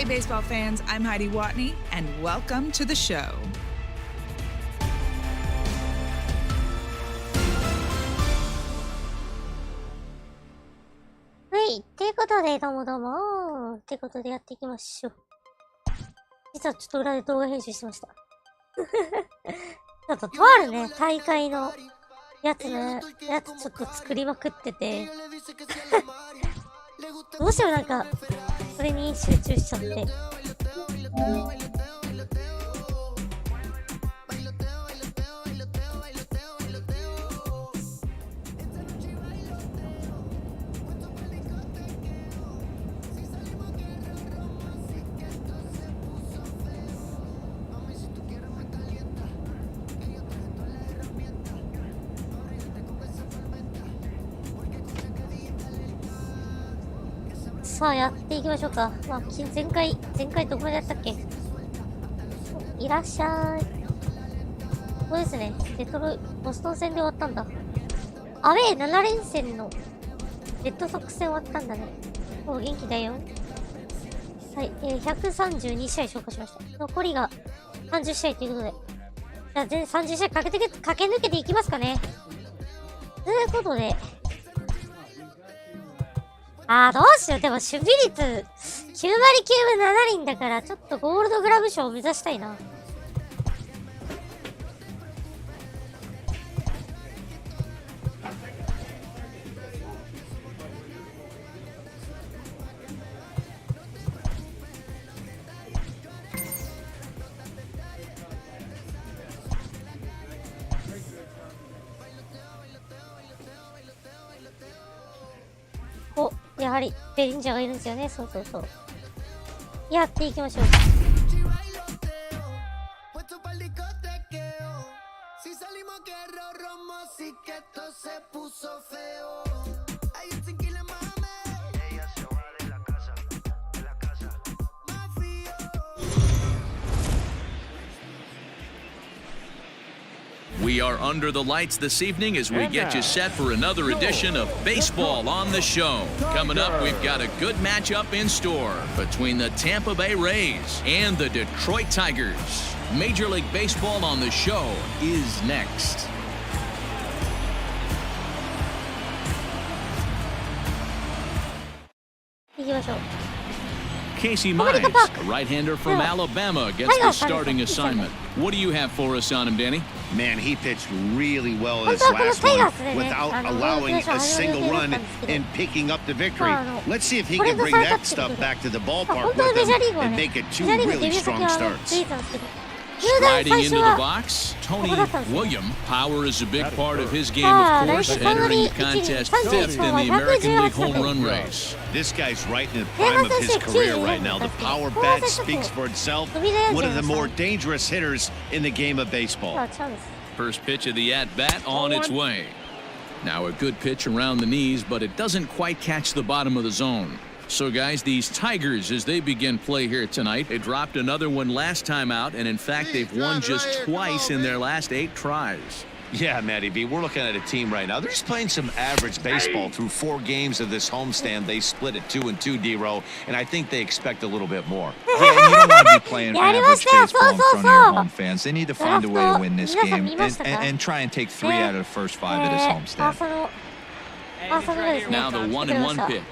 baseball fans, I'm Heidi Watney, and welcome to the show. はい、ということで、どうもどうもってことでやっていきましょう。実はちょっと裏で動画編集してました。ちょっととあるね、大会のやつちょっと作りまくってて、どうしてもなんか、それに集中しちゃって。さあ、やっていきましょうか。まあ、前回どこまでやったっけ？いらっしゃい。ここですね。ボストン戦で終わったんだ。アウェー7連戦のレッドソックス戦終わったんだね。もう元気だよ。はい、132試合消化しました。残りが30試合ということで。じゃあ全30試合駆け抜けていきますかね。ということで、どうしよう。でも守備率9割9分7厘だから、ちょっとゴールドグラブ賞を目指したいな。やはりベリンジャーがいるんですよね。そう。やっていきましょう。We are under the lights this evening as we get you set for another edition of Baseball on the Show. Coming up, we've got a good matchup in store between the Tampa Bay Rays and the Detroit Tigers. Major League Baseball on the Show is next. Casey Mize, a right-hander from Alabama, gets the starting assignment. What do you have for us on him, Danny? Man, he pitched really well in his last one without allowing a single run and picking up the victory. Let's see if he can bring that stuff back to the ballpark with him and make it two really strong starts. Striding into the box, Tony William. Power is a big part of his game, of course, entering the contest fifth in the American League home run race. This guy's right in the prime of his career right now. The power bat speaks for itself. One of the more dangerous hitters in the game of baseball. First pitch of the at-bat on its way. Now a good pitch around the knees, but it doesn't quite catch the bottom of the zone. So, guys, these Tigers, as they begin play here tonight, they dropped another one last time out, and in fact, they've won just twice in their last 8 tries. Yeah, Matty B, we're looking at a team right now. They're just playing some average baseball through 4 games of this homestand. They split at 2-2, D-Row, and I think they expect a little bit more. Yeah, and you don't want to be playing average baseball in front of your home fans. They need to find a way to win this game and try and take 3 out of the first 5 of this homestand. Now the 1-1 pitch.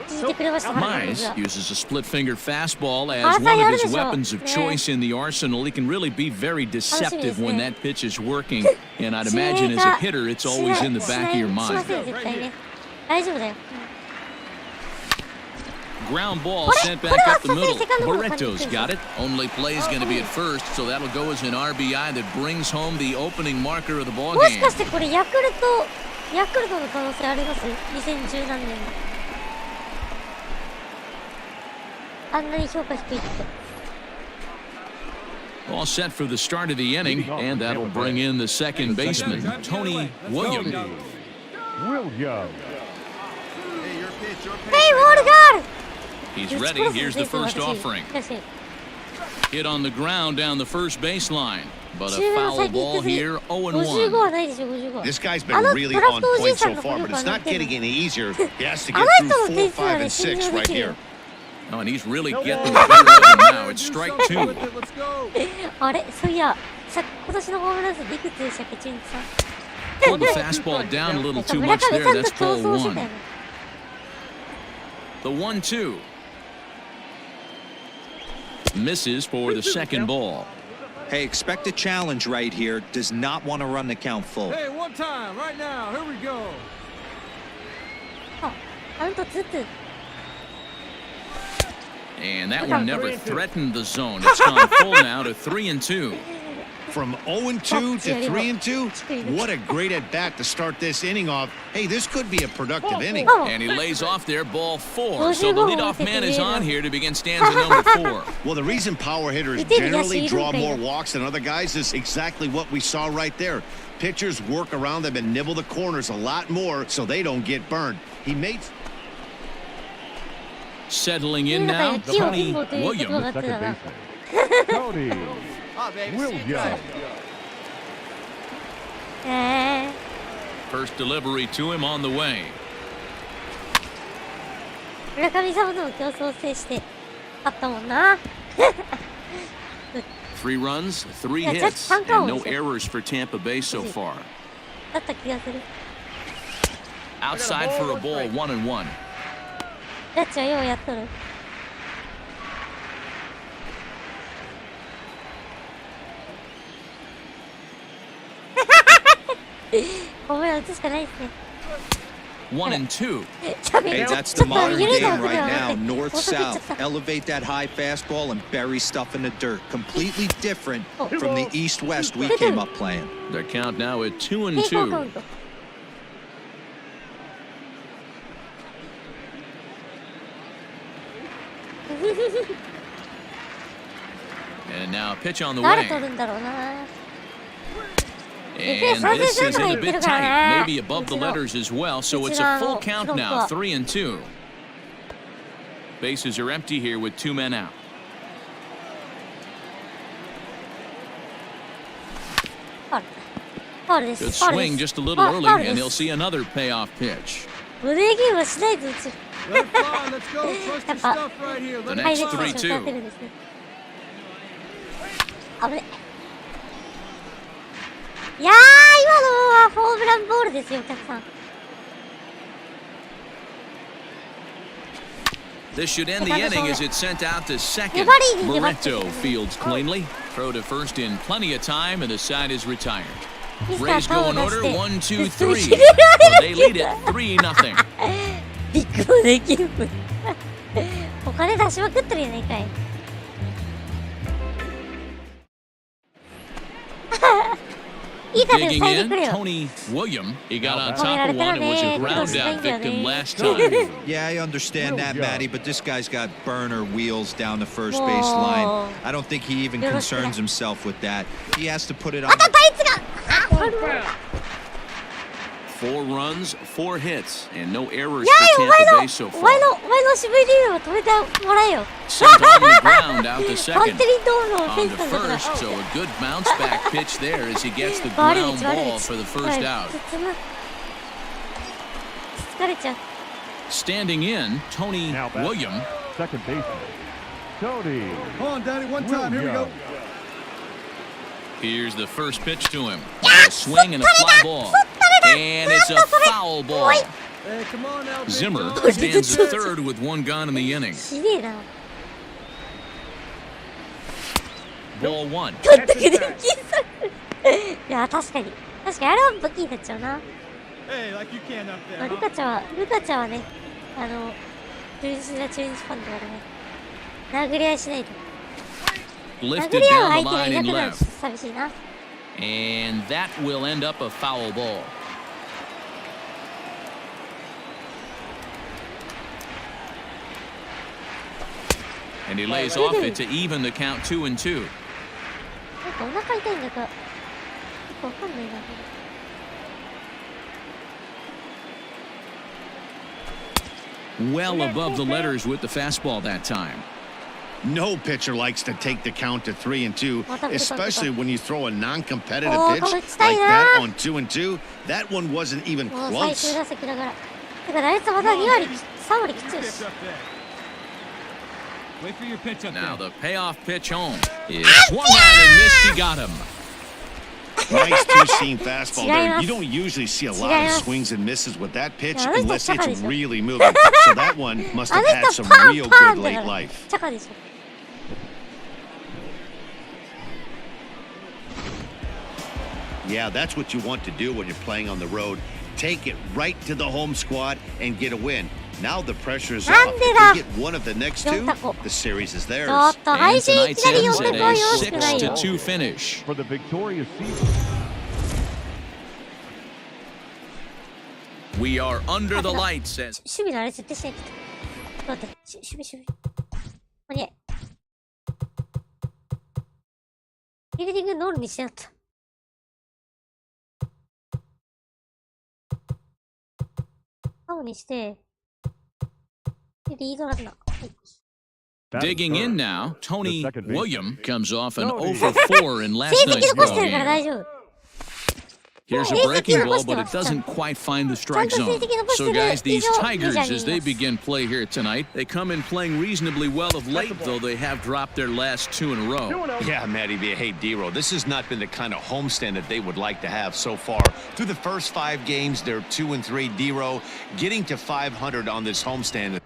Mize uses a split-finger fastball as one of his weapons of choice in the arsenal. He can really be very deceptive when that pitch is working, and I'd imagine as a hitter, it's always in the back of your mind. Ground ball sent back up the middle. Barreto's got it. Only play's going to be at first, so that'll go as an RBI that brings home the opening marker of the ballgame. ヤクルトの可能性あります？ 2010何年のあんなに評価低いって。 All set for the start of the inning, and that'll bring in the second baseman, Tony William. Hey, Waterguard! He's ready. Here's the first offering. Hit on the ground down the first baseline. But a foul ball here, 0-1. This guy's been really on point so far, but it's not getting any easier. He has to get through 4, 5, and 6 right here. Oh, and he's really getting the better of him now. It's strike 2. あれ、そういや、今年のホームラン数いくつでしたっけ、中日さん。Pulled the fastball down a little too much there. That's ball 1. The 1-2. Misses for the second ball. Hey, expect a challenge right here. Does not want to run the count full. Hey, one time, right now. Here we go. あ、カウント2-2。And that one never threatened the zone. It's gone full now to 3-2. From 0-2 to 3-2, what a great at bat to start this inning off. Hey, this could be a productive inning. And he lays off there, ball 4. So the leadoff man is on here to begin stanza number 4. Well, the reason power hitters generally draw more walks than other guys is exactly what we saw right there. Pitchers work around them and nibble the corners a lot more so they don't get burned. He made... Settling in now, Tony William. Tony William. First delivery to him on the way. 村上さんとの競争を制してあったもんな。 3 runs, 3 hits, and no errors for Tampa Bay so far. だった気がする。 Outside for a ball, 1-1. ジャッジはようやっとる。ホームラン打つしかないですね。 1-2. Hey, that's the modern game right now. North-south. Elevate that high fastball and bury stuff in the dirt. Completely different from the east-west we came up playing. The count now at 2-2. And now a pitch on the way. And this is a bit tight, maybe above the letters as well, so it's a full count now, 3-2. Bases are empty here with 2 men out. Good swing just a little early, and he'll see another payoff pitch. The next 3-2. いやー、今のはホームランボールですよ、お客さん。 This should end the inning as it's sent out to second. Morento fields cleanly. Throw to first in plenty of time, and the side is retired. Rays go in order, 1, 2, 3. Well, they lead it 3-0. ビッグできる。お金出しまくってるやないかい。Digging in, Tony William. He got on top of one and was a ground out victim last time. Yeah, I understand that, Matty, but this guy's got burner wheels down the first base line. I don't think he even concerns himself with that. He has to put it on. 4 runs, 4 hits, and no errors for Tampa Bay so far. お前の渋いリードを止めてもらえよ。 Sent on the ground out to second. 勝手にドームをフェ On イス to なんだから。 first, so a good bounce back pitch there as he gets the ground ball for the first out. 疲れちゃう。 Standing in, Tony William. Second baseman. Tony. Come on, Danny, one time. Here we go. Here's the first pitch to him. A swing and a fly ball. And it's a foul ball. Hey, come on now, Zimmer stands at third with 1 gone in the inning. ひでえな。 Ball 1. いや、確かにあれは武器になっちゃうな。 Hey, like you can up there. ルカちゃんはね、中日ファンだからね、殴り合いしないと。殴 Lifted り合う down 相 the 手がい line な and くなると left. 寂しいな。 And that will end up a foul ball. And he lays off it to even the count 2-2. なんかお腹痛いんだか、よくわかんないな。 Well above the letters with the fastball that time. No pitcher likes to take the count to 3-2, especially when you throw a non-competitive pitch like that on 2-2. That one wasn't even もう最 close. 終打席だから。だから打率また2割、3割きついし。Now the payoff pitch home is swung on and missed. He got him. Nice two-seam fastball there. You don't usually see a lot of swings and misses with that pitch unless it's really moving. So that one must have had some real good late life. Yeah, that's what you want to do when you're playing on the road. Take it right to the home squad and get a win. Now the pressure is off. If you get one of the next two, the series is theirs. And tonight's ends at a 6-2 finish. For the victorious season. We are under the lights as 守備のあれ絶対しないと。待って、守備。間に合い。フィールディングノールにしなかった。青にして、リードランナー。digging in now. Tony William comes off an 0 for 4 in last 成績 night's 残して ball るから game. 大丈夫。Here's a breaking ball, but it doesn't quite find the strike zone. So, guys, these Tigers, as they begin play here tonight, they come in playing reasonably well of late, though they have dropped their last 2 in a row. Yeah, Matty B. Hey, D-Row, this has not been the kind of homestand that they would like to have so far. Through the first 5 games, they're 2-3. D-Row getting to 500 on this homestand.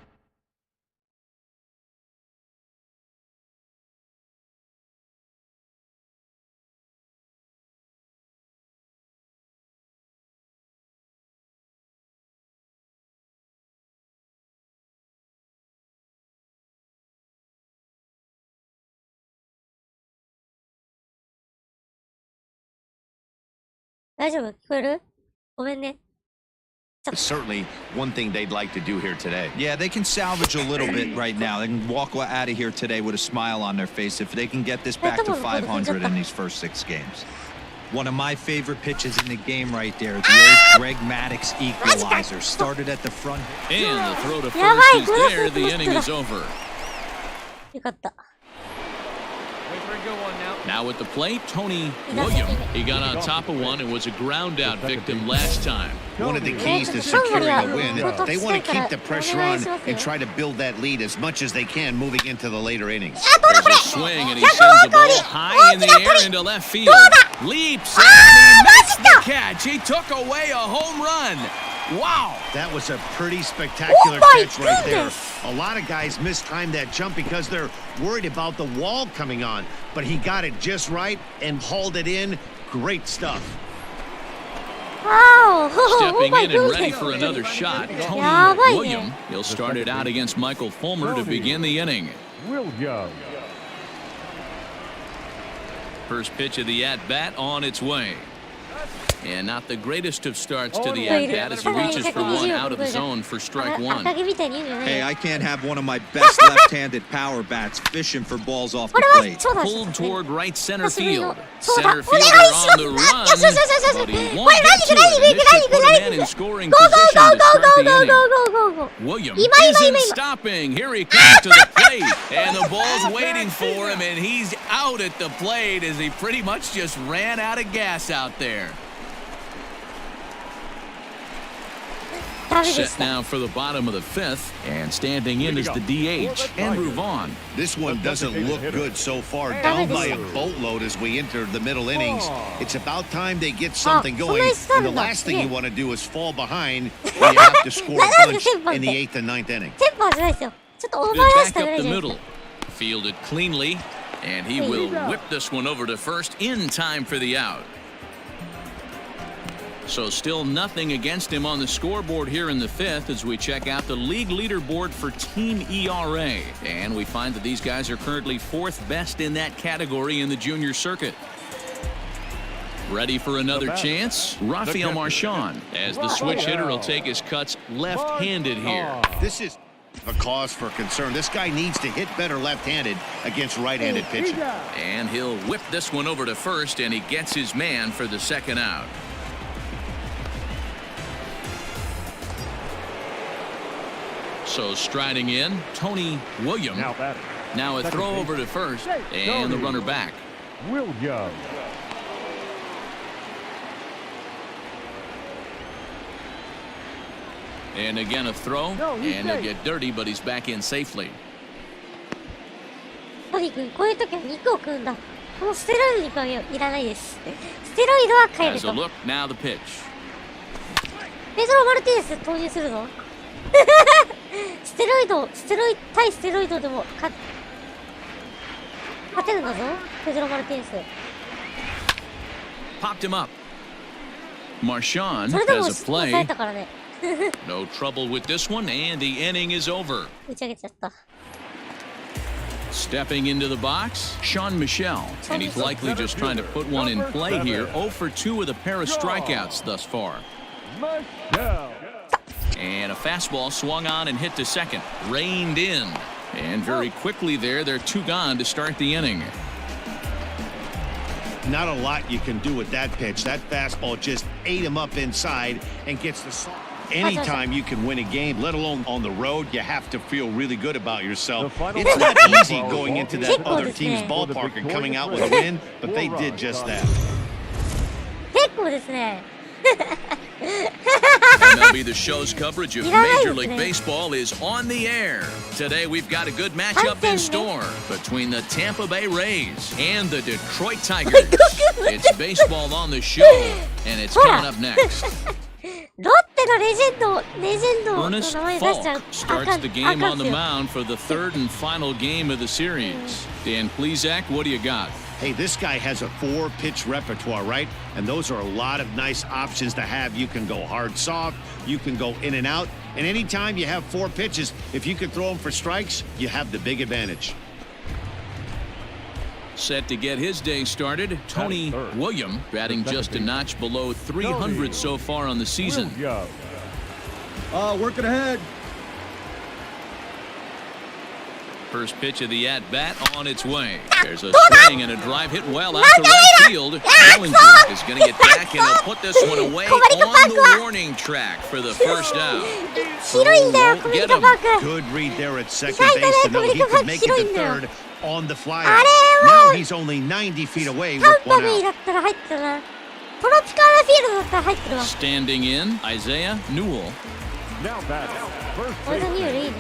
Certainly one thing they'd like to do here today. Yeah, they can salvage a little bit right now. They can walk out of here today with a smile on their face if they can get this back to 500 in these first 6 games. One of my favorite pitches in the game right there, the old Greg Maddux equalizer. Started at the front. And the throw to first is there. The inning is over. よかった。 Now at the plate, Tony William. He got on top of one and was a ground out victim last time. One of the keys to securing a win, they want to keep the pressure on and try to build that lead as much as they can moving into the later innings. There's a swing and he sends the ball high in the air into left field. Leaps and he missed the catch. He took away a home run. Wow. That was a pretty spectacular pitch right there. A lot of guys mistimed that jump because they're worried about the wall coming on. But he got it just right and hauled it in. Great stuff. Wow. Stepping in and ready for another shot, Tony William. He'll start it out against Michael Fulmer to begin the inning. William. First pitch of the at-bat on its way. And not the greatest of starts to the at-bat as he reaches for one out of the zone for strike 1. Hey, I can't have one of my best left-handed power bats fishing for balls off the plate. Pulled toward right center field. Center fielder on the run, but he won't get to it. This should put a man in scoring position to start the inning. William isn't stopping. Here he comes to the plate, and the ball's waiting for him, and he's out at the plate as he pretty much just ran out of gas out there. Set now for the bottom of the 5th, and standing in is the DH, Andrew Vaughn. This one doesn't look good so far, down by a boatload as we enter the middle innings. It's about time they get something going, and the last thing you want to do is fall behind when you have to score a bunch in the 8th and 9th inning. Back up the middle, fielded cleanly, and he will whip this one over to first in time for the out. So still nothing against him on the scoreboard here in the 5th as we check out the league leaderboard for team ERA. And we find that these guys are currently 4th best in that category in the junior circuit. Ready for another chance? Rafael Marchand, as the switch hitter will take his cuts left-handed here. This is a cause for concern. This guy needs to hit better left-handed against right-handed pitching. And he'll whip this one over to first, and he gets his man for the second out. So striding in, Tony William. Now a throw over to first, and the runner back. William. And again a throw, and he'll get dirty, but he's back in safely. コニー君、こういう時は肉を食うんだ。このステロイド肉はいらないです。ステロイドは帰る As と。a look, now the pitch. ペドロ・マルティネス投入するの対ステロイドでも勝てるんだぞ、ペドロ・マルティネス。Popped him up. Marchand それでも has a 抑え play. たからね。No trouble with this one, and the inning is over. 打ち上げちゃった。Stepping into the box, Sean Michel. And he's likely just trying to put one in play here. 0 for 2 with a pair of strikeouts thus far. Michelle. And a fastball swung on and hit to second. Reined in. And very quickly there, they're 2 gone to start the inning. Not a lot you can do with that pitch. That fastball just ate him up inside and gets the... Anytime you can win a game, let alone on the road, you have to feel really good about yourself. It's not easy going into that other team's ballpark and coming out with a win, but they did just that. 結構ですね。MLB The Show's coverage of Major League Baseball is on the air. Today we've got a good matchup in store between the Tampa Bay Rays and the Detroit Tigers. It's baseball on the show, and it's coming up next. ロッテのレジェンドの Ernest 名前出しちゃう。 Falk starts the game on the mound for the third and final game of the series. Dan Plesac, what do you got? Hey, this guy has a 4-pitch repertoire, right? And those are a lot of nice options to have. You can go hard, soft, you can go in and out. And anytime you have 4 pitches, if you can throw them for strikes, you have the big advantage. Set to get his day started, Tony William, batting just a notch below 300 so far on the season. Working ahead. First pitch of the at-bat on its way. There's a swing and a drive hit well out to right field. Bellinger is going to get back and he'll put this one away on the warning track for the first out. 広いんだよ、コメリカパーク。 Good read there at second base to know he could make it to third on the flyer. あれ Now は he's only 90 feet away タ with ンパ one ベイ out. だったら入ってるな。トロピカルフィールドだったら入ってるわ。 Standing in, Isaiah Newell. Now batting. First 俺のニュールいいね。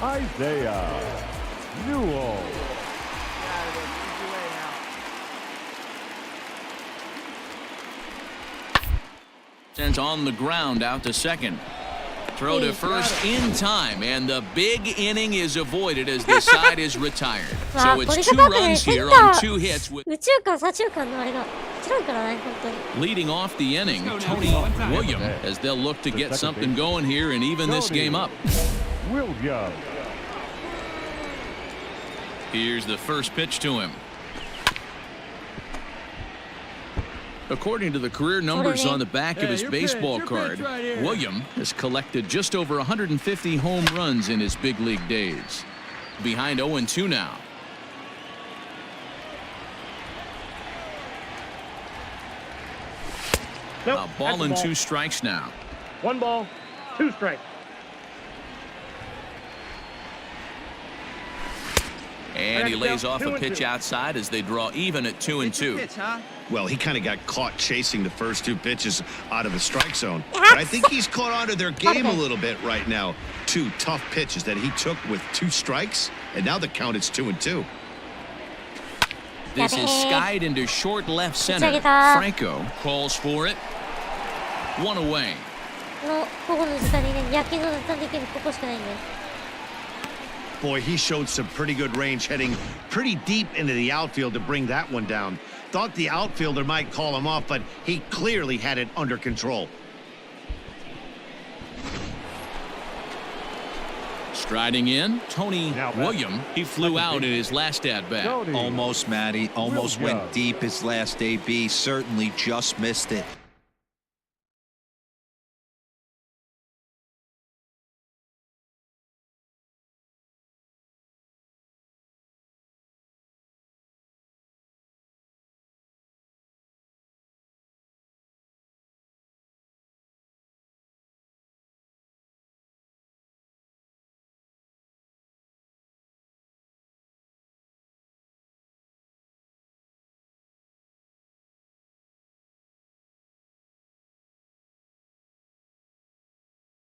Isaiah Newell. Sends on the ground out to second. Throw to first in time, and the big inning is avoided as the side is retired. So it's 2 runs here on 2 hits with 宇宙間、左中間のあれが違うからね、本当に。 leading off the inning, Tony William, as they'll look to get something going here and even this game up. William. Here's the first pitch to him. According to the career numbers on the back of his baseball card, William has collected just over 150 home runs in his big league days. Behind 0-2 now. Nope, A ball and 2 strikes now. 1 ball, 2 strikes. And he lays off a pitch outside as they draw even at 2-2. Well, he kind of got caught chasing the first 2 pitches out of the strike zone. But I think he's caught onto their game a little bit right now. 2 tough pitches that he took with 2 strikes, and now the count is 2-2. This is skied into short left center. Franco calls for it. 1 away. ここの時間にね、野球の時間できるここしかないんで。 Boy, he showed some pretty good range, heading pretty deep into the outfield to bring that one down. Thought the outfielder might call him off, but he clearly had it under control. Striding in, Tony William. He flew out in his last at-bat. Almost, Matty. Almost went deep his last AB. Certainly just missed it.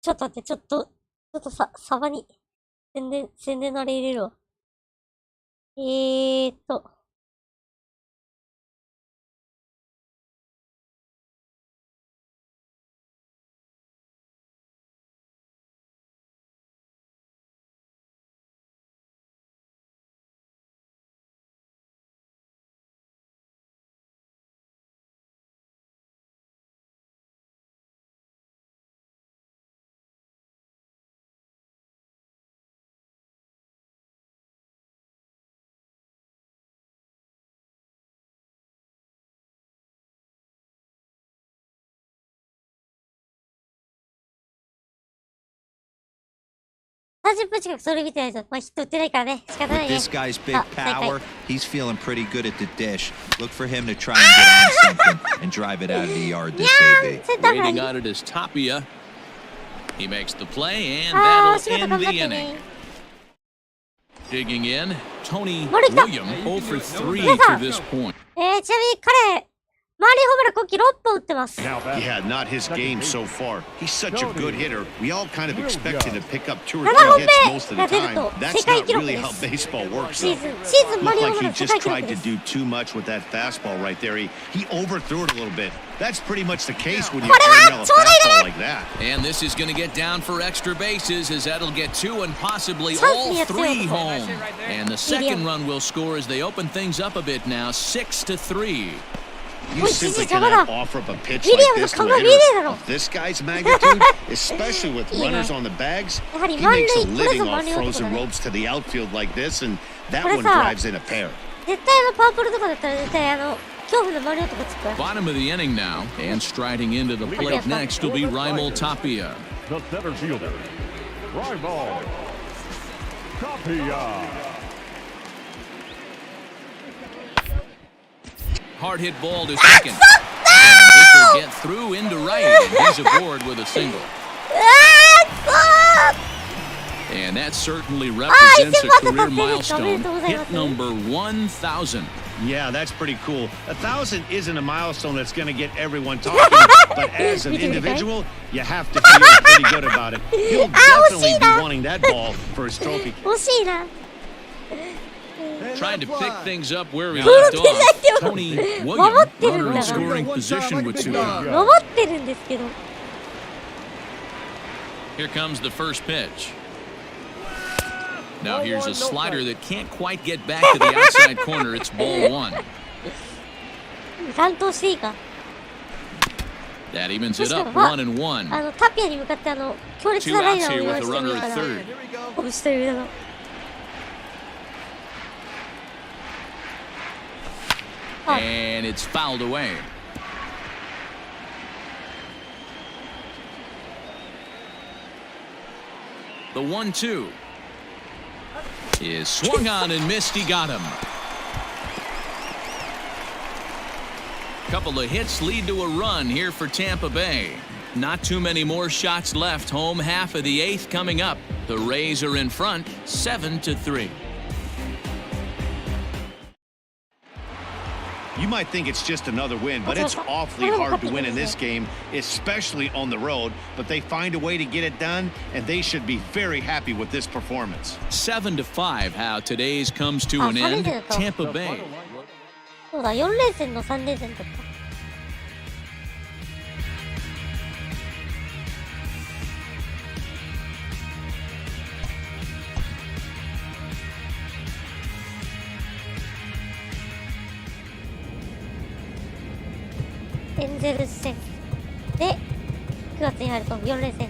ちょっと待って、ちょっとサバに宣伝のあれ入れるわ。ーっと。30分近くそれ見てないと、まあ、ヒット打ってないからね。仕方ないね。 This guy's big power, he's feeling pretty good at the dish. Look for him to try and get on something and drive it out of the yard this AB. Waiting on it is Tapia. He makes the play, and that'll end the inning. Digging in, Tony William 0 for 3 to this point. ちなみに彼、周りホームラン今季6本打ってます。 Yeah, not his game so far. He's such a good hitter. We all kind of expect him to pick up 2 or 3 hits most of the time. That's not really how baseball works. Looked like he just tried to do too much with that fastball right there. He overthrew it a little bit. That's pretty much the case when you air a fastball like that. And this is going to get down for extra bases as that'll get 2 and possibly all 3 home. And the second run will score as they open things up a bit now, 6 to 3. You simply cannot offer up a pitch like this to a hitter of this guy's magnitude, especially with runners on the bags. He makes a living off frozen ropes to the outfield like this, and that one drives in a pair. Bottom of the inning now, and striding into the plate next will be Raimel Tapia. The center fielder, Raimel Tapia. Hard hit ball to second. And this will get through into right, and he's aboard with a single. And that certainly represents a career milestone, hit number 1,000. Yeah, that's pretty cool. 1,000 isn't a milestone that's going to get everyone talking, but as an individual, you have to feel pretty good about it. He'll definitely be wanting that ball for his trophy. Trying to pick things up where we left off. Tony William, runner in scoring position with 2 out. Here comes the first pitch. Now here's a slider that can't quite get back to the outside corner. It's ball 1. That evens it up 1 and 1. 2 outs here with a runner at third. And it's fouled away. The 1-2 is swung on and missed. He got him. Couple of hits lead to a run here for Tampa Bay. Not too many more shots left. Home half of the 8th coming up. The Rays are in front, 7-3. You might think it's just another win, but it's awfully hard to win in this game, especially on the road. But they find a way to get it done, and they should be very happy with this performance. 7-5, how today's comes to an end. Tampa Bay. そうだ、4連戦の3連戦だった。エンゼルス戦で9月に入ると4連戦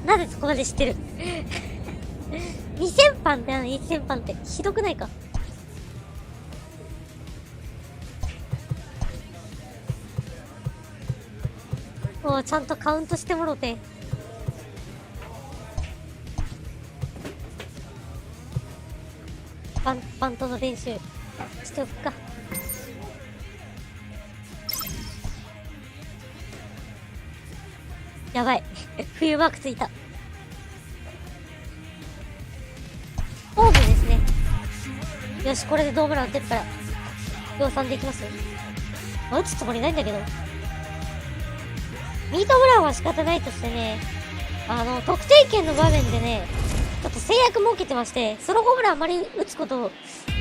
なぜそこまで知ってる2000番って1000番ってひどくないか。もうちゃんとカウントしてもろて。バントの練習しておくか。やばい冬マークついた。ホームですね。よし、これでドームラン打てるから量産できますよ。打つつもりないんだけど、ミートブラウンは仕方ないとしてね、得点圏の場面でね、ちょっと制約設けてまして、ソロホームランあまり打つことを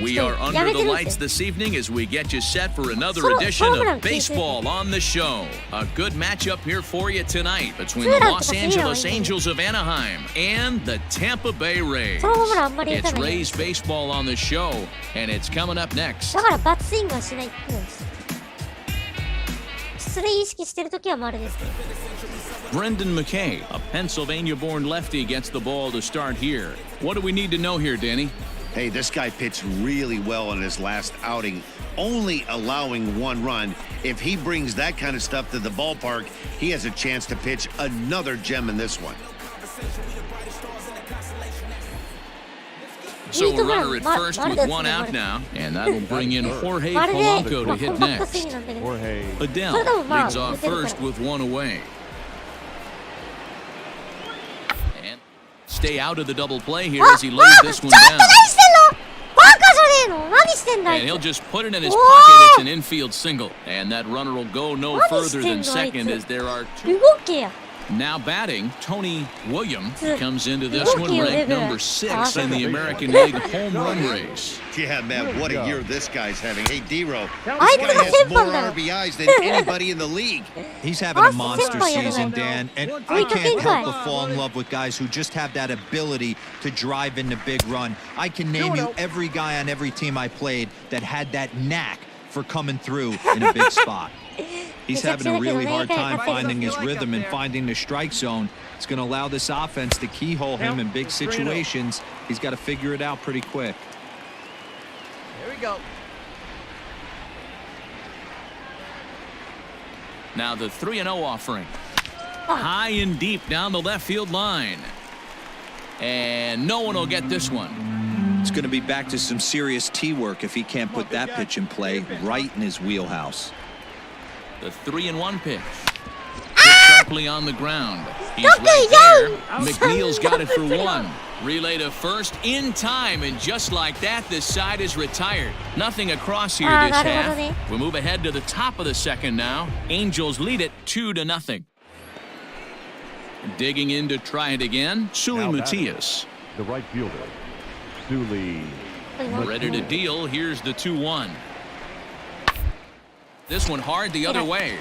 We are under the lights this evening as we get you set for another edition of Baseball on the Show. A good matchup here for you tonight between the Los Angeles Angels of Anaheim and the Tampa Bay Rays. It's Rays Baseball on the Show, and it's coming up next. だからバットスイングはしないって言うんです。それ意識してるときは丸ですね。Brendan McKay, a Pennsylvania-born lefty, gets the ball to start here. What do we need to know here, Danny? Hey, this guy pitched really well in his last outing, only allowing 1 run. If he brings that kind of stuff to the ballpark, he has a chance to pitch another gem in this one. So a runner at first with 1 out now, and that'll bring in Jorge Polanco to hit next. Adele leads off first with 1 away. And stay out of the double play here as he lays this one down. And he'll just put it in his pocket. It's an infield single. And that runner will go no further than second as there are 2. Now batting, Tony William comes into this one ranked number 6 in the American League home run race. Yeah, man, what a year this guy's having. Hey, D-Row, this guy has more RBIs than anybody in the league. He's having a monster season, Dan, and I can't help but fall in love with guys who just have that ability to drive in the big run. I can name you every guy on every team I played that had that knack for coming through in a big spot. He's having a really hard time finding his rhythm and finding the strike zone. It's going to allow this offense to keyhole him in big situations. He's got to figure it out pretty quick. Here we go. Now the 3-0 offering. High and deep down the left field line. And no one will get this one. It's going to be back to some serious tee work if he can't put that pitch in play right in his wheelhouse. The 3-1 pitch. Hit sharply on the ground. He's right there. McNeil's got it for 1. Relay to first in time, and just like that, this side is retired. Nothing across here this half. We move ahead to the top of the second now. Angels lead it 2-0. Digging in to try it again, Sully Matias. The right fielder, Sully. Ready to deal. Here's the 2-1. This one hard the other way.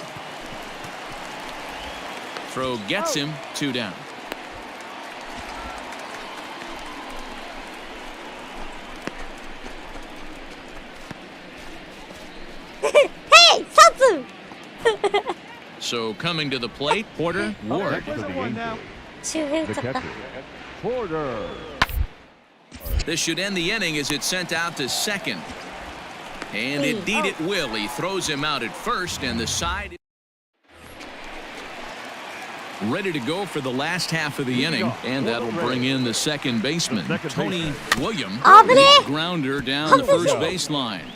Throw gets him 2 down. Hey, Satsu! So coming to the plate, Porter Ward. The catcher, Porter. This should end the inning as it's sent out to second. And indeed it will. He throws him out at first, and the side ready to go for the last half of the inning, and that'll bring in the second baseman, Tony William. Grounder down the first baseline.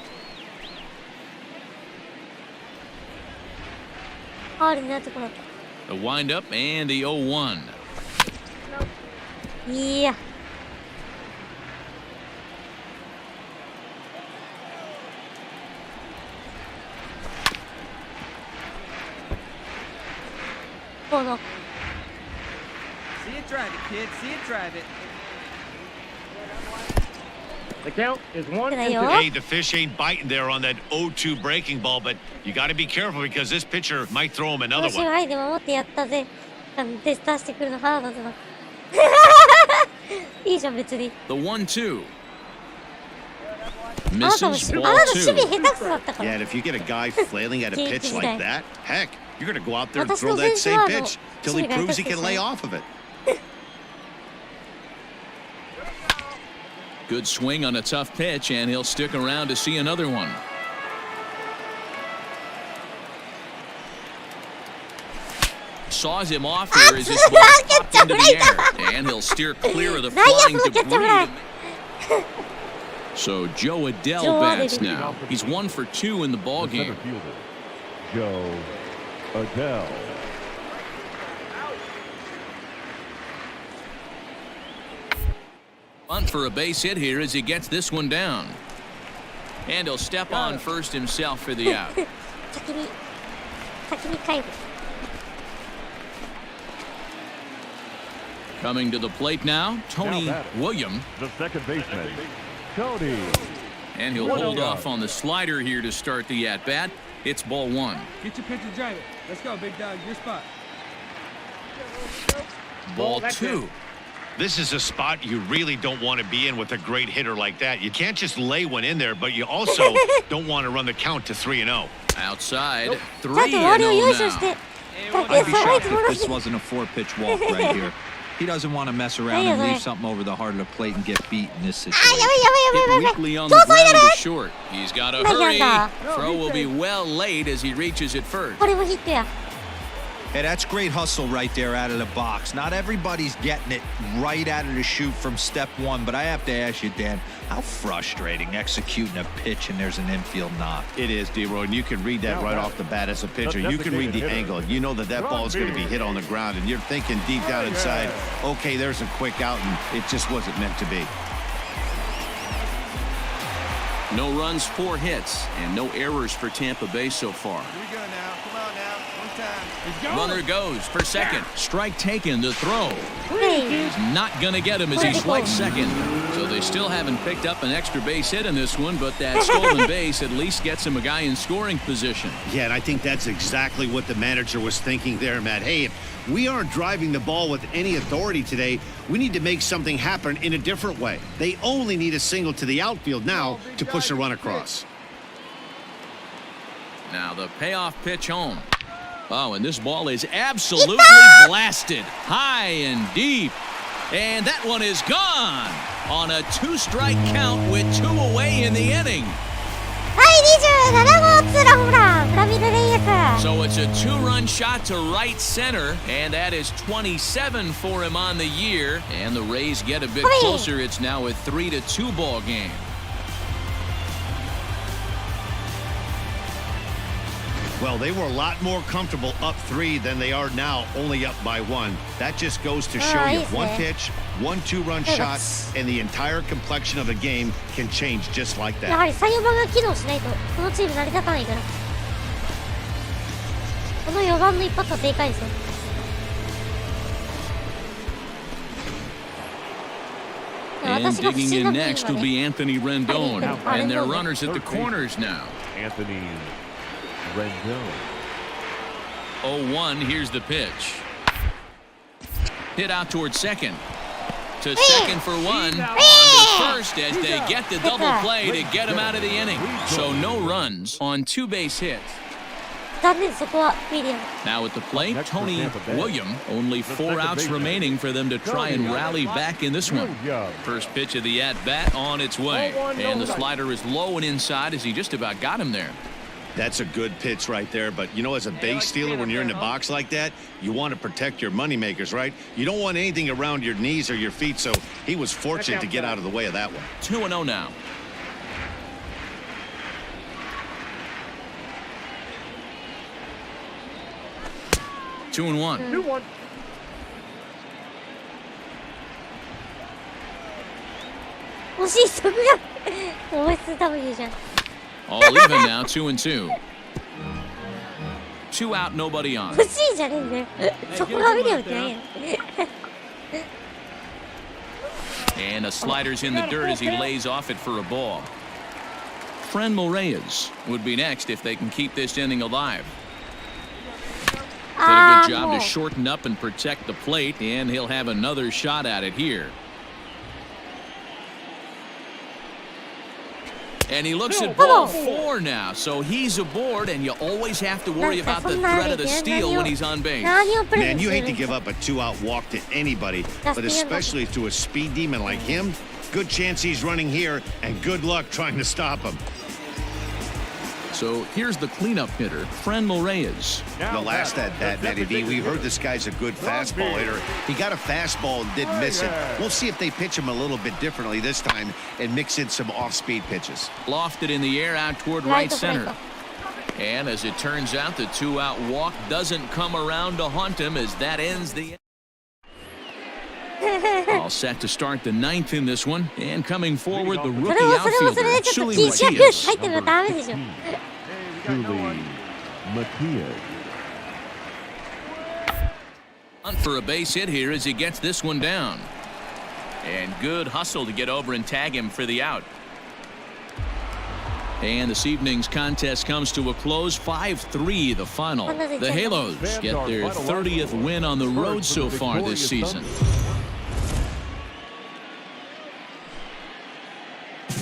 The windup and the 0-1. Yeah. Oh no. See it drive it, kid. See it drive it. The count is 1-2. Hey, the fish ain't biting there on that 0-2 breaking ball, but you got to be careful because this pitcher might throw him another one. The 1-2. Misses ball 2. Yeah, and if you get a guy flailing at a pitch like that, heck, you're going to go out there and throw that same pitch till he proves he can lay off of it. Good swing on a tough pitch, and he'll stick around to see another one. Saws him off here as his ball popped into the air, and he'll steer clear of the flying debris. So Joe Adele bats now. He's 1 for 2 in the ball game. Joe Adele. Bunt for a base hit here as he gets this one down. And he'll step on first himself for the out. Coming to the plate now, Tony William. The second baseman, Tony. And he'll hold off on the slider here to start the at-bat. It's ball one. Get your pitch and drive it. Let's go, big dog. Your spot. Ball two. This is a spot you really don't want to be in with a great hitter like that. You can't just lay one in there, but you also don't want to run the count to 3-0. Outside, 3-0 now. I'd be shocked if this wasn't a 4-pitch walk right here. He doesn't want to mess around and leave something over the heart of the plate and get beat in this situation. Hit weakly on the ground to short. He's got to hurry. Throw will be well late as he reaches it first. Hey, that's great hustle right there out of the box. Not everybody's getting it right out of the chute from step one, but I have to ask you, Dan, how frustrating executing a pitch and there's an infield knock. It is, D-Roy, and you can read that right off the bat as a pitcher. You can read the angle. You know that ball is going to be hit on the ground, and you're thinking deep down inside, okay, there's a quick out, and it just wasn't meant to be. No runs, 4 hits, and no errors for Tampa Bay so far. Here we go now. Come on now. One time. Runner goes for second. Strike taken to throw. He's not going to get him as he swipes second. So they still haven't picked up an extra base hit in this one, but that stolen base at least gets him a guy in scoring position. Yeah, and I think that's exactly what the manager was thinking there, Matt. Hey, if we aren't driving the ball with any authority today, we need to make something happen in a different way. They only need a single to the outfield now to push a run across. Now the payoff pitch home. Oh, and this ball is absolutely blasted high and deep. And that one is gone on a 2-strike count with 2 away in the inning. So it's a 2-run shot to right center, and that is 27 for him on the year. And the Rays get a bit closer. It's now a 3-2 ball game. Well, they were a lot more comfortable up 3 than they are now, only up by 1. That just goes to show you one pitch, 1 2-run shot, and the entire complexion of the game can change just like that. この4番の一発はでかいですよ。And digging in next will be Anthony Rendon, and they're runners at the corners now. Anthony Rendon. 0-1, here's the pitch. Hit out towards second. To second for 1. On to first as they get the double play to get him out of the inning. So no runs on 2 base hits. Now at the plate, Tony William. Only 4 outs remaining for them to try and rally back in this one. First pitch of the at-bat on its way. And the slider is low and inside as he just about got him there. That's a good pitch right there, but you know, as a base stealer, when you're in the box like that, you want to protect your moneymakers, right? You don't want anything around your knees or your feet, so he was fortunate to get out of the way of that one. 2-0 now. Two and one. 2-1. All even now, 2-2. 2 out, nobody on. And a slider's in the dirt as he lays off it for a ball. Franmil Reyes would be next if they can keep this inning alive. Did a good job to shorten up and protect the plate, and he'll have another shot at it here. And he looks at ball 4 now, so he's aboard, and you always have to worry about the threat of the steal when he's on base. Man, you hate to give up a 2-out walk to anybody, but especially to a speed demon like him. Good chance he's running here, and good luck trying to stop him. So here's the cleanup hitter, Franmil Reyes. The last at-bat, Matty B, we heard this guy's a good fastball hitter. He got a fastball and didn't miss it. We'll see if they pitch him a little bit differently this time and mix in some off-speed pitches. Lofted in the air out toward right center. And as it turns out, the 2-out walk doesn't come around to haunt him as that ends the... All set to start the 9th in this one. And coming forward, the rookie outfielder, Shuli Matias. For a base hit here as he gets this one down. And good hustle to get over and tag him for the out. And this evening's contest comes to a close, 5-3 the final. The Halos get their 30th win on the road so far this season.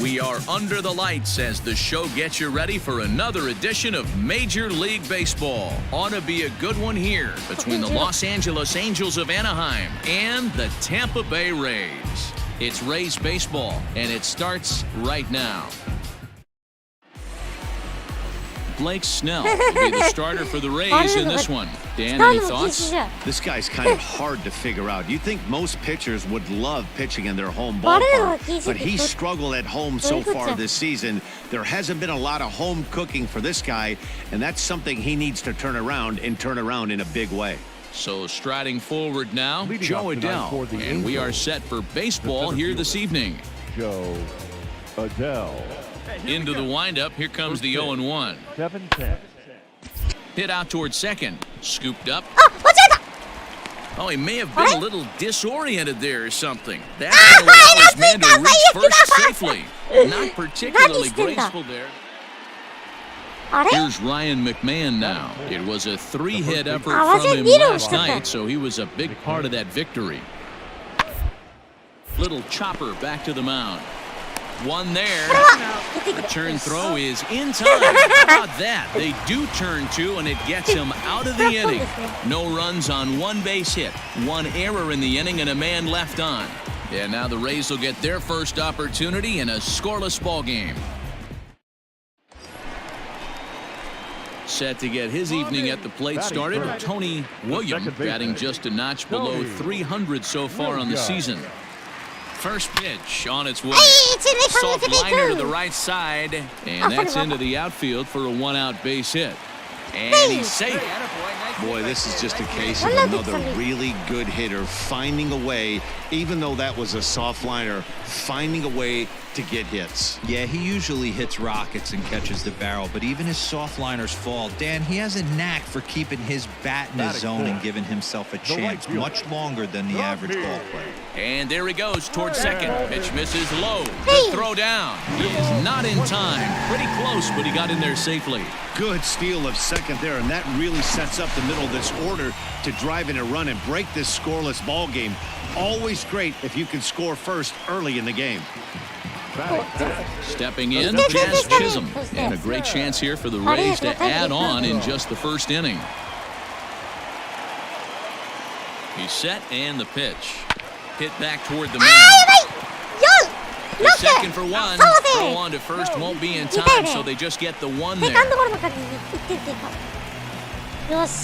We are under the lights as the show gets you ready for another edition of Major League Baseball. Ought to be a good one here between the Los Angeles Angels of Anaheim and the Tampa Bay Rays. It's Rays baseball, and it starts right now. Blake Snell will be the starter for the Rays in this one. Dan, any thoughts? This guy's kind of hard to figure out. You think most pitchers would love pitching in their home ballpark, but he's struggled at home so far this season. There hasn't been a lot of home cooking for this guy, and that's something he needs to turn around in a big way. So striding forward now, Joe Adell, and we are set for baseball here this evening. Joe Adell. Into the windup, here comes the 0-1. 7-10. Hit out towards second, scooped up. Oh, he may have been a little disoriented there or something. That's going to allow his man to reach first safely. Not particularly graceful there. Here's Ryan McMahon now. It was a 3-hit effort from him last night, so he was a big part of that victory. Little chopper back to the mound. One there. Return throw is in time. How about that? They do turn two, and it gets him out of the inning. No runs on one base hit, one error in the inning, and a man left on. And now the Rays will get their first opportunity in a scoreless ball game. Set to get his evening at the plate started, Tony Williams, batting just a notch below 300 so far on the season. First pitch on its way. Soft liner to the right side, and that's into the outfield for a one-out base hit. And he's safe. Boy, this is just a case of another really good hitter finding a way, even though that was a soft liner, finding a way to get hits. Yeah, he usually hits rockets and catches the barrel, but even his soft liners fall. Dan, he has a knack for keeping his bat in his zone and giving himself a chance much longer than the average ball player. And there he goes towards second. Pitch misses low. The throw down. He is not in time. Pretty close, but he got in there safely. Good steal of second there, and that really sets up the middle of this order to drive in a run and break this scoreless ball game. Always great if you can score first early in the game. Stepping in, Jazz Chisholm. And a great chance here for the Rays to add on in just the first inning. He's set, and the pitch. Hit back toward the man. The second for one. Throw on to first won't be in time, so they just get the one there.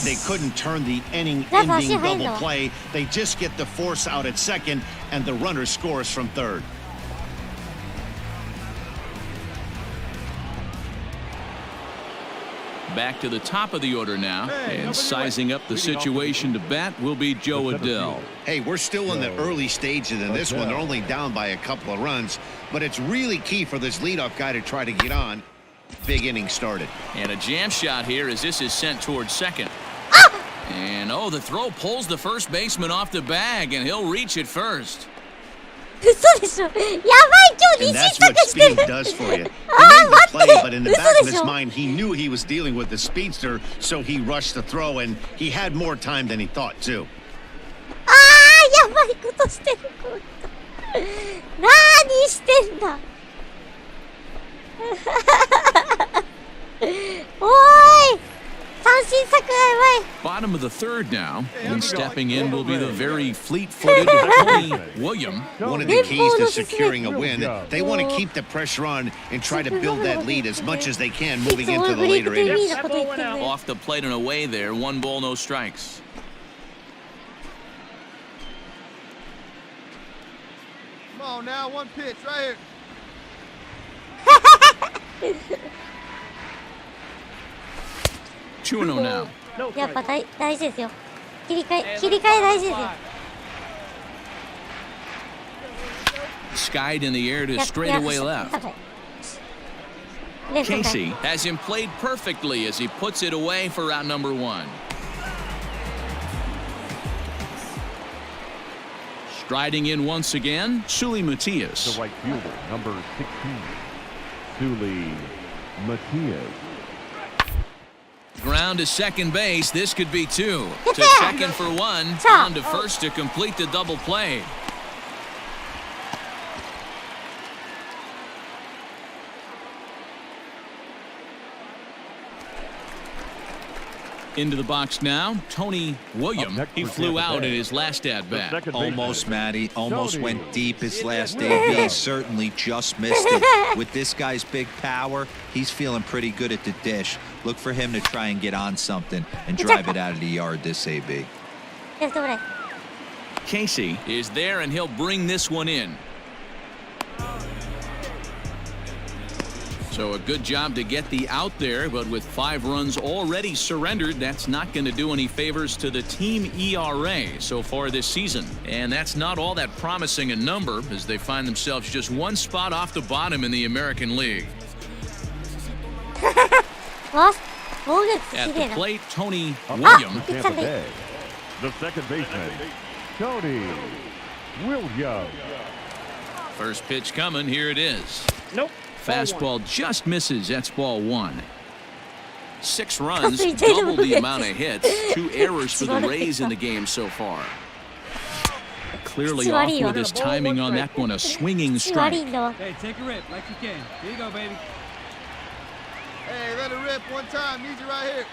They couldn't turn the inning-ending double play. They just get the force out at second, and the runner scores from third. Back to the top of the order now, and sizing up the situation to bat will be Joe Adell. Hey, we're still in the early stages in this one. They're only down by a couple of runs, but it's really key for this leadoff guy to try to get on. Big inning started. And a jam shot here as this is sent towards second. And, oh, the throw pulls the first baseman off the bag, and he'll reach it first. And that's what speed does for you. He made the play, but in the back of his mind, he knew he was dealing with the speedster, so he rushed the throw, and he had more time than he thought, too. やばいことしてる。何してんだ。おーい。 Bottom of the third now, and stepping in will be the very fleet-footed Tony Williams. One of the keys to securing a win, they want to keep the pressure on and try to build that lead as much as they can moving into the later innings. Off the plate and away there, 1 ball, no strikes. Come on now, one pitch right here. 2-0 now. やっぱ大事ですよ。切り替え大事ですよ。 Skied in the air to straightaway left. Casey has him played perfectly as he puts it away for out number 1. Striding in once again, Suli Matias. The right fielder, number 16, Suli Matias. Ground to second base. This could be two. To second for one. On to first to complete the double play. Into the box now, Tony William. He flew out in his last at-bat. Almost, Matty. Almost went deep his last AB. Certainly just missed it. With this guy's big power, he's feeling pretty good at the dish. Look for him to try and get on something and drive it out of the yard this AB. Casey is there, and he'll bring this one in. So a good job to get the out there, but with 5 runs already surrendered, that's not going to do any favors to the team ERA so far this season. And that's not all that promising a number, as they find themselves just one spot off the bottom in the American League. At the plate, Tony William. The second baseman, Tony Williams. First pitch coming. Here it is. Nope. Fastball just misses. That's ball 1. 6 runs, double the amount of hits. 2 errors for the Rays in the game so far. Clearly off with his timing on that one. A swinging strike. Hey, take a rip like you can. Here you go, baby. Hey, let it rip one time. Need you right here.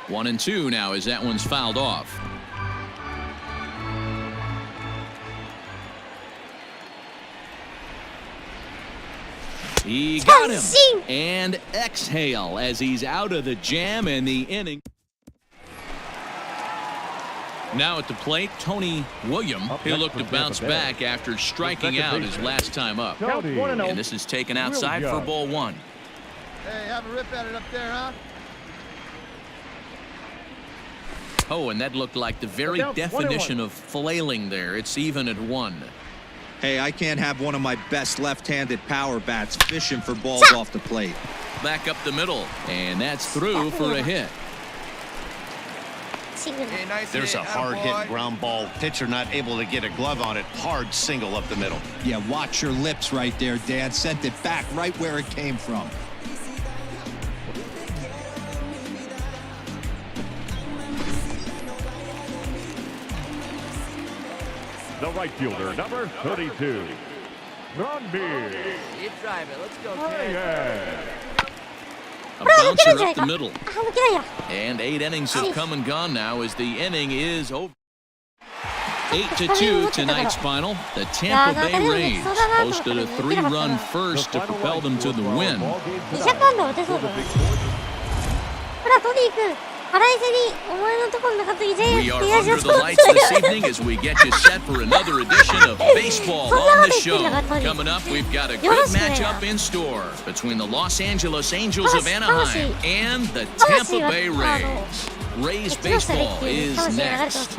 1-2 now as that one's fouled off. He got him. And exhale as he's out of the jam and the inning. Now at the plate, Tony William. He'll look to bounce back after striking out his last time up. And this is taken outside for ball 1. Hey, have a rip at it up there, huh? Oh, and that looked like the very definition of flailing there. It's even at 1. Hey, I can't have one of my best left-handed power bats fishing for balls off the plate. Back up the middle, and that's through for a hit. Hey, nice There's a hard hit ground ball. Pitcher not able to get a glove on it. Hard single up the middle. Yeah, watch your lips right there, Dan. Sent it back right where it came from. The right fielder, number 32, Ronbeer. You drive it. Let's go, kid. A bouncer up the middle. And 8 innings have come and gone now as the inning is over. 8-2 tonight's final. The Tampa Bay Rays posted a 3-run first to propel them to the win. We are under the lights this evening as we get you set for another edition of Baseball on the Show. Coming up, we've got a good matchup in store between the Los Angeles Angels of Anaheim and the Tampa Bay Rays. Rays baseball is next.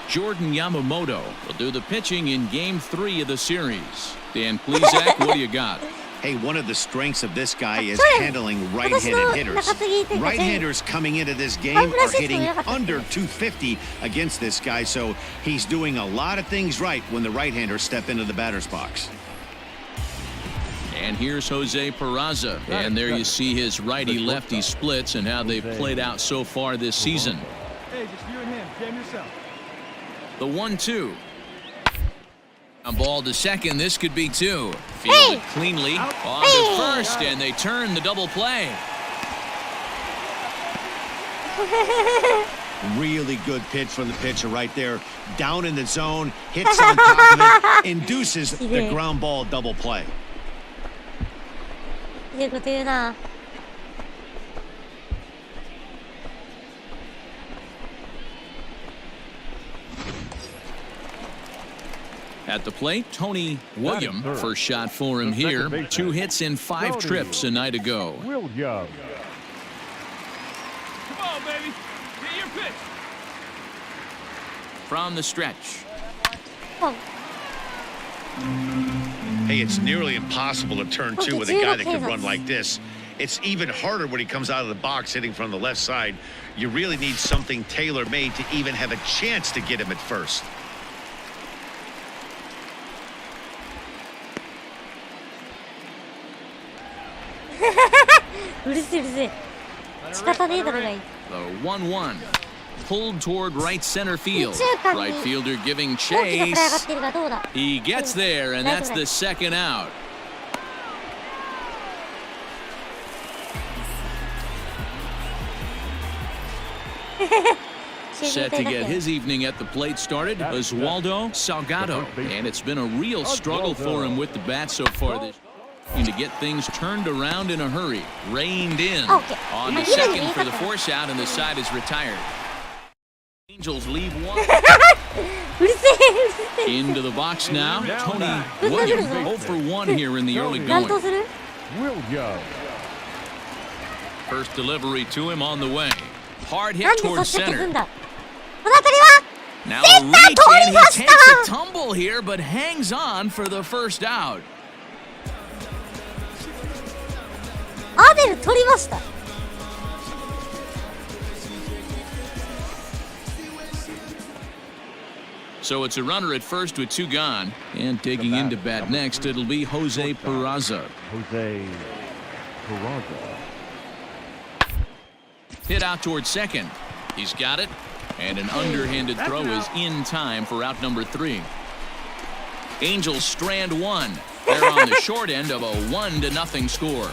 Jordan Yamamoto will do the pitching in Game 3 of the series. Dan Plezak, what do you got? Hey, one of the strengths of this guy is handling right-handed hitters. Right-handers coming into this game are hitting under 250 against this guy, so he's doing a lot of things right when the right-handers step into the batter's box. And here's Jose Peraza, and there you see his righty-lefty splits and how they've played out so far this season. Hey, just you and him. Jam yourself. The 1-2. A ball to second. This could be 2. Fielded cleanly. On to first, and they turn the double play. Really good pitch from the pitcher right there. Down in the zone, hits on top of it, induces the ground ball double play. At the plate, Tony William. First shot for him here. 2 hits in 5 trips a night ago. Williams. Come on, baby. Get your pitch. From the stretch. Hey, it's nearly impossible to turn 2 with a guy that can run like this. it's even harder when he comes out of the box hitting from the left side. You really need something tailor-made to even have a chance to get him at first. うるせえうるせえ。仕方ねえだろがいい。 The 1-1 pulled toward right center field. Right fielder giving chase. He gets there, and that's the second out. Set to get his evening at the plate started, Oswaldo Salgado. And it's been a real struggle for him with the bat so far this year. To get things turned around in a hurry. Reined in on the second for the force out, and the side is retired. Angels leave one. Into the box now. Tony Williams 0 for 1 here in the early going. First delivery to him on the way. Hard hit towards center. Now a reach, and he takes a tumble here, but hangs on for the first out. アデル取りました。 So it's a runner at first with 2 gone. And digging into bat next, it'll be Jose Peraza. Hit out towards second. He's got it. And an underhanded throw is in time for out number 3. Angels strand 1. They're on the short end of a 1-0 score.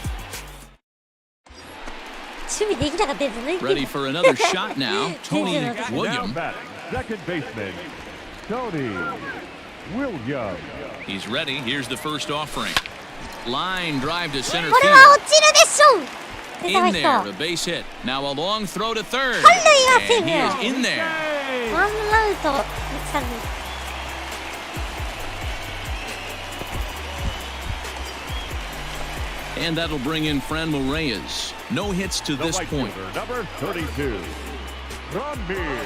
Ready for another shot now. Tony Williams. Second baseman, Tony Williams. He's ready. Here's the first offering. Line drive to center field. In there, the base hit. Now a long throw to third. And he is in there. And that'll bring in Franmil Reyes. No hits to this point. Number 32, Franmil Reyes.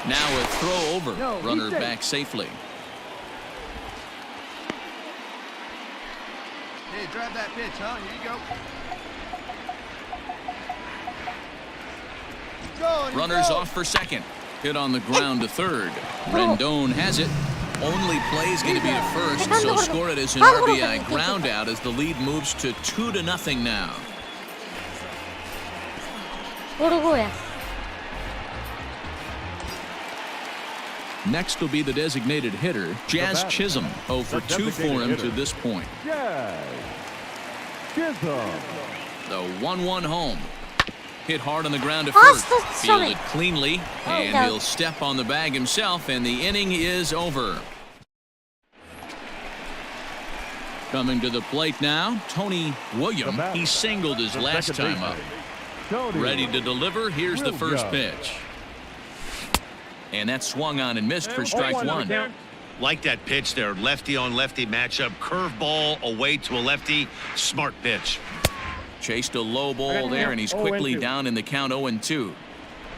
Now a throw over. Runner back safely. Hey, drive that pitch, huh? Here you go. Runners off for second. Hit on the ground to third. Rendon has it. Only play is going to be to first, so score it as an RBI ground out as the lead moves to 2-0 now. Next will be the designated hitter, Jazz Chisholm. 0 for 2 for him to this point. Jazz Chisholm. The 1-1 home. Hit hard on the ground to first. Fielded cleanly, and he'll step on the bag himself, and the inning is over. Coming to the plate now, Tony Williams. He singled his last time up. Ready to deliver. Here's the first pitch. And that swung on and missed for strike 1. Like that pitch there, lefty on lefty matchup, curveball away to a lefty, smart pitch. Chased a low ball there, and he's quickly down in the count 0-2.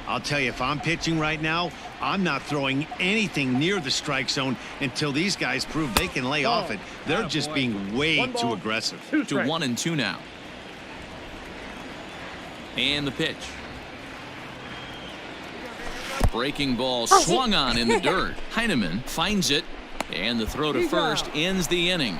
I'll tell you, if I'm pitching right now, I'm not throwing anything near the strike zone until these guys prove they can lay off it. They're just being way too aggressive. To 1-2 now. And the pitch. Breaking ball swung on in the dirt. Heineman finds it, and the throw to first ends the inning.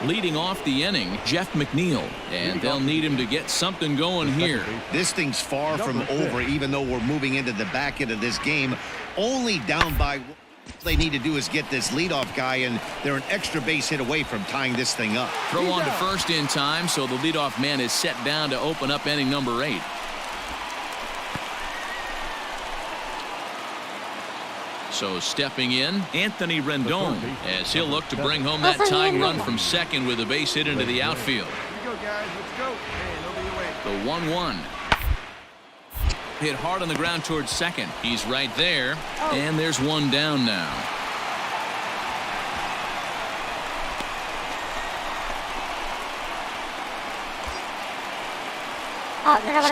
Leading off the inning, Jeff McNeil, and they'll need him to get something going here. This thing's far from over, even though we're moving into the back end of this game. Only down by what they need to do is get this leadoff guy, and they're an extra base hit away from tying this thing up. Throw on to first in time, so the leadoff man is set down to open up inning number 8. So stepping in, Anthony Rendon, as he'll look to bring home that tying run from second with a base hit into the outfield. The 1-1. Hit hard on the ground towards second. He's right there, and there's one down now.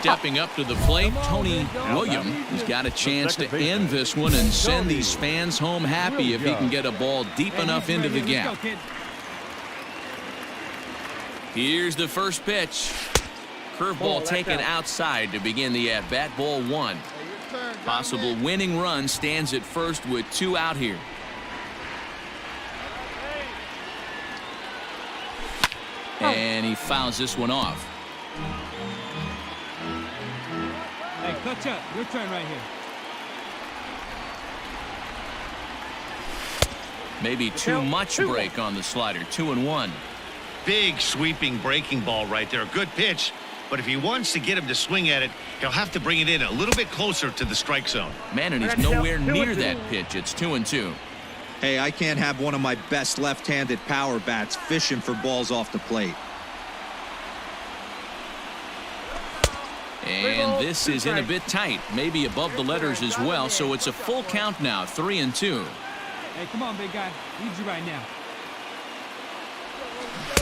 Stepping up to the plate, Tony William has got a chance to end this one and send these fans home happy if he can get a ball deep enough into the gap. Here's the first pitch. Curveball taken outside to begin the at-bat. Ball one. Possible winning run stands at first with 2 out here. And he fouls this one off. Hey, catch up. Your turn right here. Maybe too much break on the slider. 2-1. Big sweeping breaking ball right there. Good pitch. But if he wants to get him to swing at it, he'll have to bring it in a little bit closer to the strike zone. Man, and he's nowhere near that pitch. It's 2-2. Hey, I can't have one of my best left-handed power bats fishing for balls off the plate. And this is in a bit tight, maybe above the letters as well, so it's a full count now, 3-2. Hey, come on, big guy. Need you right now.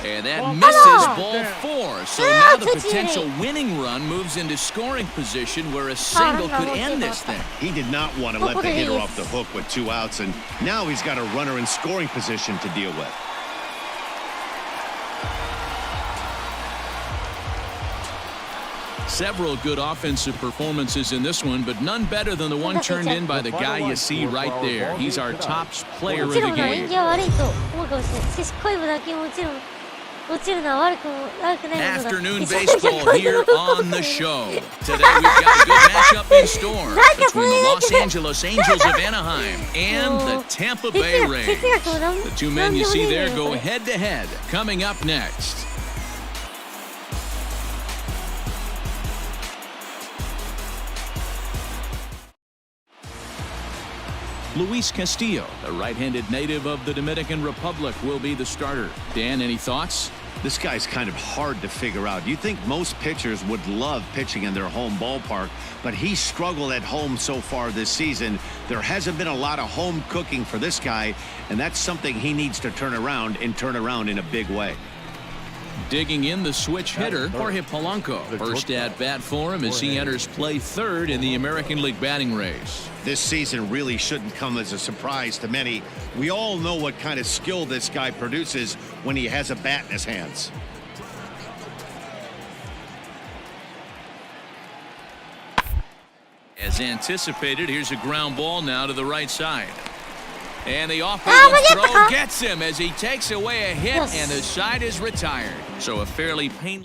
And that misses ball 4. So now the potential winning run moves into scoring position where a single could end this thing. He did not want to let the hitter off the hook with 2 outs, and now he's got a runner in scoring position to deal with. Several good offensive performances in this one, but none better than the one turned in by the guy you see right there. He's our top player of the game. Afternoon baseball here on the show. Today we've got a good matchup in store between the Los Angeles Angels of Anaheim and the Tampa Bay Rays. The two men you see there go head-to-head. Coming up next. Luis Castillo, the right-handed native of the Dominican Republic, will be the starter. Dan, any thoughts? This guy's kind of hard to figure out. You think most pitchers would love pitching in their home ballpark, but he's struggled at home so far this season. There hasn't been a lot of home cooking for this guy, and that's something he needs to turn around in a big way. Digging in the switch hitter, Jorge Polanco. First at bat for him as he enters play third in the American League batting race. This season really shouldn't come as a surprise to many. We all know what kind of skill this guy produces when he has a bat in his hands. As anticipated, here's a ground ball now to the right side. And the off-balance throw gets him as he takes away a hit, and the side is retired. So a fairly painful.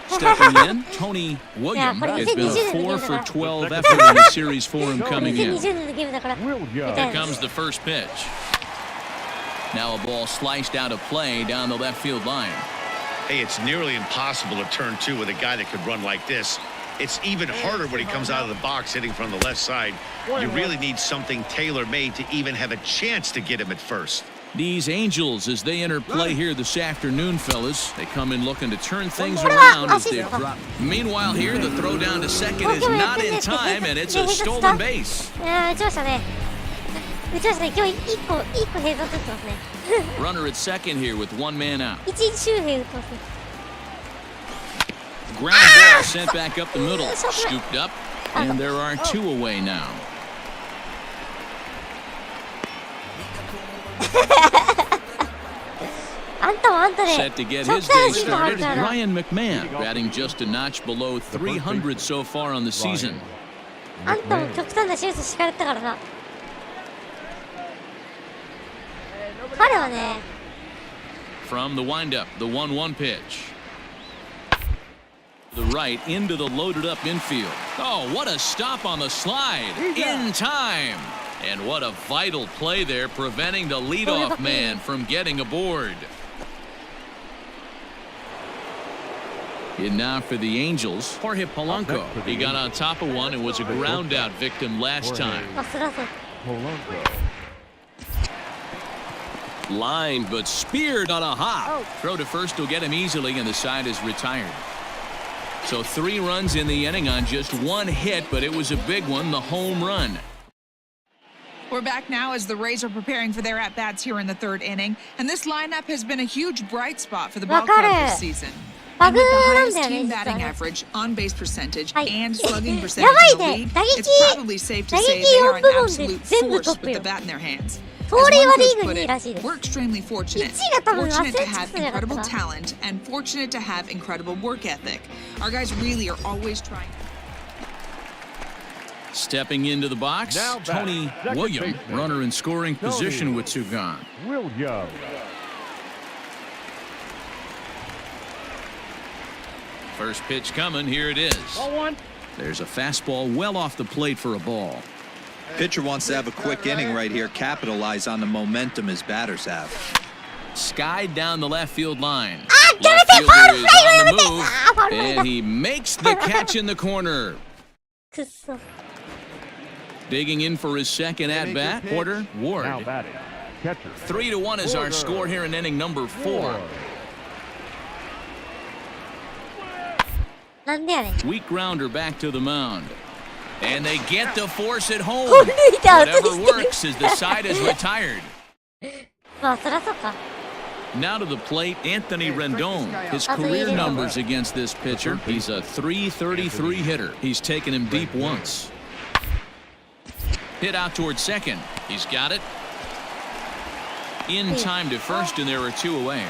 Stepping in, Tony William has been a 4 for 12 effort in the series for him coming in. Here comes the first pitch. Now a ball sliced out of play down the left field line. Hey, it's nearly impossible to turn 2 with a guy that could run like this. It's even harder when he comes out of the box hitting from the left side. You really need something tailor-made to even have a chance to get him at first. These Angels, as they enter play here this afternoon, fellas, they come in looking to turn things around as they've dropped. Meanwhile here, the throw down to second is not in time, and it's a stolen base. Runner at second here with 1 man out. Ground ball sent back up the middle, scooped up, and there are 2 away now. Set to get his day started, Ryan McMahon, batting just a notch below 300 so far on the season. From the windup, the 1-1 pitch. The right into the loaded up infield. Oh, what a stop on the slide. In time. And what a vital play there, preventing the leadoff man from getting aboard. In now for the Angels, Jorge Polanco. He got on top of one and was a ground out victim last time. Lined but speared on a hop. Throw to first will get him easily, and the side is retired. So 3 runs in the inning on just 1 hit, but it was a big one, the home run. We're back now as the Rays are preparing for their at-bats here in the 3rd inning, and this lineup has been a huge bright spot for the ball club this season. And with the バグなん highest だよね、 team 実は batting ね。 average, on base percentage, はい。 and slugging や percentage ば in い the ね。 league, 打撃、 it's probably safe to 打 say 撃 they are 4 an 部門 absolute で全部 force トッ with プ the よ。 bat in their hands. 盗 As 塁 one はリ coach ーグ put 2位 it, らしいです。 we're extremely fortunate. 1位が多分 Fortunate to 忘れ have てたんじゃなかった incredible かな。 talent and fortunate to have incredible work ethic. Our guys really are always trying. Stepping into the box, Now back, Tony second William, baseman. runner in scoring position with two gone. William. First pitch coming, here it is. Ball one. There's a fastball well off the plate for a ball. Pitcher wants to have a quick inning right here, capitalize on the momentum his batters have. Skied down the left field line. あ、やめ Left て、ファ fielder ール is フライ on や the めて。 move, あー、ファールフライ and だ。 he makes the catch in the corner. くっそ。Digging in for his second at bat, Porter Now Ward. batting. Catcher. 3-1 is our score here in inning number 4. なんでやねん。 Weak grounder back to the mound. And they get to force it home. 本塁打アウト Whatever にしてる。 works as the side is retired. まあ、そりゃそうか。 Now to the plate, Anthony Rendon. His career numbers against this pitcher. He's a .333 hitter. He's taken him deep once. Hit out towards second. He's got it. In time to first, and there are two away.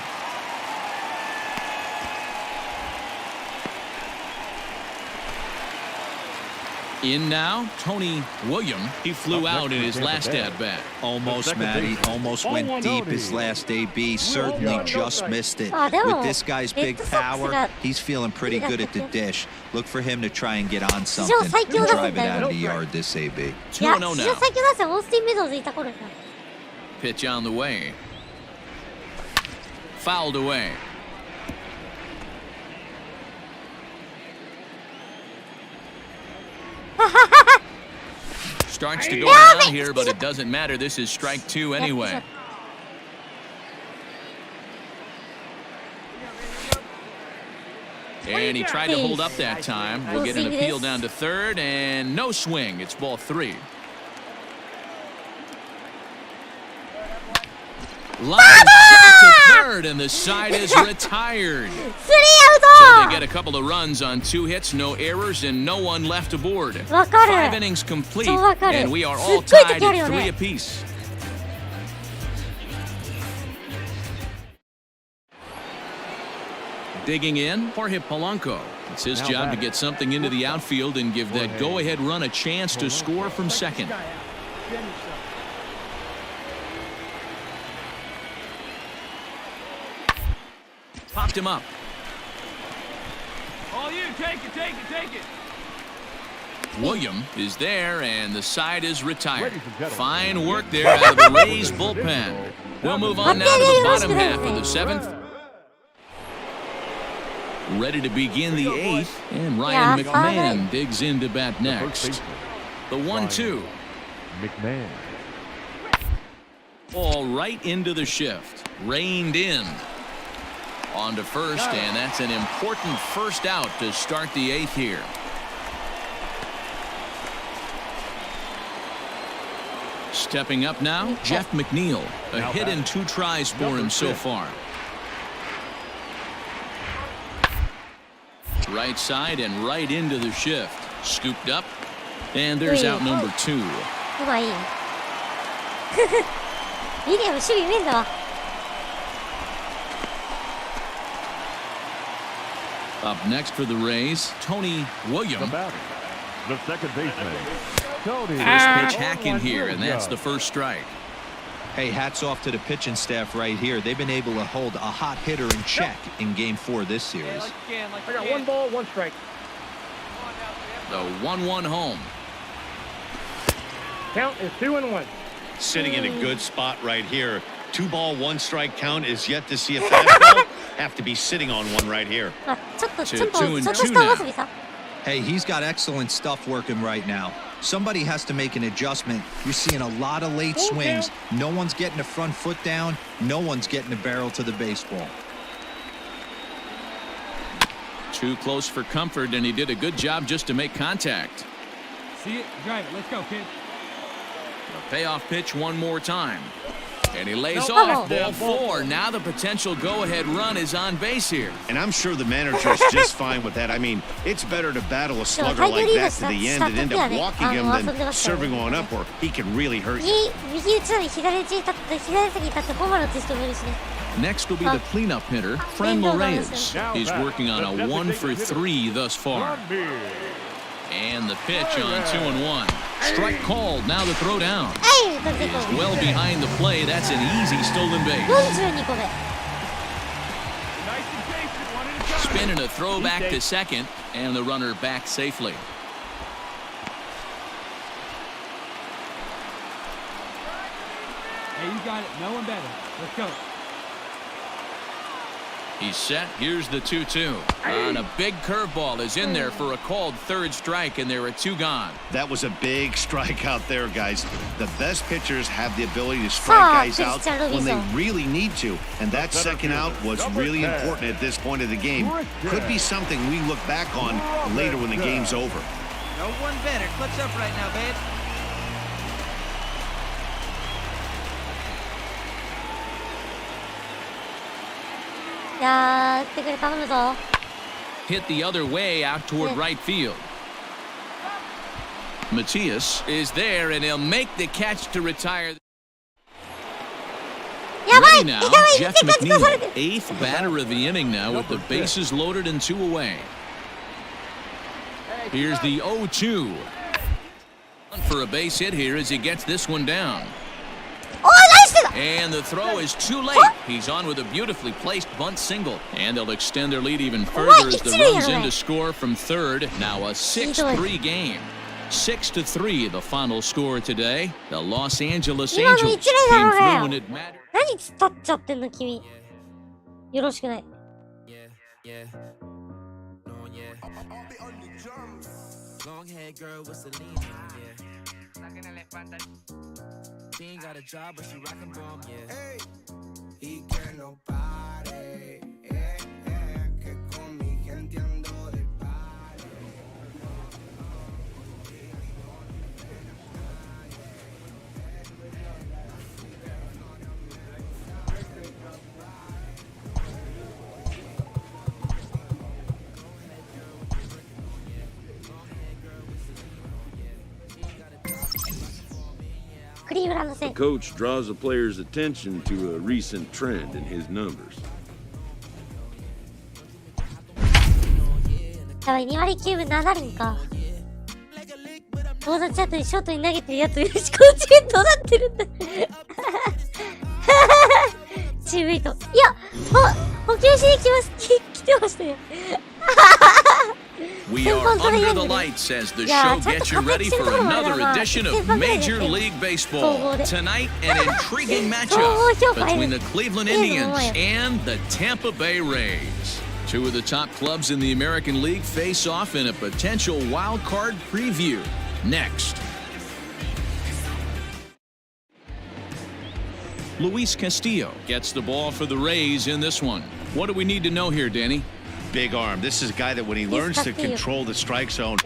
In now, Tony William. He flew out in his last at-bat. Almost, Matty. Almost went deep his last AB. Certainly just missed it. With this guy's big power, he's feeling pretty good at the dish. Look for him to try and get on something and drive it out of the yard this AB. いや、 2-0 史上 now. 最強打線、オースティン・メドウズいた頃やな。 Pitch on the way. Fouled away. Starts to go down here, but it doesn't matter. This is strike two anyway. And he tried to hold up that time. We'll get an appeal down to third, and no swing. It's ball three. Line shot to third, and the side is retired. スリー So ア they ウ get a couple of runs on 2 hits, no errors, and no one left aboard. ト。わかる。 5 innings complete, そうわかる。 and we are すっ all ごい tied 時あるよ at ね。 3 apiece. Digging in, Jorge Polanco. It's his job to get something into the outfield and give that go-ahead run a chance to score from second. Popped him up. All you, take it, take it, take it. William is there, and the side is retired. Fine work there out of the Rays bullpen. We'll move on now to the bottom half of the 7th. Ready to begin the 8th, and Ryan McMahon digs into bat next. The 1-2. McMahon. All right into the shift. Reined in. On to first, and that's an important first out to start the 8th here. Stepping up now, Jeff McNeil. A hit in 2 tries for him so far. Right side and right into the shift. Scooped up, and there's out number 2. うまい。ウィリアム、守備面だわ。 Up next for the Rays, Tony William. The batter. The second baseman. Tony. First pitch hacking here, and that's the first strike. Hey, hats off to the pitching staff right here. They've been able to hold a hot hitter in check in Game 4 this series. I got 1 ball, 1 strike. The 1-1 home. Count is 2-1. Sitting in a good spot right here. 2 ball, 1 strike count is yet to see a fastball. Have to be sitting on one right here. あ、ちょっと Two したお and む two すびさ。 Hey, he's got excellent stuff working right now. Somebody has to make an adjustment. You're seeing a lot of late swings. No one's getting the front foot down. No one's getting the barrel to the baseball. Too close for comfort, and he did a good job just to make contact. See it, drive it. Let's go, kid. A payoff pitch one more time. And he lays off ball 4. Now the potential go-ahead run is on base here. And I'm sure the manager is just fine with that. I mean, it's better to battle a slugger like that to the end and end up walking him than serving one up where he can really hurt you. Next will be the cleanup hitter, Fran Reyes. He's working on a 1-for-3 thus far. And the pitch on 2-1. Strike called, now the throw down. He's well behind the play. That's an easy stolen base. Spin and a throw back to second, and the runner back safely. Hey, you got it. No one better. Let's go. He's set. Here's the 2-2. And a big curveball is in there for a called third strike, and there are 2 gone. That was a big strike out there, guys. The best pitchers have the ability to strike guys out when they really need to, and that second out was really important at this point of the game. Could be something we look back on later when the game's over. No one better. Clutch up right now, babe. Hit the other way out toward right field. Matias is there, and he'll make the catch to retire. Ready now, Jeff McNeil, 8th batter of the inning now with the bases loaded and 2 away. Here's the 0-2. For a base hit here as he gets this one down. And the throw is too late. He's on with a beautifully placed bunt single. And they'll extend their lead even further as the runs in to score from third. Now a 6-3 game. 6-3 the final score today. The Los Angeles Angels came through when it mattered. 何突っ立っちゃってんの君。よろしくない。She ain't got a job, but she rockin' bomb, yeah. Hey, y que no pare, que con mi gente ando de pare. The coach draws the player's attention to a recent trend in his numbers. やばい、2割9分7厘か。友達チャットにショートに投げてるやつよろしく教えてどうなってるんだ。チームメイト。いや、補給しに来ます。来てましたよ。We are under the lights as the show gets you ready for another edition of Major League Baseball. Tonight, an intriguing matchup between the Cleveland Indians and the Tampa Bay Rays. 2 of the top clubs in the American League face off in a potential wild card preview. Next. Luis Castillo gets the ball for the Rays in this one. What do we need to know here, Danny? Big arm. This is a guy that when he learns to control the strike zone.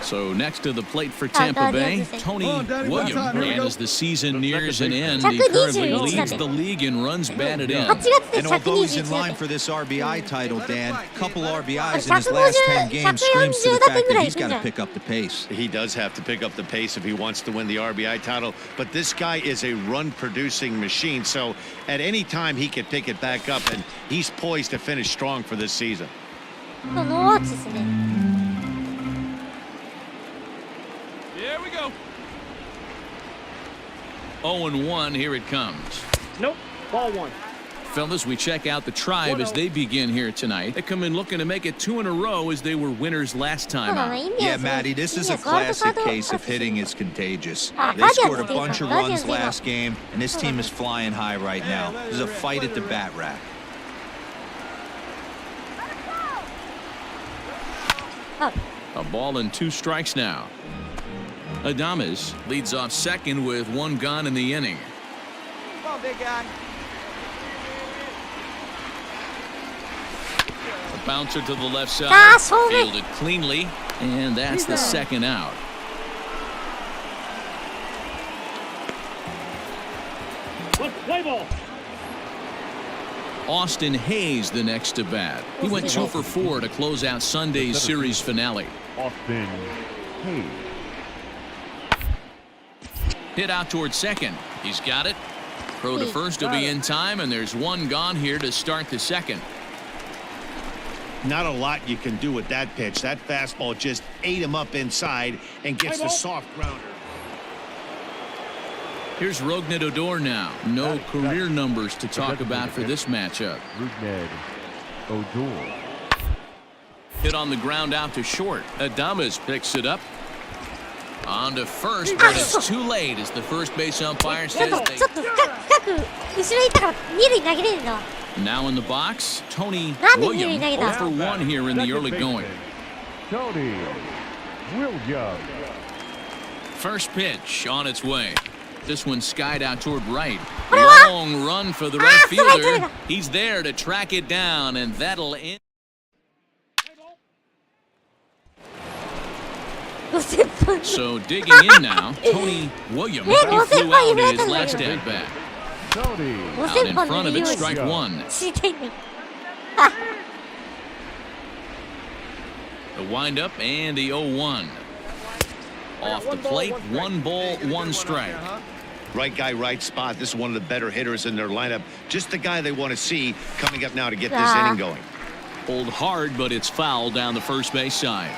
So next to the plate for Tampa Bay, Tony Williams. And as the season nears an end, he currently leads the league in runs batted in. And although he's in line for this RBI title, Dan, a couple RBIs in his last 10 games screams to the fact that he's got to pick up the pace. He does have to pick up the pace if he wants to win the RBI title, but this guy is a run-producing machine, so at any time he can pick it back up, and he's poised to finish strong for this season. Here we go. 0-1, here it comes. Nope, ball 1. Fellas, we check out the Tribe as they begin here tonight. They come in looking to make it 2 in a row as they were winners last time out. Yeah, Matty, this is a classic case of hitting is contagious. They scored a bunch of runs last game, and this team is flying high right now. There's a fight at the bat rack. A ball and 2 strikes now. Adames leads off second with 1 gone in the inning. Come on, big guy. A bouncer to the left side. Fielded cleanly, and that's the second out. Play ball. Austin Hayes the next to bat. He went 2 for 4 to close out Sunday's series finale. Austin Hayes. Hit out towards second. He's got it. Throw to first will be in time, and there's one gone here to start the second. Not a lot you can do with that pitch. That fastball just ate him up inside and gets the soft grounder. Here's Rougned Odor now. No career numbers to talk about for this matchup. Rougned Odor. Hit on the ground out to short. Adames picks it up. On to first, but it's too late as the first base umpire says they... Now in the box, Tony Williams 0 for 1 here in the early going. Tony Williams. First pitch on its way. This one skied out toward right. Long run for the right fielder. He's there to track it down, and that'll end. So digging in now, Tony Williams. He flew out in his last at bat. Out in front of it, strike one. The windup and the 0-1. Off the plate, 1 ball, 1 strike. Right guy, right spot. This is one of the better hitters in their lineup. Just the guy they want to see coming up now to get this inning going. Pulled hard, but it's foul down the first base side.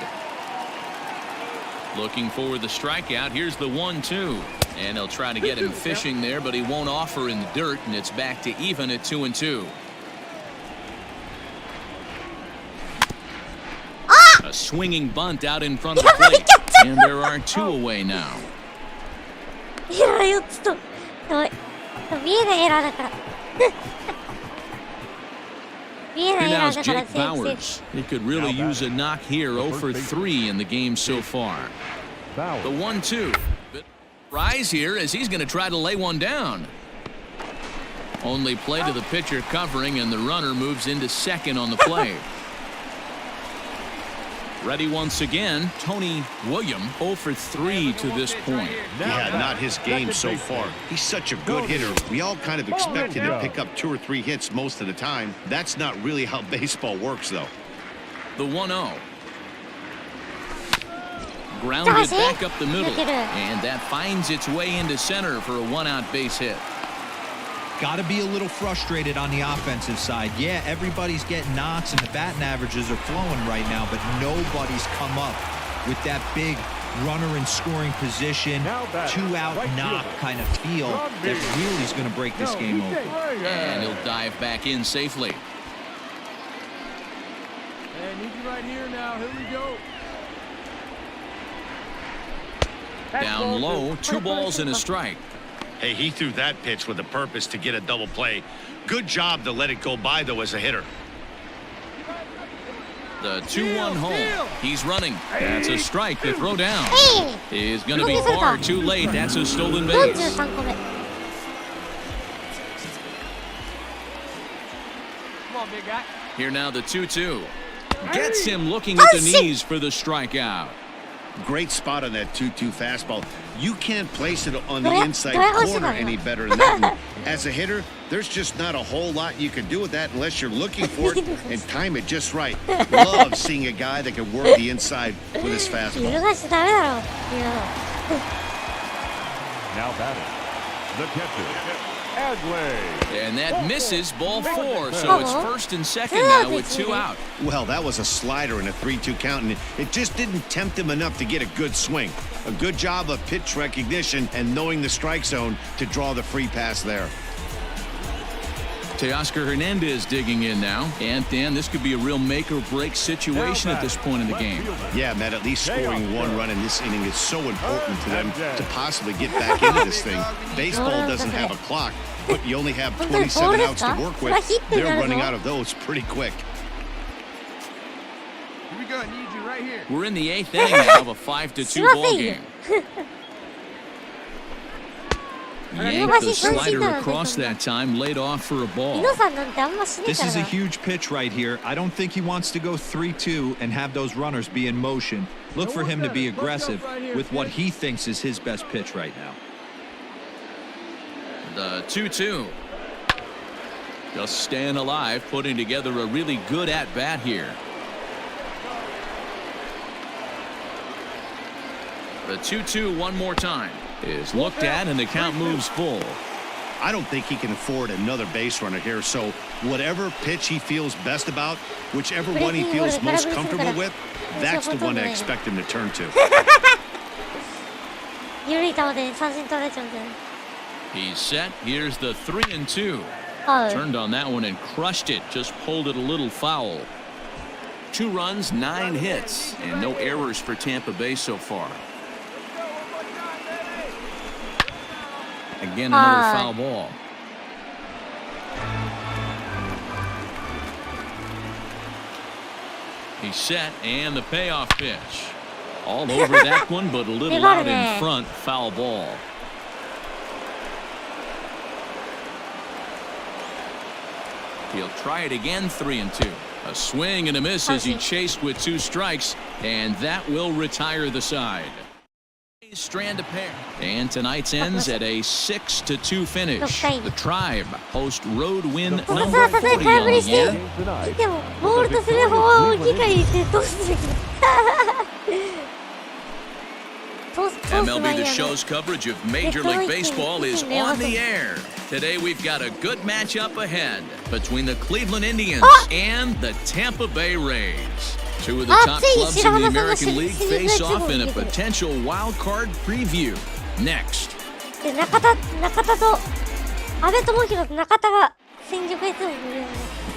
Looking for the strikeout. Here's the 1-2. And they'll try to get him fishing there, but he won't offer in the dirt, and it's back to even at 2-2. A swinging bunt out in front of the plate. And there are 2 away now. Here now's Jake Bowers. He could really use a knock here. 0 for 3 in the game so far. The 1-2. Rise here as he's going to try to lay one down. Only play to the pitcher covering, and the runner moves into second on the play. Ready once again, Tony Williams 0 for 3 to this point. Yeah, not his game so far. He's such a good hitter. We all kind of expect him to pick up 2 or 3 hits most of the time. That's not really how baseball works, though. The 1-0. Grounded back up the middle, and that finds its way into center for a 1-out base hit. Got to be a little frustrated on the offensive side. Yeah, everybody's getting knocks and the batting averages are flowing right now, but nobody's come up with that big runner in scoring position, 2-out knock kind of feel that really is going to break this game over. And he'll dive back in safely. Hey, need you right here now. Here we go. Down low, 2 balls and a strike. Hey, he threw that pitch with a purpose to get a double play. Good job to let it go by, though, as a hitter. The 2-1 home. He's running. That's a strike. The throw down is going to be far too late. That's a stolen base. Come on, big guy. Here now the 2-2. Gets him looking at the knees for the strikeout. Great spot on that 2-2 fastball. You can't place it on the inside corner any better than that. And as a hitter, there's just not a whole lot you can do with that unless you're looking for it and time it just right. Love seeing a guy that can work the inside with his fastball. Now batting, the catcher, Adley. And that misses ball 4, so it's first and second now with 2 out. Well, that was a slider in a 3-2 count, and it just didn't tempt him enough to get a good swing. A good job of pitch recognition and knowing the strike zone to draw the free pass there. Teoscar Hernandez digging in now. And Dan, this could be a real make-or-break situation at this point in the game. Yeah, Matt, at least scoring 1 run in this inning is so important to them to possibly get back into this thing. Baseball doesn't have a clock, but you only have 27 outs to work with. They're running out of those pretty quick. Here we go. I need you right here. We're in the 8th inning now of a 5-2 ball game. Yanked the slider across that time, laid off for a ball. This is a huge pitch right here. I don't think he wants to go 3-2 and have those runners be in motion. Look for him to be aggressive with what he thinks is his best pitch right now. The 2-2. Just staying alive, putting together a really good at-bat here. The 2-2 one more time is looked at, and the count moves full. I don't think he can afford another base runner here, so whatever pitch he feels best about, whichever one he feels most comfortable with, that's the one I expect him to turn to. He's set. Here's the 3-2. Turned on that one and crushed it. Just pulled it a little foul. 2 runs, 9 hits, and no errors for Tampa Bay so far. Again, another foul ball. He's set, and the payoff pitch. All over that one, but a little out in front. Foul ball. He'll try it again, 3-2. A swing and a miss as he chased with 2 strikes, and that will retire the side. Strand a pair, and tonight's ends at a 6-2 finish. The Tribe host road win number 40 on the year. MLB The Show's coverage of Major League Baseball is on the air. Today we've got a good matchup ahead between the Cleveland Indians and the Tampa Bay Rays. 2 of the top clubs in the American League face off in a potential wild card preview. Next.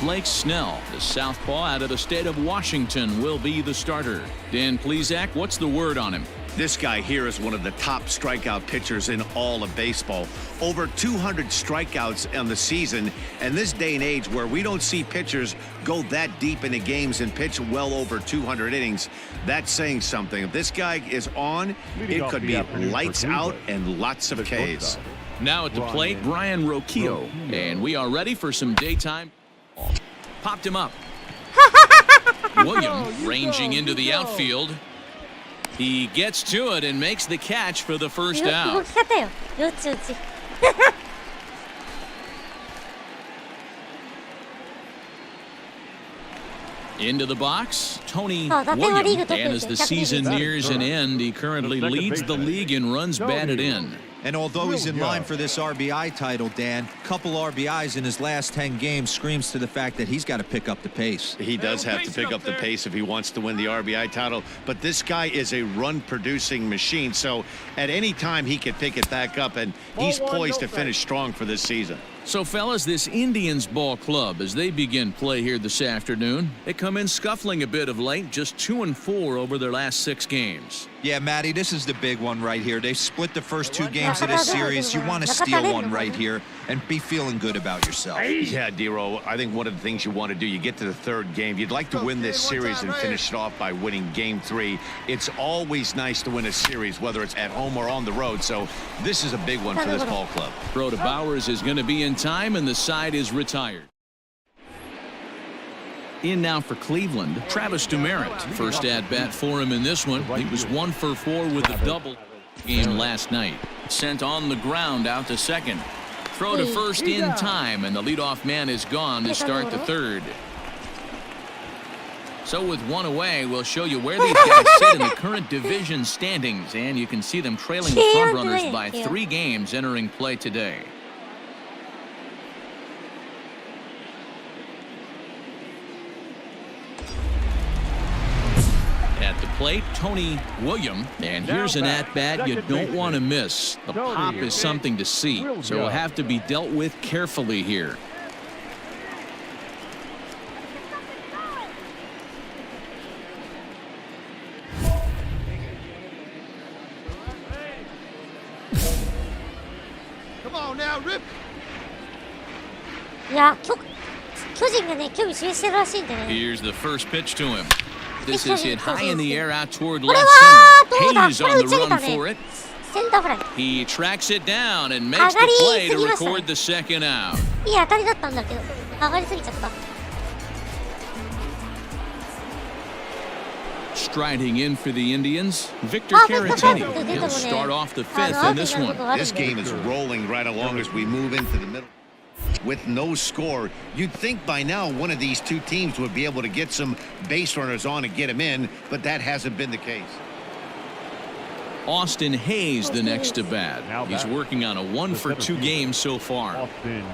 Blake Snell, the southpaw out of the state of Washington, will be the starter. Dan Plesac, what's the word on him? This guy here is one of the top strikeout pitchers in all of baseball. Over 200 strikeouts on the season, and this day and age where we don't see pitchers go that deep into games and pitch well over 200 innings, that's saying something. If this guy is on, it could be lights out and lots of Ks. Now at the plate, Brian Roquillo, and we are ready for some daytime. Popped him up. William ranging into the outfield. He gets to it and makes the catch for the first out. Into the box, Tony Williams, and as the season nears an end, he currently leads the league in runs batted in. And although he's in line for this RBI title, Dan, couple RBIs in his last 10 games screams to the fact that he's got to pick up the pace. He does have to pick up the pace if he wants to win the RBI title, but this guy is a run-producing machine, so at any time he could pick it back up, and he's poised to finish strong for this season. So, fellas, this Indians ball club, as they begin play here this afternoon, they come in scuffling a bit of late, just 2-4 over their last 6 games. Yeah, Matty, this is the big one right here. They've split the first 2 games of this series. You want to steal one right here and be feeling good about yourself. Yeah, Dero, I think one of the things you want to do, you get to the 3rd game, you'd like to win this series and finish it off by winning game 3. It's always nice to win a series, whether it's at home or on the road, so this is a big one for this ball club. Throw to Bowers is going to be in time, and the side is retired. In now for Cleveland, Travis Demeritte. First at-bat for him in this one. He was 1 for 4 with a double game last night. Sent on the ground out to second. Throw to first in time, and the leadoff man is gone to start the 3rd. So with 1 away, we'll show you where these guys sit in the current division standings, and you can see them trailing the front runners by 3 games entering play today. At the plate, Tony Williams, and here's an at-bat you don't want to miss. The pop is something to see, so it'll have to be dealt with carefully here. Come on now, rip. いや、巨人がね、興味示してるらしいんでね。 Here's the first pitch to him. This is hit high in the air out toward left center. Hayes on the run for it. He tracks it down and makes the play to record the second out. いい当たりだったんだけど、上がりすぎちゃった。 Striding in for the Indians, Victor Caratini. He'll start off the 5th in this one. This game is rolling right along as we move into the middle. with no score. You'd think by now one of these two teams would be able to get some base runners on and get them in, but that hasn't been the case. Austin Hayes the next to bat. He's working on a 1-for-2 game so far. Austin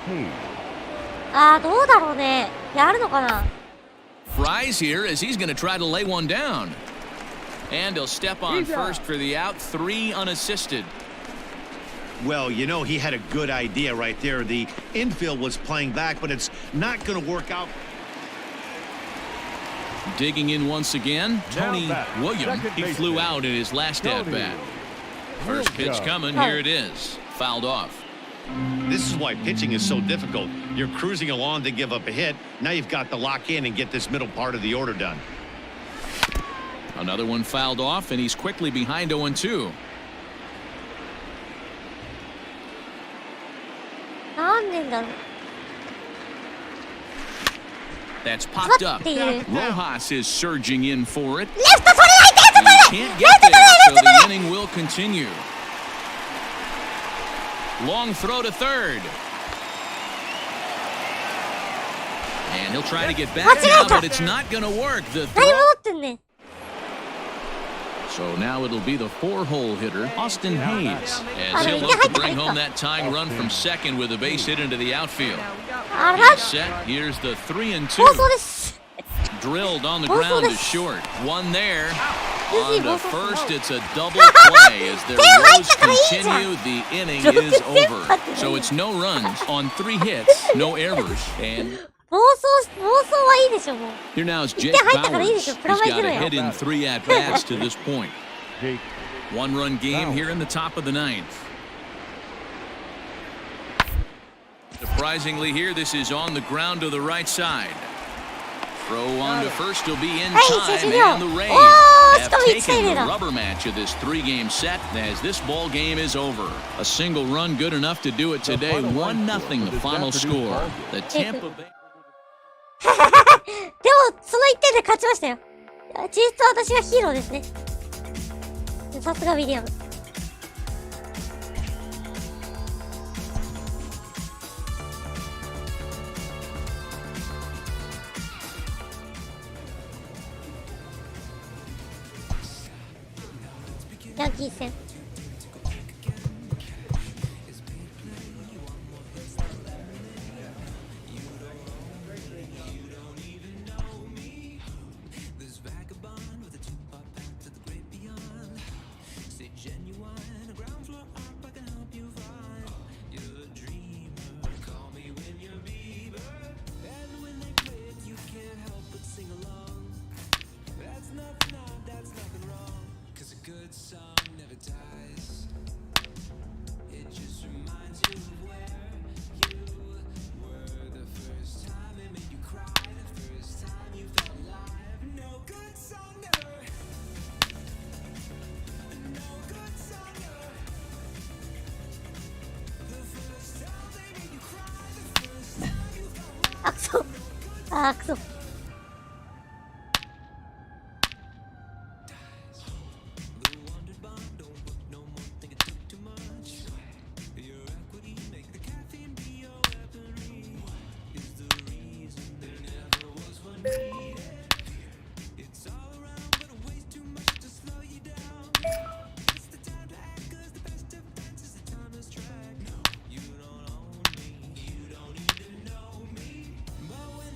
Hayes. どうだろうね。やるのかな。Fries here as he's going to try to lay one down. And he'll step on first for the out, 3 unassisted. Well, you know, he had a good idea right there. The infield was playing back, but it's not going to work out. Digging in once again, Tony Williams. He flew out in his last at-bat. First pitch coming, here it is. Fouled off. This is why pitching is so difficult. You're cruising along to give up a hit. Now you've got to lock in and get this middle part of the order done. Another one fouled off, and he's quickly behind 0-2. 何年だろう。 That's popped up. Rojas is surging in for it. He can't get there, so the inning will continue. Long throw to third. And he'll try to get back now, but it's not going to work. The throw. So now it'll be the 4-hole hitter, Austin Hayes, as he'll look to bring home that tying run from second with a base hit into the outfield. He's set. Here's the 3-2. Drilled on the ground to short. One there. On to first, it's a double play as their woes continue. The inning is over. So it's no runs on 3 hits, no errors, and... Here now is Jake Bowers. He's got a hit in 3 at-bats to this point. 1-run game here in the top of the 9th. Surprisingly here, this is on the ground to the right side. Throw on to first will be in time, and the Rays have taken the rubber match of this 3-game set as this ball game is over. A single run good enough to do it today. 1-0 the final score. The Tampa Bay. でもその1点で勝ちましたよ。実質私はヒーローですね。さすがウィリアム。ヤンキー戦。くそ。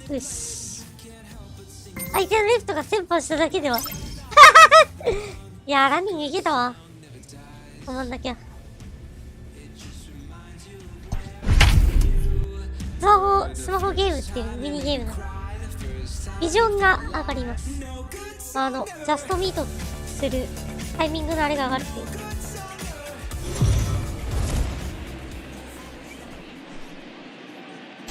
よし。相手のレフトが先発しただけでは。いやー、ランニングいけたわ。止まんなきゃ。スマホゲームっていうミニゲームのビジョンが上がります。ジャストミートするタイミングのあれが上がるっていう。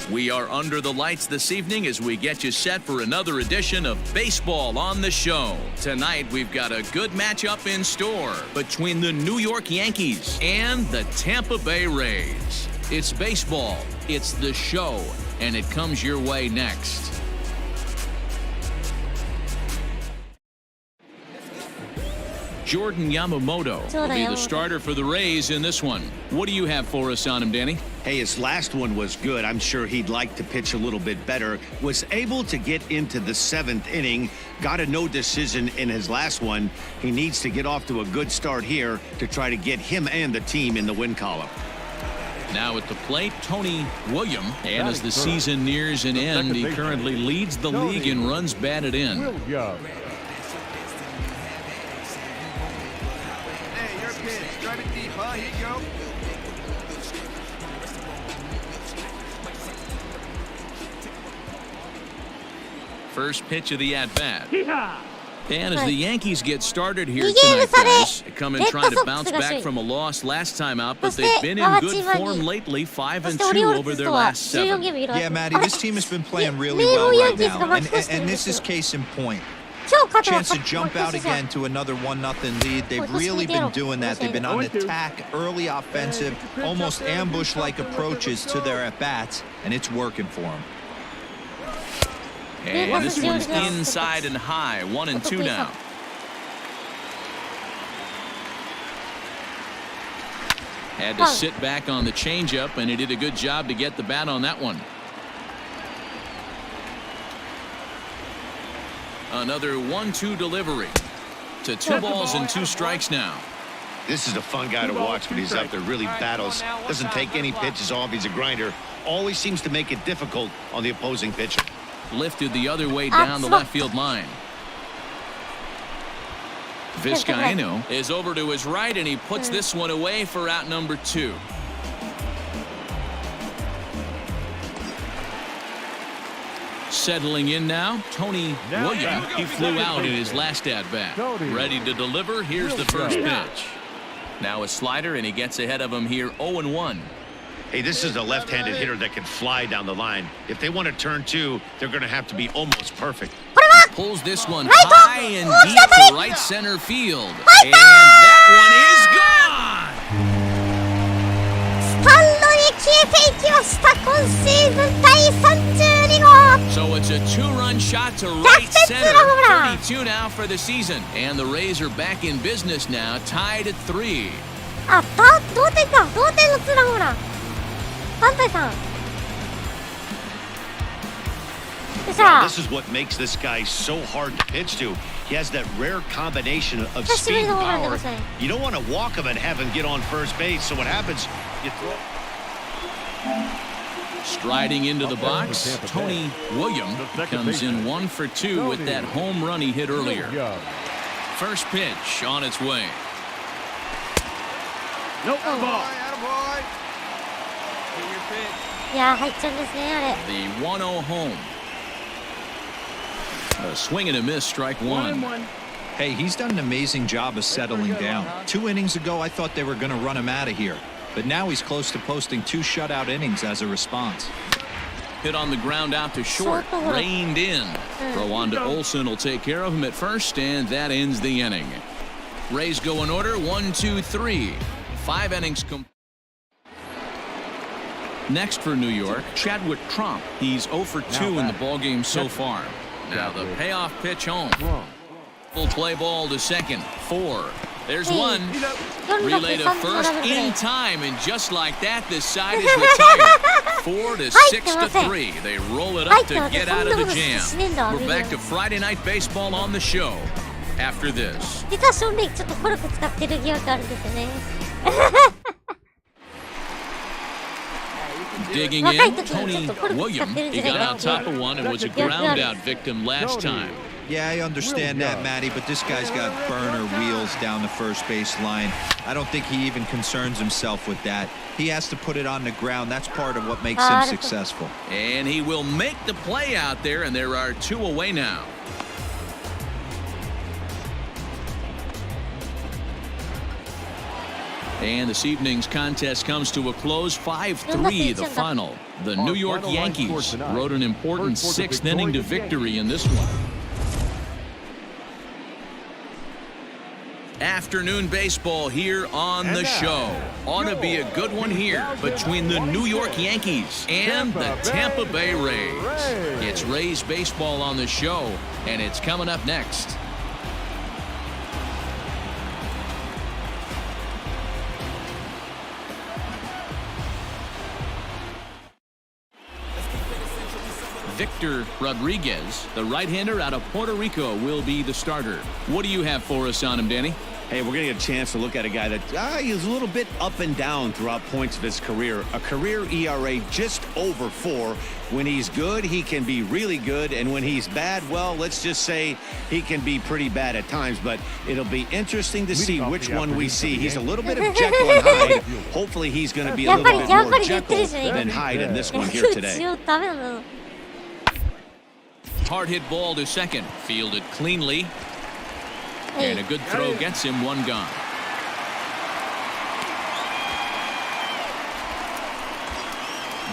We are under the lights this evening as we get you set for another edition of Baseball on the Show. Tonight, we've got a good matchup in store between the New York Yankees and the Tampa Bay Rays. It's baseball, it's the show, and it comes your way next. Jordan Yamamoto will be the starter for the Rays in this one. What do you have for us on him, Danny? Hey, his last one was good. I'm sure he'd like to pitch a little bit better. Was able to get into the 7th inning. Got a no decision in his last one. He needs to get off to a good start here to try to get him and the team in the win column. Now at the plate, Tony William. And as the season nears an end, he currently leads the league in runs batted in. Hey, your pitch. Drive it deep, huh? Here you go. First pitch of the at-bat. And as the Yankees get started here tonight, guys, come in trying to bounce back from a loss last time out, but they've been in good form lately, 5-2 over their last 7. Yeah, Maddie, this team has been playing really well right now, and this is case in point. Chance to jump out again to another 1-0 lead. They've really been doing that. They've been on attack, early offensive, almost ambush-like approaches to their at-bats, and it's working for them. And this one's inside and high, 1-2 now. Had to sit back on the changeup, and he did a good job to get the bat on that one. Another 1-2 delivery to 2 balls and 2 strikes now. This is a fun guy to watch when he's up there. Really battles. Doesn't take any pitches off. He's a grinder. Always seems to make it difficult on the opposing pitcher. Lifted the other way down the left field line. Vizcaino is over to his right, and he puts this one away for out number 2. Settling in now, Tony William. He flew out in his last at-bat. Ready to deliver. Here's the first pitch. Now a slider, and he gets ahead of him here, 0-1. Hey, this is a left-handed hitter that can fly down the line. If they want to turn 2, they're going to have to be almost perfect. Pulls this one high and deep to right center field. And that one is gone! So it's a 2-run shot to right center. 32 now for the season. And the Rays are back in business now, tied at 3. Now, this is what makes this guy so hard to pitch to. He has that rare combination of speed and power. You don't want to walk him and have him get on first base. So what happens? You throw. Striding into the box, Tony William comes in 1 for 2 with that home run he hit earlier. First pitch on its way. Nope, ball. The 1-0 home. A swing and a miss, strike 1. Hey, he's done an amazing job of settling down. 2 innings ago, I thought they were going to run him out of here. But now he's close to posting 2 shutout innings as a response. Hit on the ground out to short, reined in. Throw on to Olsen will take care of him at first, and that ends the inning. Rays go in order, 1, 2, 3. 5 innings complete. Next for New York, Chadwick Tromp. He's 0 for 2 in the ballgame so far. Now the payoff pitch home. Full play ball to second. 4. There's 1. Relay to first in time, and just like that, this side is retired. 4 to 6 to 3. They roll it up to get out of the jam. We're back to Friday Night Baseball on the show after this. Digging in, Tony William. He got on top of one and was a ground out victim last time. Yeah, I understand that, Matty, but this guy's got burner wheels down the first base line. I don't think he even concerns himself with that. He has to put it on the ground. That's part of what makes him successful. And he will make the play out there, and there are 2 away now. And this evening's contest comes to a close, 5-3 the final. The New York Yankees rode an important 6th inning to victory in this one. Afternoon baseball here on the show. Ought to be a good one here between the New York Yankees and the Tampa Bay Rays. It's Rays baseball on the show, and it's coming up next. Victor Rodriguez, the right-hander out of Puerto Rico, will be the starter. What do you have for us on him, Danny? Hey, we're going to get a chance to look at a guy that he's a little bit up and down throughout points of his career. A career ERA just over 4. When he's good, he can be really good. And when he's bad, well, let's just say he can be pretty bad at times. But it'll be interesting to see which one we see. He's a little bit of Jekyll and Hyde. Hopefully he's going to be a little bit more Jekyll than Hyde in this one here today. Hard hit ball to second. Fielded cleanly. And a good throw gets him one gone.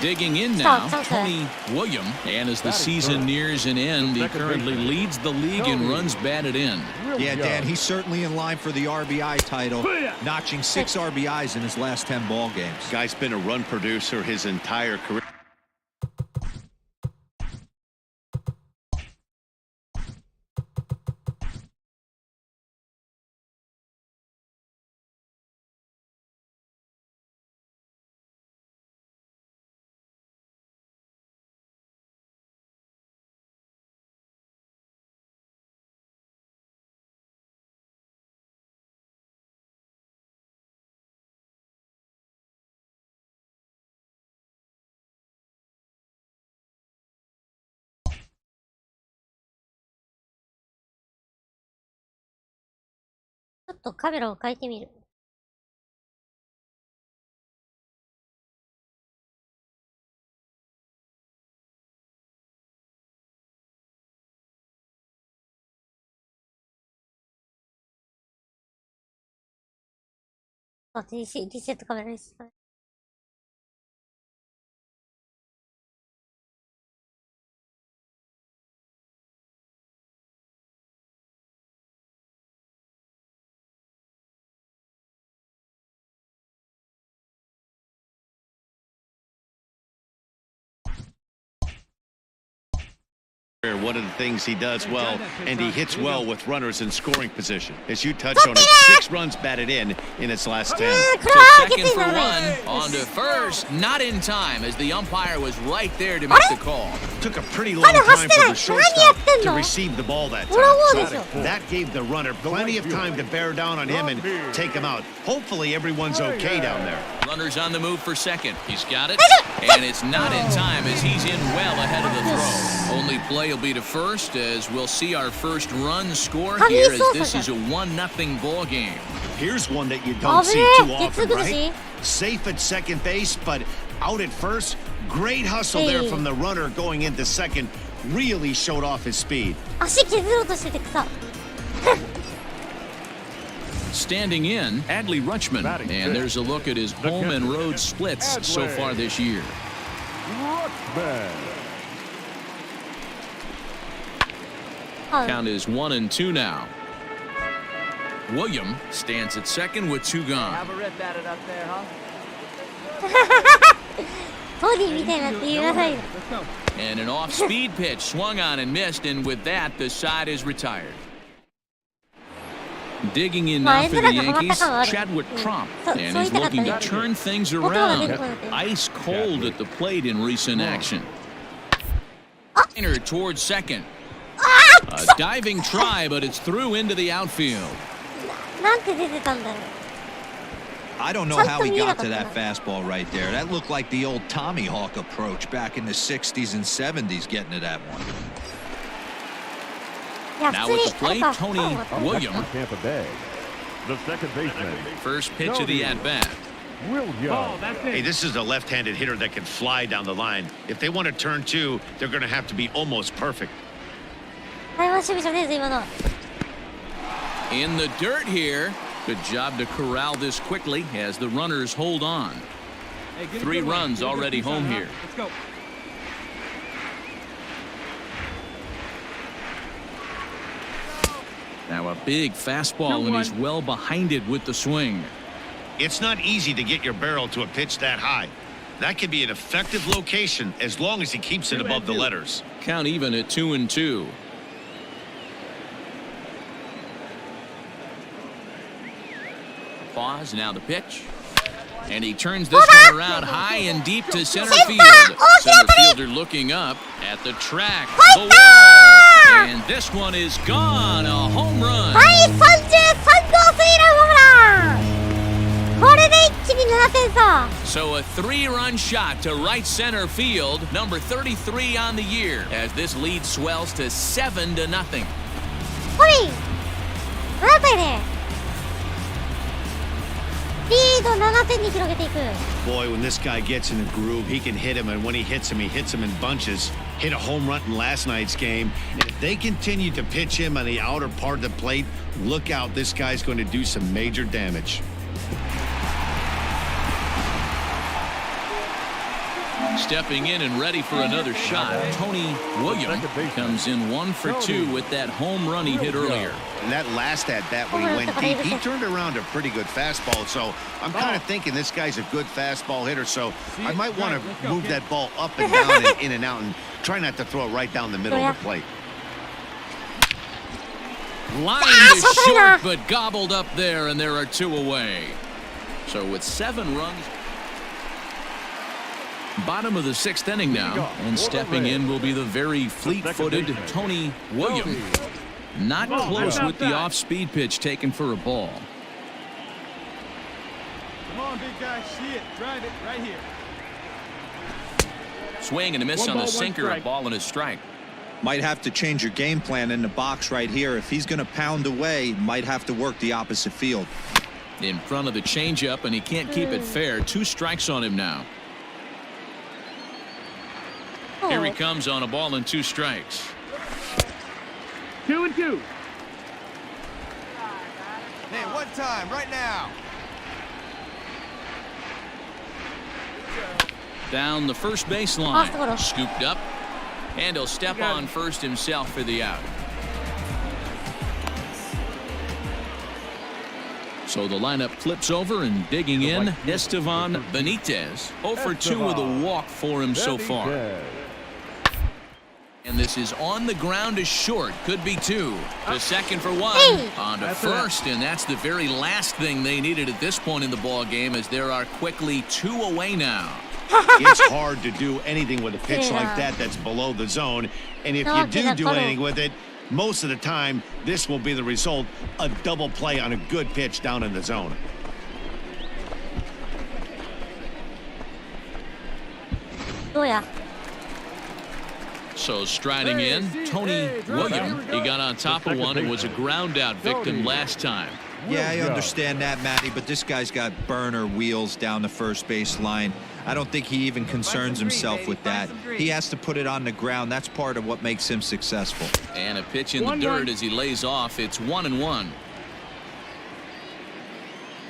Digging in now, Tony William. And as the season nears an end, he currently leads the league in runs batted in. Yeah, Dan, he's certainly in line for the RBI title, notching 6 RBIs in his last 10 ball games. Guy's been a run producer his entire career.ちょっとカメラを変えてみる。あ、リセットカメラです。One of the things he does well, and he hits well with runners in scoring position. As you touched on it, 6 runs batted in its last 10. To second for 1, on to first, not in time, as the umpire was right there to make the call. Took a pretty long time for the shortstop to receive the ball that time. So that gave the runner plenty of time to bear down on him and take him out. Hopefully everyone's okay down there. Runner's on the move for second. He's got it, and it's not in time as he's in well ahead of the throw. Only play will be to first, as we'll see our first run score here, as this is a 1-0 ball game. Here's one that you don't see too often, right? Safe at second base, but out at first. Great hustle there from the runner going into second. Really showed off his speed. Standing in, Adley Rutschman, and there's a look at his home and road splits so far this year. Count is 1-2 now. William stands at second with 2 gone. Have a rip at it up there, huh? And an off-speed pitch swung on and missed, and with that, the side is retired. Digging in now for the Yankees, Chadwick Tromp, and he's looking to turn things around. Ice cold at the plate in recent action. Towards second. A diving try, but it's through into the outfield. I don't know how he got to that fastball right there. That looked like the old Tommy Hawk approach back in the 60s and 70s getting to that one. Now at the plate, Tony William. Tampa Bay. The second baseman. First pitch of the at-bat. Hey, this is a left-handed hitter that can fly down the line. If they want to turn 2, they're going to have to be almost perfect. In the dirt here. Good job to corral this quickly as the runners hold on. 3 runs already home here. Let's go. Now a big fastball, and he's well behind it with the swing. It's not easy to get your barrel to a pitch that high. That can be an effective location as long as he keeps it above the letters. Count even at 2-2. Pause, now the pitch. And he turns this one around high and deep to center field. Center fielder looking up at the track. The wall. And this one is gone. A home run. 第33号スリーランホームラン。これで一気に7点差。 So a 3-run shot to right center field, number 33 on the year, as this lead swells to 7-0. コリン7対0。リード7点に広げていく。 Boy, when this guy gets in a groove, he can hit him, and when he hits him in bunches. Hit a home run in last night's game, and if they continue to pitch him on the outer part of the plate, look out, this guy's going to do some major damage. Stepping in and ready for another shot, Tony Williams comes in 1 for 2 with that home run he hit earlier. And that last at-bat when he went deep, he turned around a pretty good fastball, so I'm kind of thinking this guy's a good fastball hitter, so I might want to move that ball up and down and in and out and try not to throw it right down the middle of the plate. Lined is short, but gobbled up there, and there are 2 away. So with 7 runs... Bottom of the 6th inning now, and stepping in will be the very fleet-footed Tony Williams. Not close with the off-speed pitch taken for a ball. Come on, big guy, see it, drive it right here. Swing and a miss on the sinker, a ball and a strike. Might have to change your game plan in the box right here. If he's going to pound away, might have to work the opposite field. In front of the changeup, and he can't keep it fair. 2 strikes on him now. Here he comes on a ball and 2 strikes. 2-2. Hey, one time, right now. Down the first baseline, scooped up, and he'll step on first himself for the out. So the lineup flips over, and digging in, Estevan Benitez. 0 for 2 with a walk for him so far. And this is on the ground to short. Could be 2. To second for 1. On to first, and that's the very last thing they needed at this point in the ball game, as there are quickly 2 away now. It's hard to do anything with a pitch like that that's below the zone. And if you do anything with it, most of the time, this will be the result, a double play on a good pitch down in the zone. So striding in, Tony Williams. He got on top of one and was a ground out victim last time. Yeah, I understand that, Matty, but this guy's got burner wheels down the first base line. I don't think he even concerns himself with that. He has to put it on the ground. That's part of what makes him successful. And a pitch in the dirt as he lays off. It's 1-1.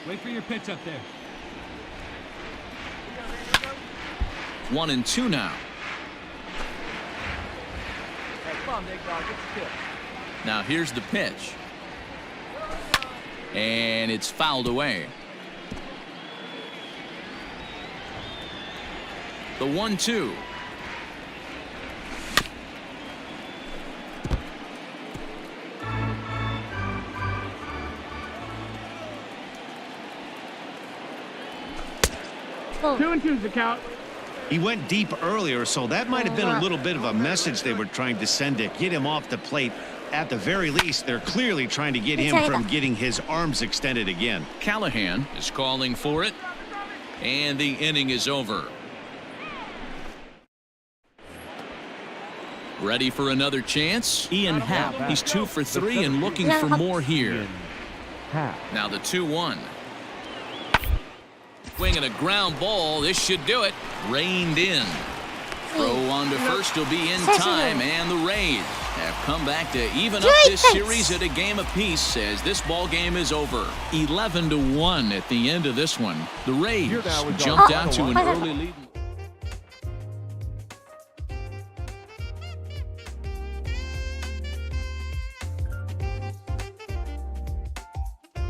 Wait for your pitch up there. 1-2 now. Come on, big dog, get the pitch. Now here's the pitch. And it's fouled away. The 1-2. Oh. 2-2's the count. He went deep earlier, so that might have been a little bit of a message they were trying to send to get him off the plate. At the very least, they're clearly trying to get him from getting his arms extended again. Callahan is calling for it, and the inning is over. Ready for another chance? Ian Happ. He's 2 for 3 and looking for more here. Now the 2-1. Swing and a ground ball. This should do it. Reined in. Throw on to first will be in time, and the Rays have come back to even up this series at a game apiece as this ball game is over. 11-1 at the end of this one. The Rays jumped out to an early lead.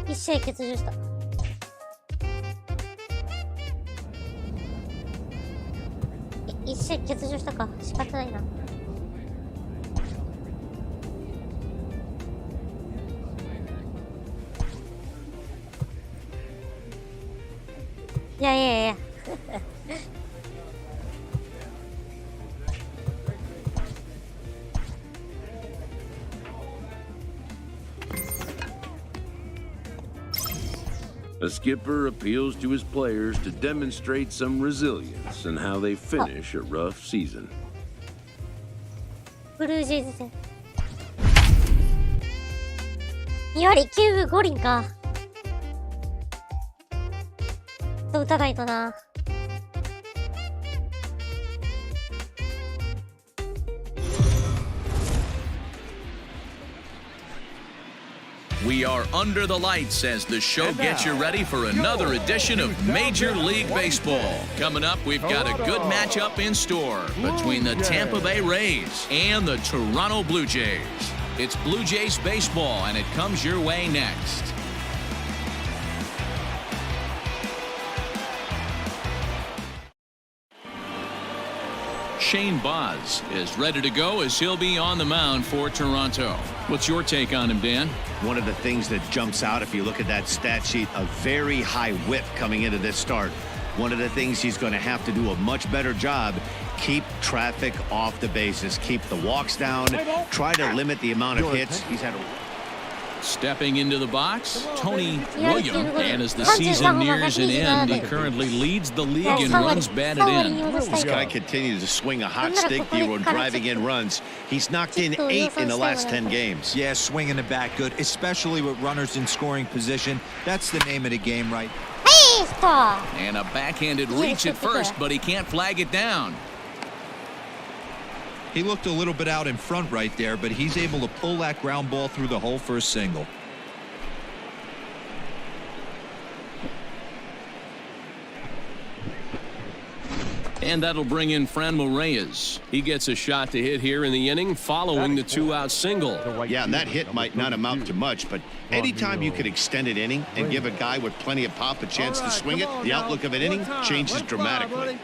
1試合欠場した。1試合欠場したか。仕方ないな。いやいやいや。A skipper appeals to his players to demonstrate some resilience in how they finish a rough season. ブルージェイズ戦。2割9分5厘か。と打たないとな。We are under the lights as the show gets you ready for another edition of Major League Baseball. Coming up, we've got a good matchup in store between the Tampa Bay Rays and the Toronto Blue Jays. It's Blue Jays baseball, and it comes your way next. Shane Baz is ready to go as he'll be on the mound for Toronto. What's your take on him, Dan? One of the things that jumps out if you look at that stat sheet, a very high whip coming into this start. One of the things he's going to have to do a much better job, keep traffic off the bases, keep the walks down, try to limit the amount of hits. He's had a... Stepping into the box, Tony Williams. And as the season nears an end, he currently leads the league in runs batted in. This guy continues to swing a hot stick here when driving in runs. He's knocked in 8 in the last 10 games. Yeah, swinging the bat good, especially with runners in scoring position. That's the name of the game, right? And a backhanded reach at first, but he can't flag it down. He looked a little bit out in front right there, but he's able to pull that ground ball through the hole for a single. And that'll bring in Franmil Reyes. He gets a shot to hit here in the inning following the 2-out single. Yeah, and that hit might not amount to much, but anytime you can extend an inning and give a guy with plenty of pop a chance to swing it, the outlook of an inning changes dramatically.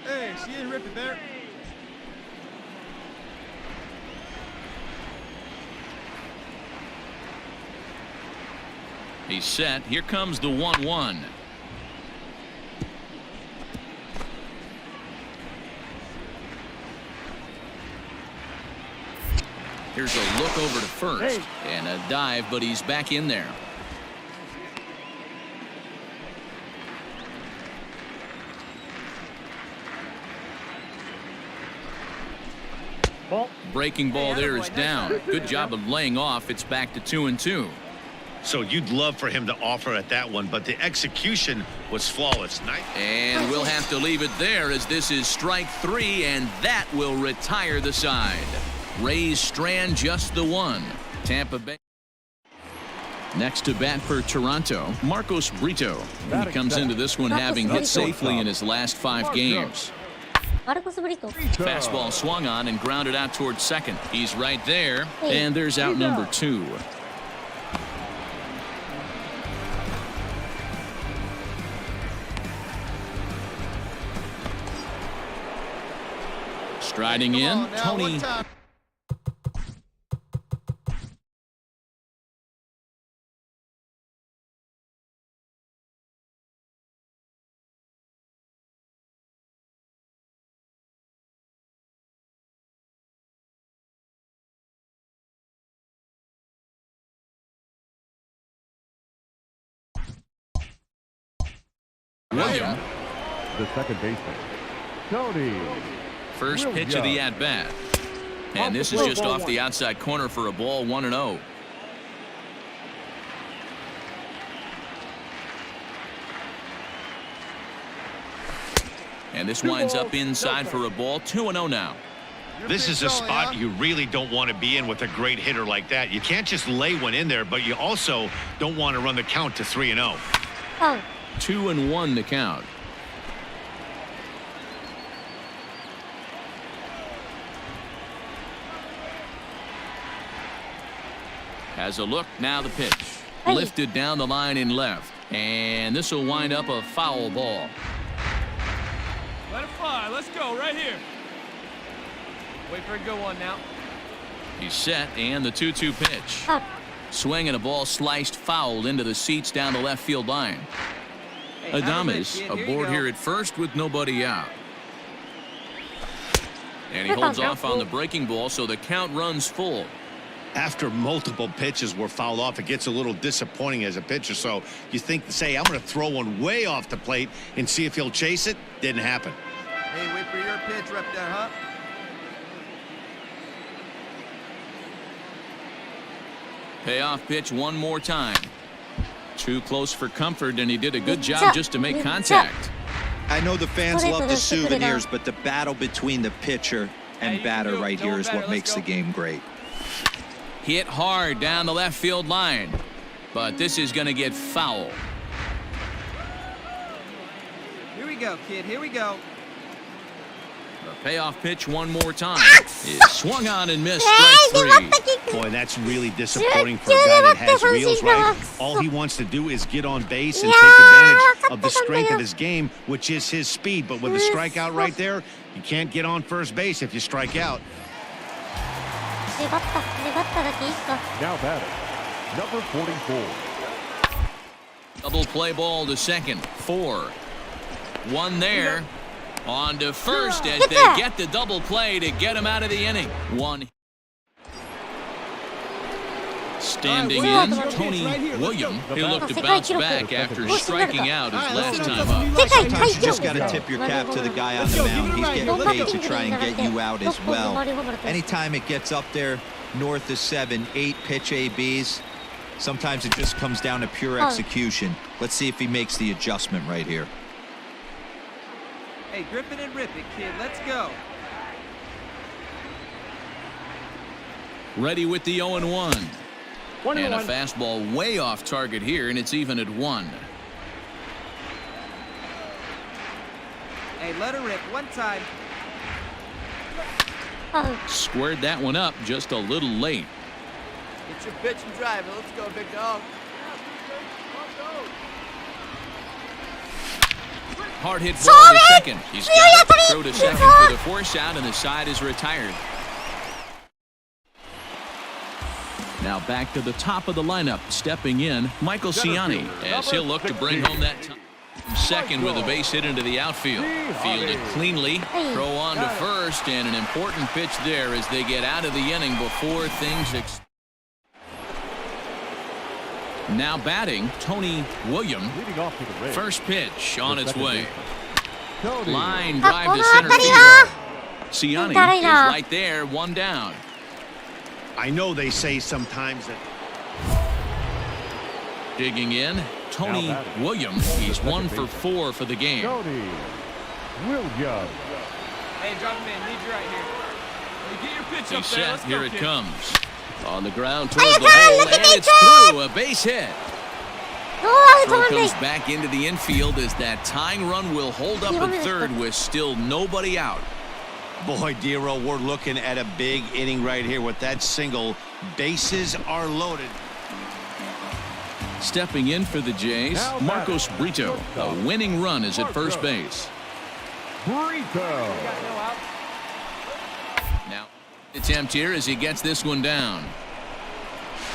Hey, she didn't rip it there. He's set. Here comes the 1-1. Here's a look over to first and a dive, but he's back in there. Breaking ball there is down. Good job of laying off. It's back to 2-2. So you'd love for him to offer at that one, but the execution was flawless. And we'll have to leave it there as this is strike 3, and that will retire the side. Rays strand just the one. Tampa Bay. Next to bat for Toronto, Marcos Brito. He comes into this one having hit safely in his last 5 games. Fastball swung on and grounded out towards second. He's right there, and there's out number 2. Striding in, Tony. William. The second baseman, Tony. First pitch of the at-bat. And this is just off the outside corner for a ball, 1-0. And this winds up inside for a ball, 2-0 now. This is a spot you really don't want to be in with a great hitter like that. You can't just lay one in there, but you also don't want to run the count to 3-0. 2-1 the count. Has a look, now the pitch. Lifted down the line in left. And this will wind up a foul ball. Let it fly. Let's go right here. Wait for a good one now. He's set, and the 2-2 pitch. Swing and a ball sliced foul into the seats down the left field line. Adames aboard here at first with nobody out. And he holds off on the breaking ball, so the count runs full. After multiple pitches were fouled off, it gets a little disappointing as a pitcher. So you think, say, I'm going to throw one way off the plate and see if he'll chase it. Didn't happen. Hey, wait for your pitch, rep there, huh? Payoff pitch one more time. Too close for comfort, and he did a good job just to make contact. I know the fans love the souvenirs, but the battle between the pitcher and batter right here is what makes the game great. Hit hard down the left field line, but this is going to get foul. Here we go, kid. Here we go. The payoff pitch one more time. Is swung on and missed. Strike 3. Boy, that's really disappointing for a guy that has wheels, right? All he wants to do is get on base and take advantage of the strength of his game, which is his speed. But with a strikeout right there, you can't get on first base if you strike out. Now batter, number 44. Double play ball to second. 4. One there. On to first as they get the double play to get him out of the inning. 1. Standing in, Tony William. He'll look to bounce back after striking out his last time up. Sometimes you just got to tip your cap to the guy on the mound. He's getting paid to try and get you out as well. Anytime it gets up there north of 7, 8 pitch ABs, sometimes it just comes down to pure execution. Let's see if he makes the adjustment right here. Hey, grip it and rip it, kid. Let's go. Ready with the 0-1. And a fastball way off target here, and it's even at 1. Hey, let her rip one time. Squared that one up just a little late. Get your pitch and drive it. Let's go, big dog. Hard hit ball to second. He's got it. Throw to second for the force out, and the side is retired. Now back to the top of the lineup. Stepping in, Michael Ciani, as he'll look to bring home that time. Second with a base hit into the outfield. Fielded cleanly. Throw on to first, and an important pitch there as they get out of the inning before things. Now batting, Tony William. First pitch on its way. Line drive to center field. Ciani is right there, 1 down. I know they say sometimes that. Digging in, Tony William. He's 1 for 4 for the game. Tony William. Hey, drop him in. Need you right here. Hey, get your pitch He's up there. set. Let's Here go, it kid. comes. On the ground towards the hole, and it's through. A base hit. Throw comes back into the infield as that tying run will hold up at third with still nobody out. Boy, Dero, we're looking at a big inning right here with that single. Bases are loaded. Stepping in for the Jays, Marcos Brito. A winning run is at first base. Brito. Now, attempt here as he gets this one down.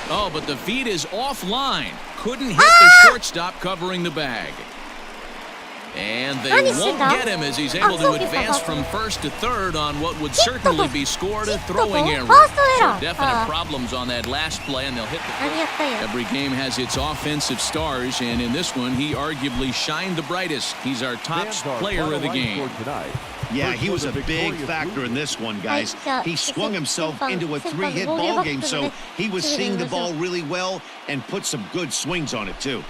Oh, but the feed is offline. Couldn't hit the shortstop covering the bag. And they won't get him as he's able to advance from first to third on what would certainly be scored a throwing error. So definite problems on that last play, and they'll hit the. Every game has its offensive stars, and in this one, he arguably shined the brightest. He's our top player of the game. Yeah, he was a big factor in this one, guys. He swung himself into a 3-hit ball game, so he was seeing the ball really well and put some good swings on it, too.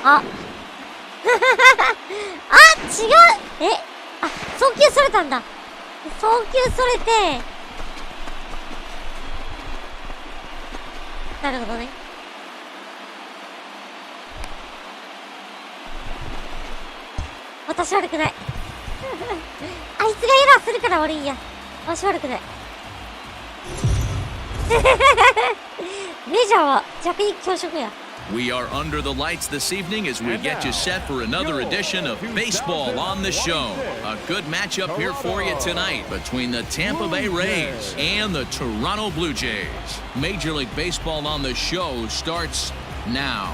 Ah. 違う。送球それたんだ。送球それて。なるほどね。私悪くない。あいつがエラーするから俺いいや。私悪くない。メジャーは弱肉強食や。We are under the lights this evening as we get you set for another edition of Baseball on the Show. A good matchup here for you tonight between the Tampa Bay Rays and the Toronto Blue Jays. Major League Baseball on the Show starts now.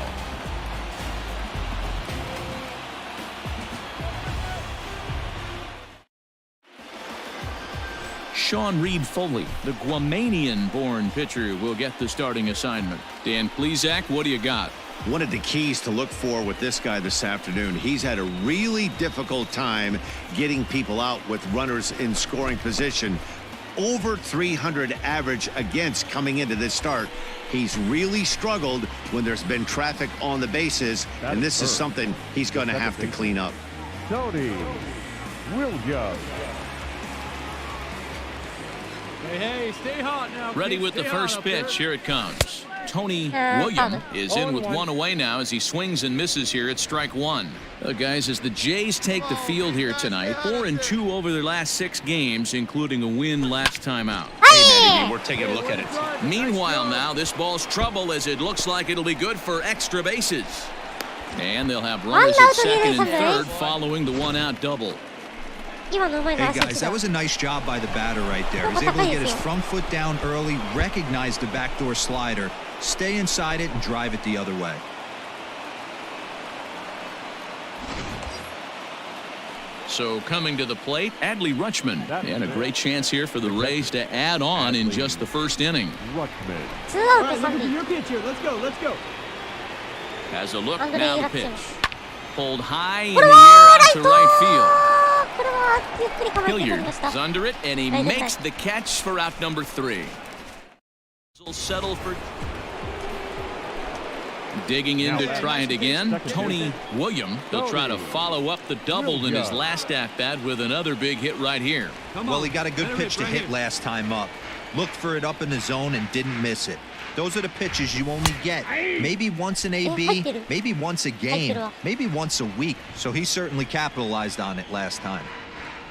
Sean Reed Foley, the Guamanian-born pitcher, will get the starting assignment. Dan Plesac, what do you got? One of the keys to look for with this guy this afternoon, he's had a really difficult time getting people out with runners in scoring position. Over 300 average against coming into this start. He's really struggled when there's been traffic on the bases, and this is something he's going to have to clean up. Tony Williams. Hey, stay hot now. Ready with the first pitch. Here it comes. Tony Williams is in with one away now as he swings and misses here at strike one. Guys, as the Jays take the field here tonight, 4-2 over their last 6 games, including a win last time out. Hey, man, we're taking a look at it. Meanwhile now, this ball's trouble as it looks like it'll be good for extra bases. And they'll have runners at second and third following the one-out double. Hey guys, that was a nice job by the batter right there. He's able to get his front foot down early, recognize the backdoor slider, stay inside it, and drive it the other way. So coming to the plate, Adley Rutschman. And a great chance here for the Rays to add on in just the first inning. All right, look at your pitch here. Let's go, let's go. Has a look, now the pitch. Pulled high in the air out to right field. Hilliard's under it, and he makes the catch for out number 3. He'll settle for digging in to try it again. Tony Williams, he'll try to follow up the double in his last at-bat with another big hit right here. Well, he got a good pitch to hit last time up. Looked for it up in the zone and didn't miss it. Those are the pitches you only get maybe once an AB, maybe once a game, maybe once a week. So he certainly capitalized on it last time.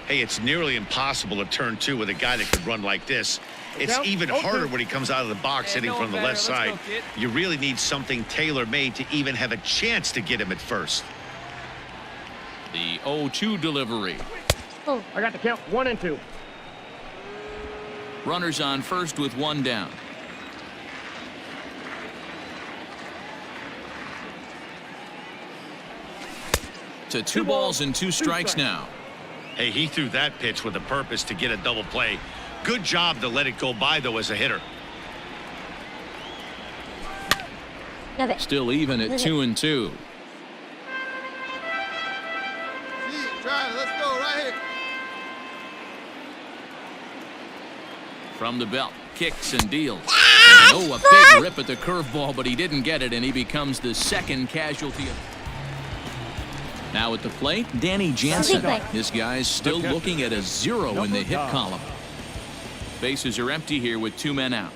Hey, it's nearly impossible to turn 2 with a guy that could run like this. It's even harder when he comes out of the box hitting from the left side. You really need something tailor-made to even have a chance to get him at first. The 0-2 delivery. I got the count 1 and 2. Runners on first with 1 down. To 2 balls and 2 strikes now. Hey, he threw that pitch with a purpose to get a double play. Good job to let it go by, though, as a hitter. Still even at 2-2. Try it. Let's go right here. From the belt, kicks and deals. Oh, a big rip at the curveball, but he didn't get it, and he becomes the second casualty. Now at the plate, Danny Jansen. This guy's still looking at a 0 in the hit column. Bases are empty here with 2 men out.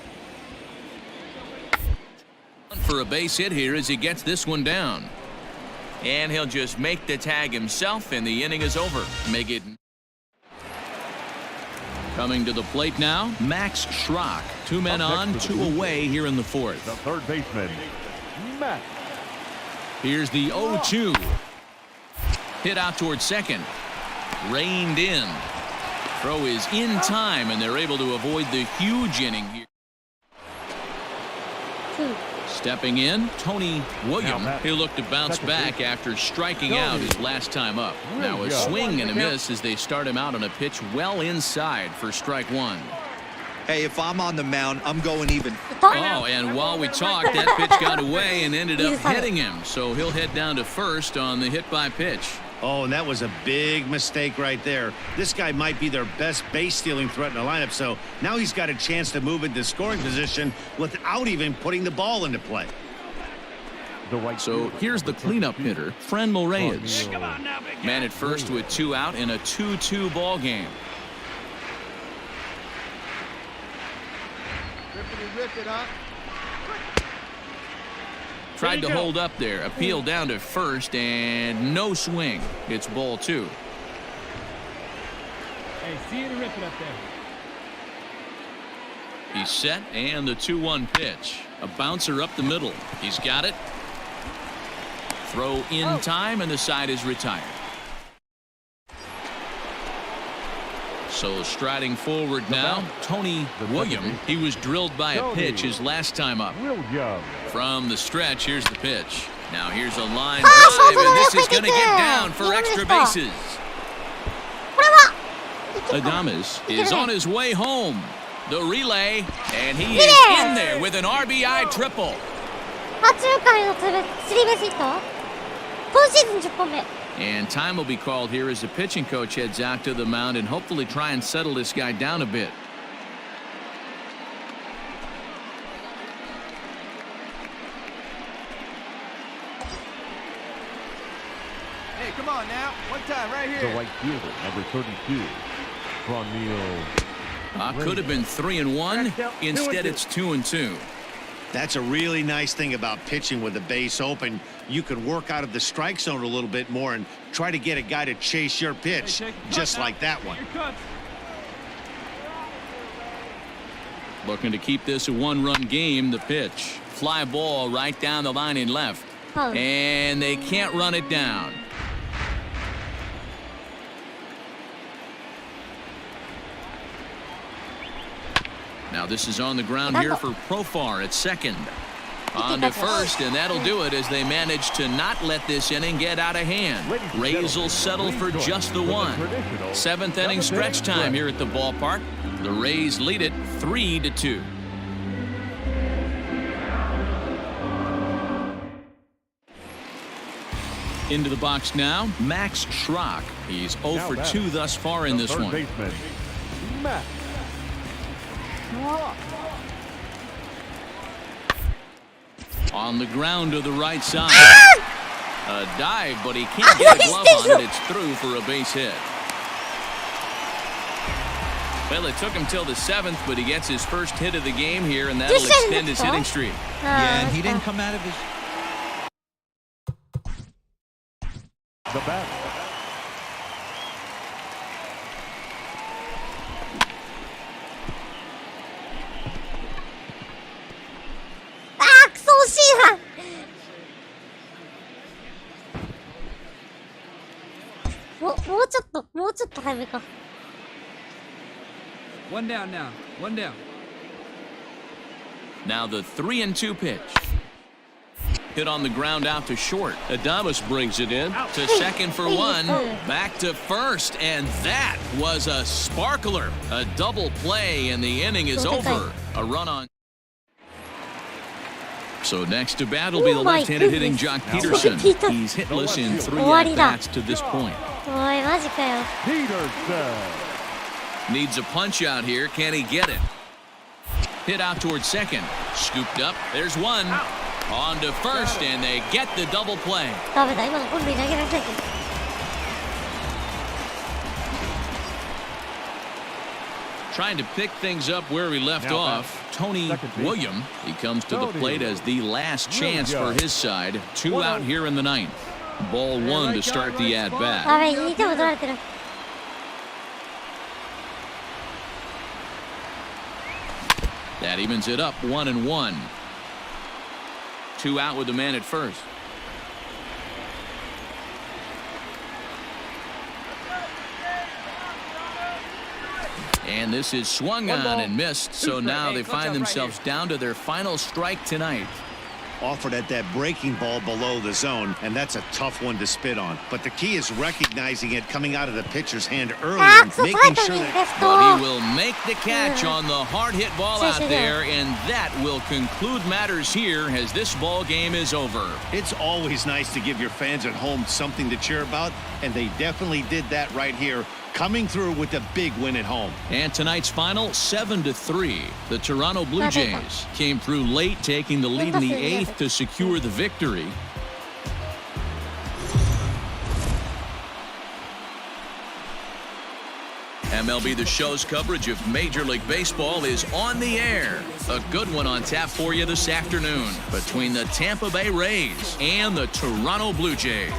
For a base hit here as he gets this one down. And he'll just make the tag himself, and the inning is over. Make it. Coming to the plate now, Max Schrock. 2 men on, 2 away here in the 4th. The third baseman, Max. Here's the 0-2. Hit out towards second. Reined in. Throw is in time, and they're able to avoid the huge inning here. Stepping in, Tony Williams. He'll look to bounce back after striking out his last time up. Now a swing and a miss as they start him out on a pitch well inside for strike 1. Hey, if I'm on the mound, I'm going even. Oh, and while we talked, that pitch got away and ended up hitting him. So he'll head down to first on the hit by pitch. Oh, and that was a big mistake right there. This guy might be their best base-stealing threat in the lineup, so now he's got a chance to move into scoring position without even putting the ball into play. So here's the cleanup hitter, Franmil Reyes. Man at first with 2 out in a 2-2 ball game. Rip it up. Tried to hold up there, appeal down to first, and no swing. It's ball 2. Hey, see you to rip it up there. He's set, and the 2-1 pitch. A bouncer up the middle. He's got it. Throw in time, and the side is retired. So striding forward now, Tony William. He was drilled by a pitch his last time up. From the stretch, here's the pitch. Now here's a line drive, and this is going to get down for extra bases. Adames is on his way home. The relay, and he is in there with an RBI triple. And time will be called here as the pitching coach heads out to the mound and hopefully try and settle this guy down a bit. Hey, come on now. One time right here. The right fielder, number 32, Could have been 3-1. Instead, it's 2-2. That's a really nice thing about pitching with the base open. You can work out of the strike zone a little bit more and try to get a guy to chase your pitch, just like that one. Looking to keep this a one-run game. The pitch. Fly ball right down the line in left. And they can't run it down. Now this is on the ground here for Profar at second. On to first, and that'll do it as they manage to not let this inning get out of hand. Rays will settle for just the one. Seventh inning stretch time here at the ballpark. The Rays lead it 3-2. Into the box now, Max Schrock. He's 0 for 2 thus far in this one. On the ground to the right side. A dive, but he can't get a glove on it. It's through for a base hit. Well, it took him till the 7th, but he gets his first hit of the game here, and that'll extend his hitting streak. Yeah, and he didn't come out of his... The bat. One down now. One down. Now the 3-2 pitch. Hit on the ground out to short. Adames brings it in to second for one. Back to first, and that was a sparkler. A double play, and the inning is over. A run on. So next to bat will be the left-handed hitting Jock Peterson. He's hitless in 3 at-bats to this point. Needs a punch out here. Can he get it? Hit out towards second. Scooped up. There's one. On to first, and they get the double play. Trying to pick things up where we left off. Tony William, he comes to the plate as the last chance for his side. 2 out here in the 9th. Ball 1 to start the at-bat. That evens it up 1-1. 2 out with the man at first. And this is swung on and missed, so now they find themselves down to their final strike tonight. Offered at that breaking ball below the zone, and that's a tough one to spit on. But the key is recognizing it coming out of the pitcher's hand early and making sure that... But he will make the catch on the hard-hit ball out there, and that will conclude matters here as this ball game is over. It's always nice to give your fans at home something to cheer about, and they definitely did that right here, coming through with a big win at home. And tonight's final, 7-3. The Toronto Blue Jays came through late, taking the lead in the 8th to secure the victory. MLB The Show's coverage of Major League Baseball is on the air. A good one on tap for you this afternoon between the Tampa Bay Rays and the Toronto Blue Jays.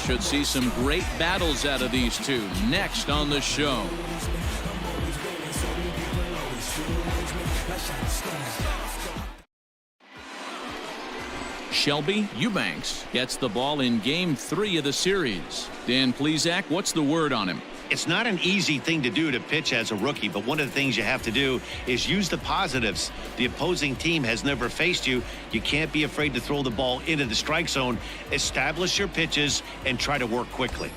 Should see some great battles out of these two next on the show. Shelby Eubanks gets the ball in Game 3 of the series. Dan Plesac, what's the word on him? It's not an easy thing to do to pitch as a rookie, but one of the things you have to do is use the positives. The opposing team has never faced you. You can't be afraid to throw the ball into the strike zone. Establish your pitches and try to work quickly.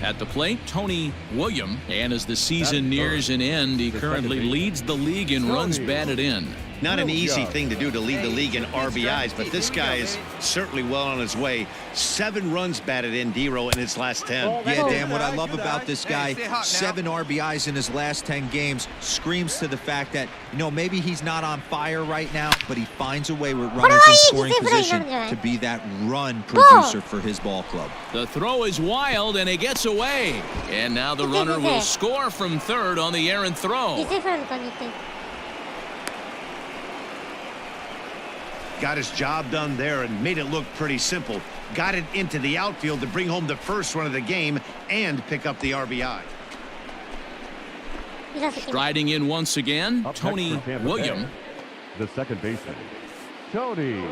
At the plate, Tony Williams. And as the season nears an end, he currently leads the league in runs batted in. Not an easy thing to do to lead the league in RBIs, but this guy is certainly well on his way. 7 runs batted in, D-Row, in his last 10. Yeah, Dan, what I love about this guy, 7 RBIs in his last 10 games, screams to the fact that, you know, maybe he's not on fire right now, but he finds a way with runners in scoring position to be that run producer for his ball club. The throw is wild, and it gets away. And now the runner will score from third on the errant throw. Got his job done there and made it look pretty simple. Got it into the outfield to bring home the first run of the game and pick up the RBI. Striding in once again, Tony Williams. The second baseman, Tony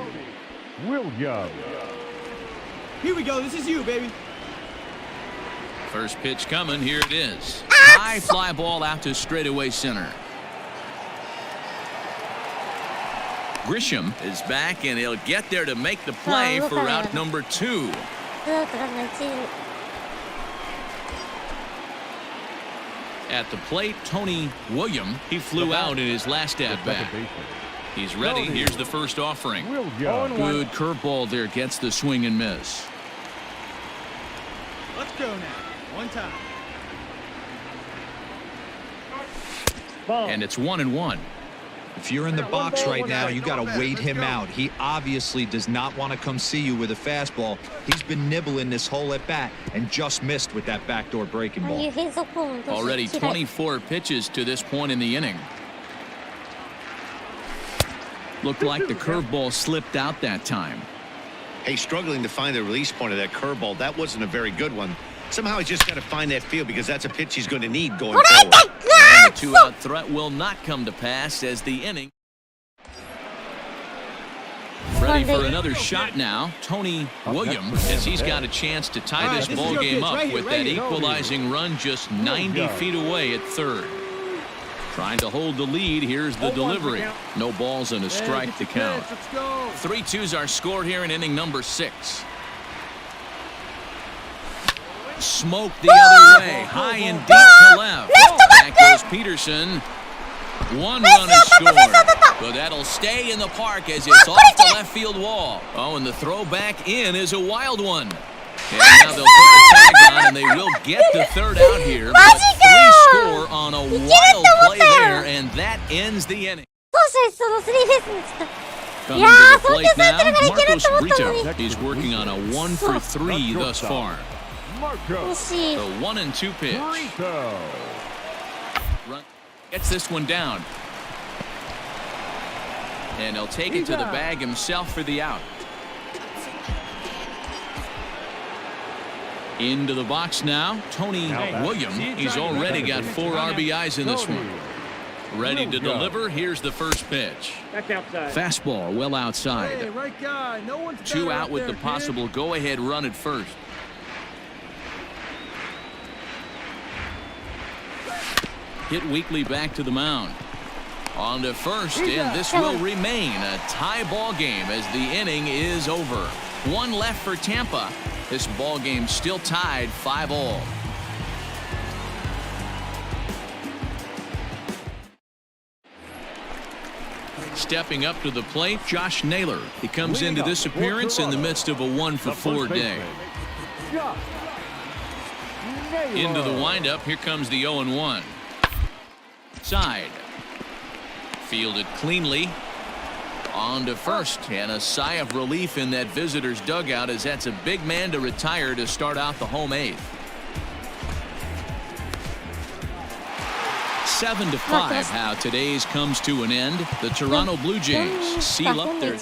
Williams. Here we go. This is you, baby. First pitch coming. Here it is. High fly ball out to straightaway center. Grisham is back, and he'll get there to make the play for out number 2. At the plate, Tony Williams. He flew out in his last at-bat. He's ready. Here's the first offering. Good curveball there. Gets the swing and miss. Let's go now. One time. And it's 1-1. If you're in the box right now, you got to wait him out. He obviously does not want to come see you with a fastball. He's been nibbling this whole at bat and just missed with that backdoor breaking ball. Already 24 pitches to this point in the inning. Looked like the curveball slipped out that time. Hey, struggling to find the release point of that curveball. That wasn't a very good one. Somehow he's just got to find that feel because that's a pitch he's going to need going forward. And the 2-out threat will not come to pass as the inning. Ready for another shot now, Tony Williams, as he's got a chance to tie this ball game up with that equalizing run just 90 feet away at third. Trying to hold the lead. Here's the delivery. No balls and a strike to count. 3-2s are scored here in inning number 6. Smoke the other way, high and deep to left. Back goes Peterson. 1 run is scored, but that'll stay in the park as it's off the left field wall. Oh, and the throw back in is a wild one. And now they'll put the tag on, and they will get the third out here. But 3 score on a wild play there, and that ends the inning. Coming to the plate now, Marcos Brito. He's working on a 1 for 3 thus far. The 1-2 pitch. Run, gets this one down. And he'll take it to the bag himself for the out. Into the box now, Tony Williams. He's already got 4 RBIs in this one. Ready to deliver. Here's the first pitch. Fastball well outside. 2 out with the possible go-ahead run at first. Hit weakly back to the mound. On to first, and this will remain a tie ball game as the inning is over. 1 left for Tampa. This ball game still tied 5-all. Stepping up to the plate, Josh Naylor. He comes into this appearance in the midst of a 1 for 4 day. Into the windup, here comes the 0-1. Side. Fielded cleanly. On to first, and a sigh of relief in that visitor's dugout as that's a big man to retire to start out the home 8th. 7-5, how today's comes to an end. The Toronto Blue Jays seal up their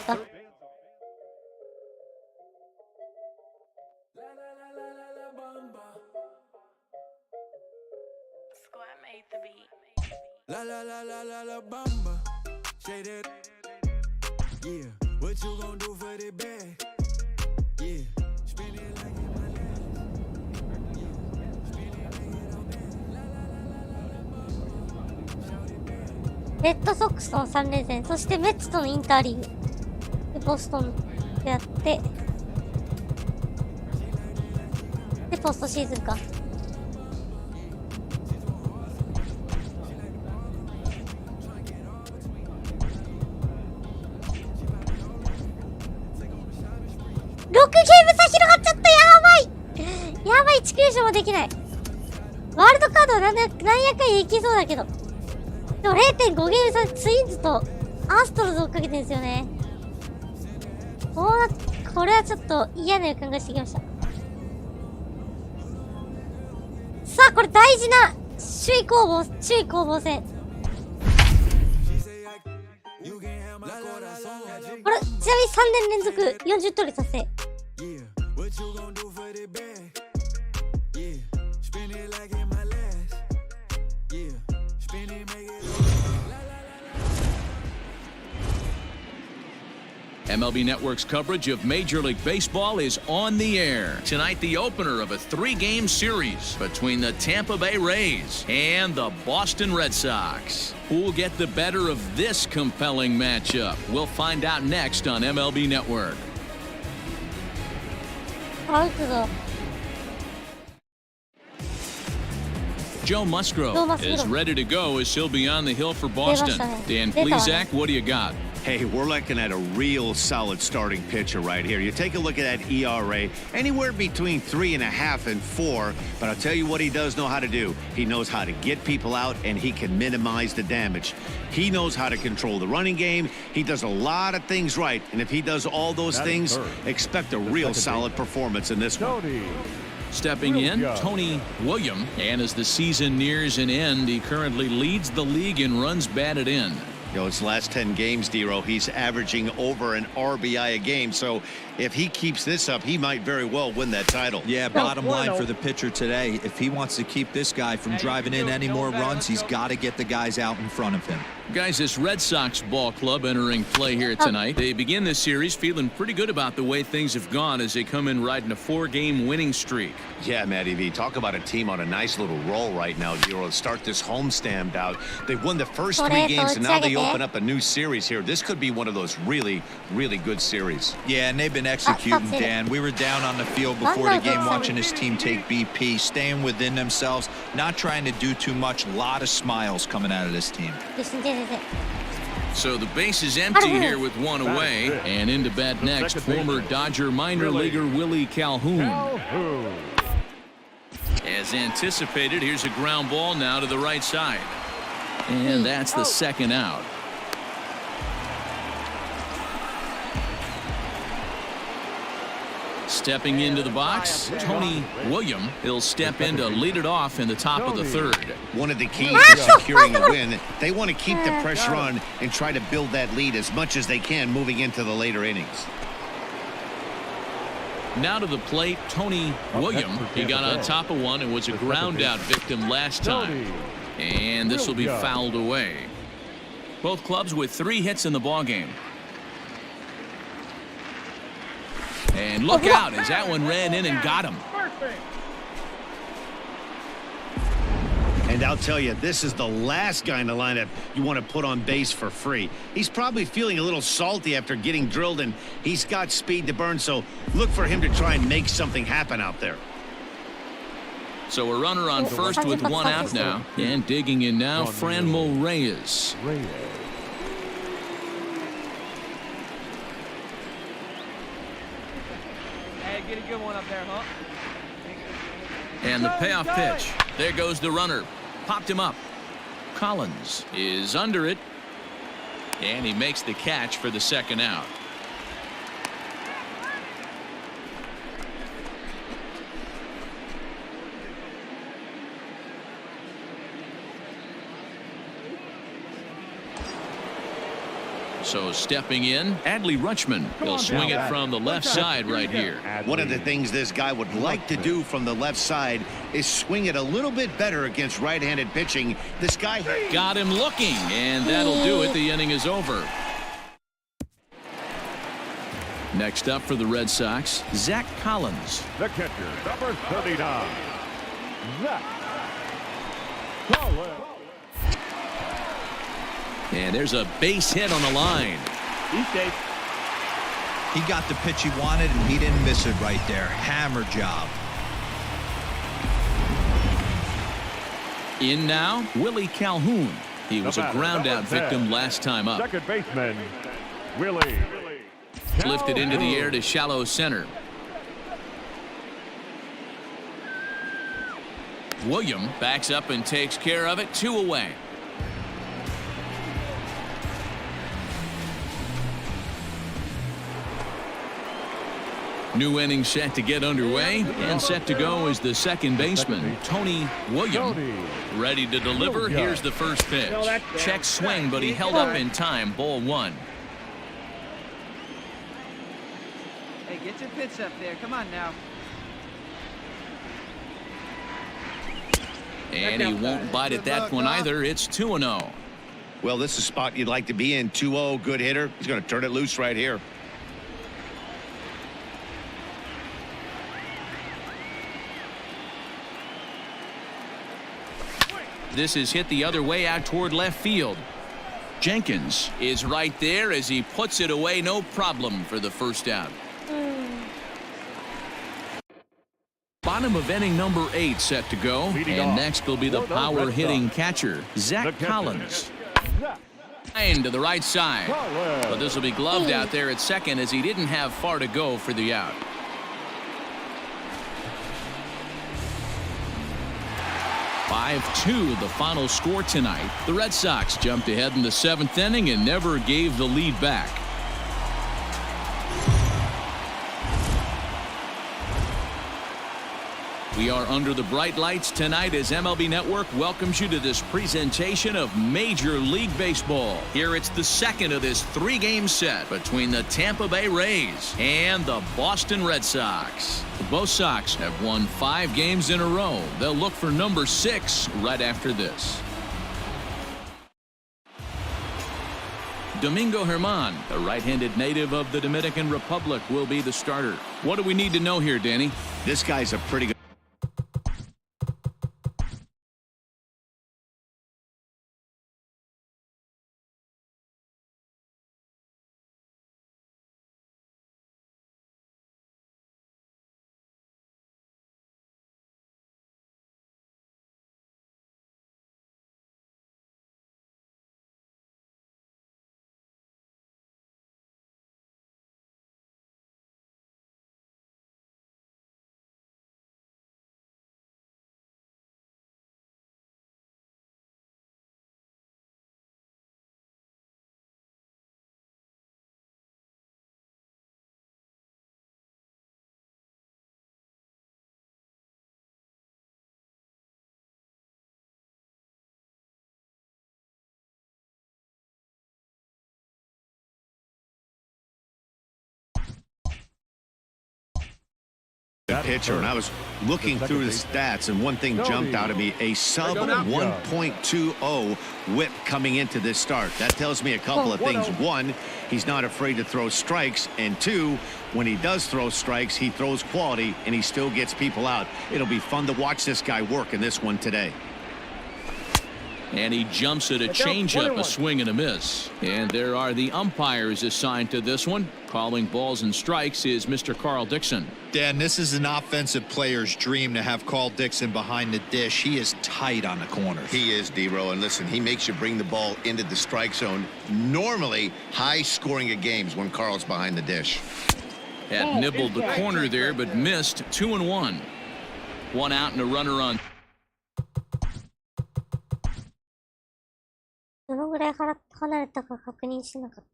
La la la la la la bamba, shaded, yeah. レッドソックスとの3連戦、そしてメッツとのインターリーグでボストンでやって、でポストシーズンか。6ゲーム差広がっちゃった。やばい1クエスチョンもできない。ワールドカードはなんやかんやいけそうだけど、でも 0.5 ゲーム差ツインズとアストロズ追っかけてるんですよね。これはちょっと嫌な予感がしてきました。さあこれ大事な首位攻防戦。これちなみに3年連続40盗塁達成。MLB Network's coverage of Major League Baseball is on the air. Tonight, the opener of a 3-game series between the Tampa Bay Rays and the Boston Red Sox. Who will get the better of this compelling matchup? We'll find out next on MLB Network. Joe Musgrove is ready to go as he'll be on the hill for Boston. Dan Plesac, what do you got? Hey, we're looking at a real solid starting pitcher right here. You take a look at that ERA, anywhere between 3.5 and 4. But I'll tell you what he does know how to do. He knows how to get people out, and he can minimize the damage. He knows how to control the running game. He does a lot of things right. And if he does all those things, expect a real solid performance in this one. Stepping in, Tony William. And as the season nears an end, he currently leads the league in runs batted in. You know, his last 10 games, Dero, he's averaging over an RBI a game. So if he keeps this up, he might very well win that title. Yeah, bottom line for the pitcher today, if he wants to keep this guy from driving in any more runs, he's got to get the guys out in front of him. Guys, this Red Sox ball club entering play here tonight. They begin this series feeling pretty good about the way things have gone as they come in riding a 4-game winning streak. Yeah, Matty V, talk about a team on a nice little roll right now, Dero. To start this homestand out, they've won the first 3 games, and now they open up a new series here. This could be one of those really, really good series. Yeah, and they've been executing, Dan. We were down on the field before the game watching this team take BP, staying within themselves, not trying to do too much. A lot of smiles coming out of this team. So the base is empty here with one away, and into bat next, former Dodger minor leaguer Willie Calhoun. As anticipated, here's a ground ball now to the right side. And that's the second out. Stepping into the box, Tony William. He'll step in to lead it off in the top of the third. One of the keys to securing a win, they want to keep the pressure on and try to build that lead as much as they can moving into the later innings. Now to the plate, Tony William. He got on top of one and was a ground out victim last time. And this will be fouled away. Both clubs with 3 hits in the ballgame. And look out as that one ran in and got him. And I'll tell you, this is the last guy in the lineup you want to put on base for free. He's probably feeling a little salty after getting drilled, and he's got speed to burn, so look for him to try and make something happen out there. So a runner on first with 1 out now. And digging in now, Franmil Reyes. Get a good one up there, huh? And the payoff pitch. There goes the runner. Popped him up. Collins is under it. And he makes the catch for the second out. So stepping in, Adley Rutschman. He'll swing it from the left side right here. One of the things this guy would like to do from the left side is swing it a little bit better against right-handed pitching. This guy got him looking, and that'll do it. The inning is over. Next up for the Red Sox, Zach Collins. The catcher, number 39, Zach Collins. And there's a base hit on the line. He's safe. He got the pitch he wanted, and he didn't miss it right there. Hammer job. In now, Willie Calhoun. He was a ground-out victim last time up. Second baseman, Willie. Lifted into the air to shallow center. William backs up and takes care of it. 2 away. New inning set to get underway, and set to go is the second baseman, Tony William. Ready to deliver. Here's the first pitch. Check swing, but he held up in time. Ball 1. Hey, get your pitch up there. Come on now. And he won't bite at that one either. It's 2-0. Well, this is a spot you'd like to be in. 2-0, good hitter. He's going to turn it loose right here. This is hit the other way out toward left field. Jenkins is right there as he puts it away. No problem for the first out. Bottom of inning number 8 set to go. And next will be the power hitting catcher, Zach Collins. To the right side. But this will be gloved out there at second as he didn't have far to go for the out. (5-2) the final score tonight. The Red Sox jumped ahead in the 7th inning and never gave the lead back. We are under the bright lights tonight as MLB Network welcomes you to this presentation of Major League Baseball. Here it's the second of this 3-game set between the Tampa Bay Rays and the Boston Red Sox. Both Sox have won 5 games in a row. They'll look for number 6 right after this. Domingo Germán, a right-handed native of the Dominican Republic, will be the starter. What do we need to know here, Danny? This guy's a pretty good pitcher, and I was looking through the stats, and one thing jumped out at me: a sub 1.20 whip coming into this start. That tells me a couple of things. 1, he's not afraid to throw strikes, and 2, when he does throw strikes, he throws quality and he still gets people out. It'll be fun to watch this guy work in this one today. And he jumps at a changeup, a swing and a miss. And there are the umpires assigned to this one. Calling balls and strikes is Mr. Carl Dixon. Dan, this is an offensive player's dream to have Carl Dixon behind the dish. He is tight on the corners. He is, D-Row, and listen, he makes you bring the ball into the strike zone. Normally, high scoring of games when Carl's behind the dish. Had nibbled the corner there, but missed. 2-1. 1 out and a runner on. どのぐらい離れたか確認しなかった。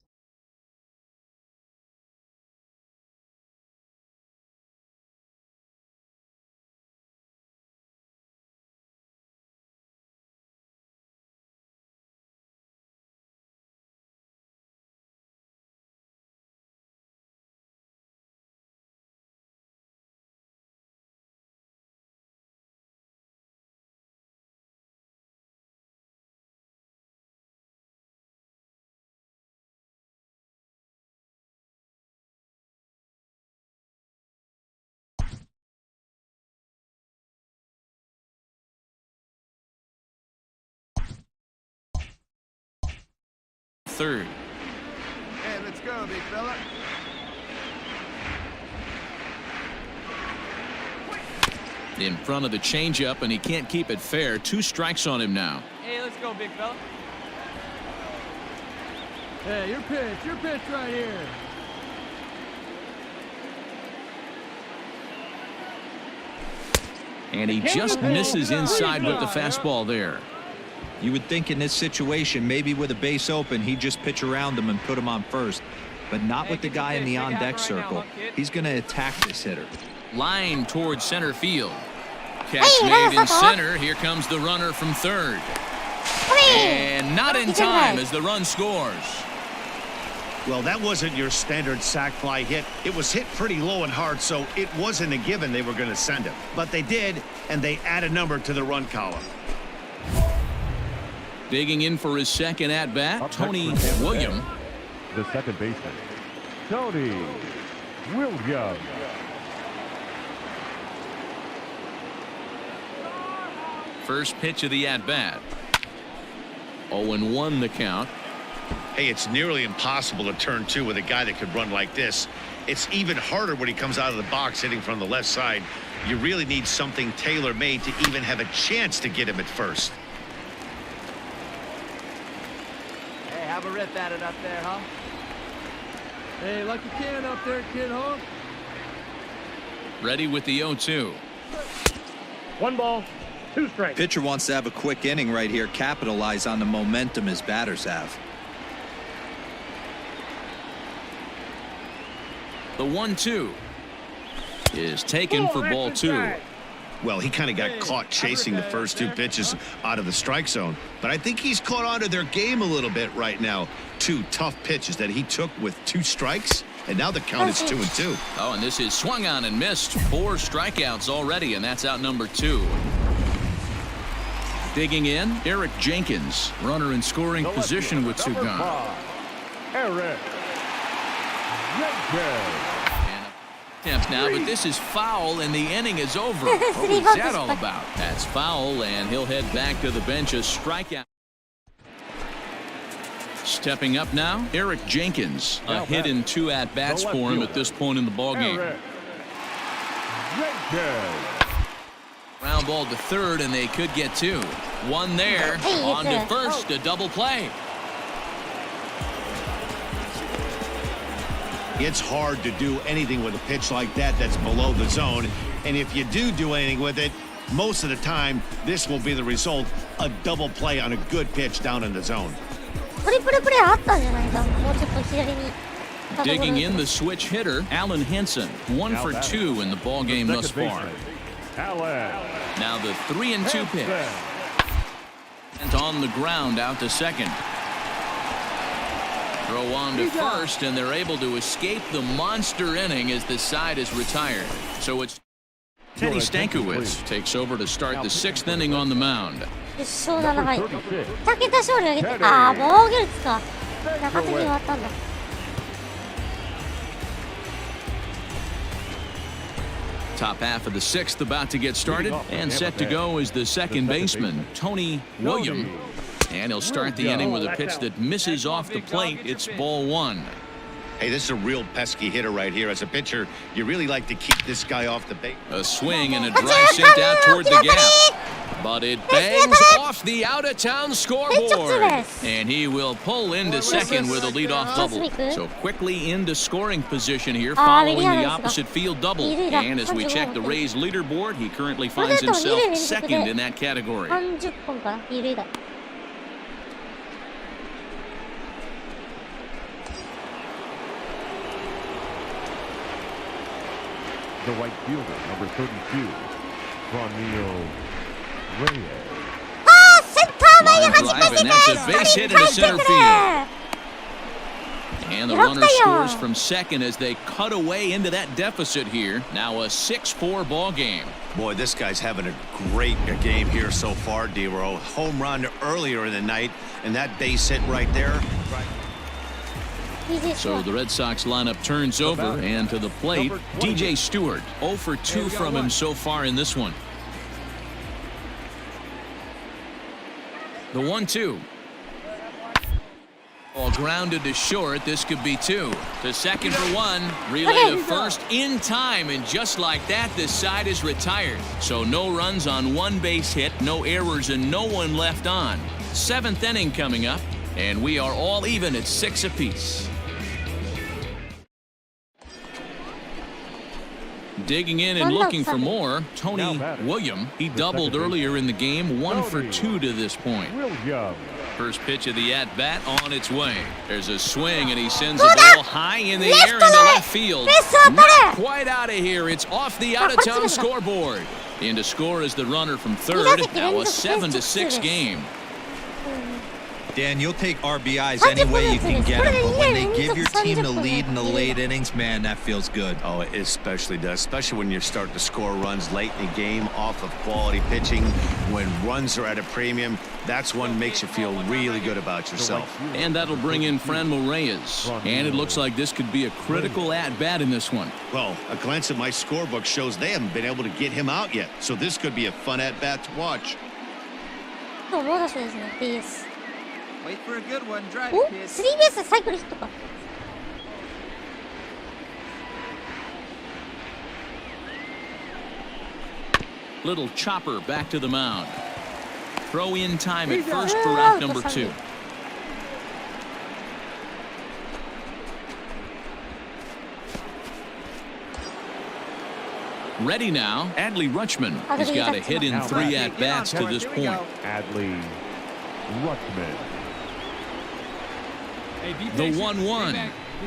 third. Hey, let's go, big fella. In front of the changeup, and he can't keep it fair. 2 strikes on him now. Hey, let's go, big fella. Hey, your pitch right here. And he just misses inside with the fastball there. You would think in this situation, maybe with a base open, he'd just pitch around him and put him on first. But not with the guy in the on-deck circle. He's going to attack this hitter. Line towards center field. Catch made in center. Here comes the runner from third. And not in time as the run scores. Well, that wasn't your standard sac fly hit. It was hit pretty low and hard, so it wasn't a given they were going to send him. But they did, and they add a number to the run column. Digging in for his second at-bat, Tony William. The second baseman, Tony Williams. First pitch of the at-bat. 0-1 the count. Hey, it's nearly impossible to turn 2 with a guy that could run like this. It's even harder when he comes out of the box hitting from the left side. You really need something tailor-made to even have a chance to get him at first. Hey, have a rip at it up there, huh? Hey, like you can up there, kid, huh? Ready with the 0-2. 1 ball, 2 strikes. Pitcher wants to have a quick inning right here, capitalize on the momentum his batters have. The 1-2 is taken for ball 2. Well, he kind of got caught chasing the first 2 pitches out of the strike zone. But I think he's caught on to their game a little bit right now. 2 tough pitches that he took with 2 strikes, and now the count is 2-2. Oh, and this is swung on and missed. 4 strikeouts already, and that's out number 2. Digging in, Eric Jenkins, runner in scoring position with 2 gone. Eric Jenkins. Attempts now, but this is foul, and the inning is over. What was that all about? That's foul, and he'll head back to the bench. A strikeout. Stepping up now, Eric Jenkins. A hit in 2 at-bats for him at this point in the ballgame. Ground ball to third, and they could get 2. 1 there. On to first, a double play. It's hard to do anything with a pitch like that that's below the zone. And if you do anything with it, most of the time, this will be the result, a double play on a good pitch down in the zone. Digging in the switch hitter, Alan Henson. 1 for 2 in the ballgame thus far. Now the 3-2 pitch. And on the ground out to second. Throw on to first, and they're able to escape the monster inning as the side is retired. So it's Teddy Stankiewicz takes over to start the 6th inning on the mound. 10勝7敗。2桁勝利を挙げて、防御率か。中継ぎ終わったんだ。Top half of the 6th about to get started, and set to go is the second baseman, Tony William. And he'll start the inning with a pitch that misses off the plate. It's ball 1. Hey, this is a real pesky hitter right here. As a pitcher, you really like to keep this guy off the base. A swing and a drive sent out toward the gap. But it bangs off the out-of-town scoreboard. And he will pull into second with a leadoff double. So quickly into scoring position here following the opposite field double. And as we check the Rays leaderboard, he currently finds himself second in that category. 30本かな、二塁打。The right fielder, number 32, Ronnie Reyes. Line drive, and that's a base hit into center field. And the runner scores from second as they cut away into that deficit here. Now a 6-4 ball game. Boy, this guy's having a great game here so far, D-Row. Home run earlier in the night, and that base hit right there. So the Red Sox lineup turns over, and to the plate, DJ Stewart. 0 for 2 from him so far in this one. The 1-2. All grounded to short. This could be two. To second for one. Relay to first in time. And just like that, this side is retired. So no runs on one base hit, no errors, and no one left on. Seventh inning coming up. And we are all even at 6 apiece. Digging in and looking for more, Tony William. He doubled earlier in the game, 1 for 2 to this point. First pitch of the at-bat on its way. There's a swing, and he sends the ball high in the air into left field. Not quite out of here. It's off the out-of-town scoreboard. In to score is the runner from third. Now a 7-6 game. Dan, you'll take RBIs any way you can get them, but when they give your team the lead in the late innings, man, that feels good. Oh, it especially does, especially when you're starting to score runs late in the game off of quality pitching. When runs are at a premium, that's what makes you feel really good about yourself. And that'll bring in Franmil Reyes. And it looks like this could be a critical at-bat in this one. Well, a glance at my scorebook shows they haven't been able to get him out yet, so this could be a fun at-bat to watch. Wait for a good one. Drive Oh, it, kid. スリーベースサイクルヒットか。Little chopper back to the mound. Throw in time at first for out number 2. Ready now, Adley Rutschman. He's got a hit in 3 at-bats to this point. Adley Rutschman. The 1-1. Get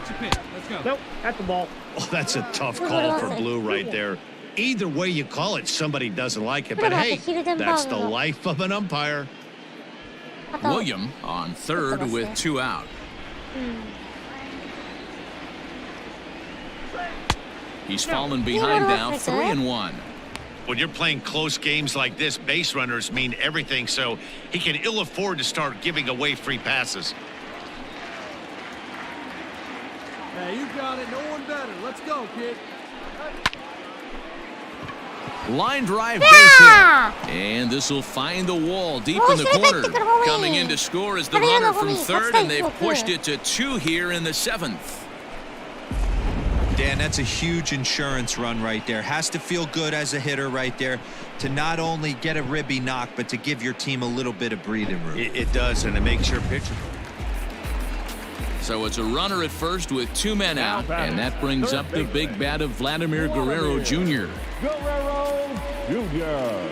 your pitch. Let's go. Nope, at the ball. Oh, that's a tough call for Blue right there. Either way you call it, somebody doesn't like it. But hey, that's the life of an umpire. William on third with 2 out. He's fallen behind now, 3-1. When you're playing close games like this, base runners mean everything, so he can ill afford to start giving away free passes. Hey, you got it. No one better. Let's go, kid. Line drive base hit. And this will find the wall deep in the corner. Coming in to score is the runner from third, and they've pushed it to 2 here in the 7th. Dan, that's a huge insurance run right there. Has to feel good as a hitter right there to not only get a ribby knock, but to give your team a little bit of breathing room. It does, and it makes your pitcher. So it's a runner at first with 2 men out, and that brings up the big bat of Vladimir Guerrero Jr. Guerrero Jr.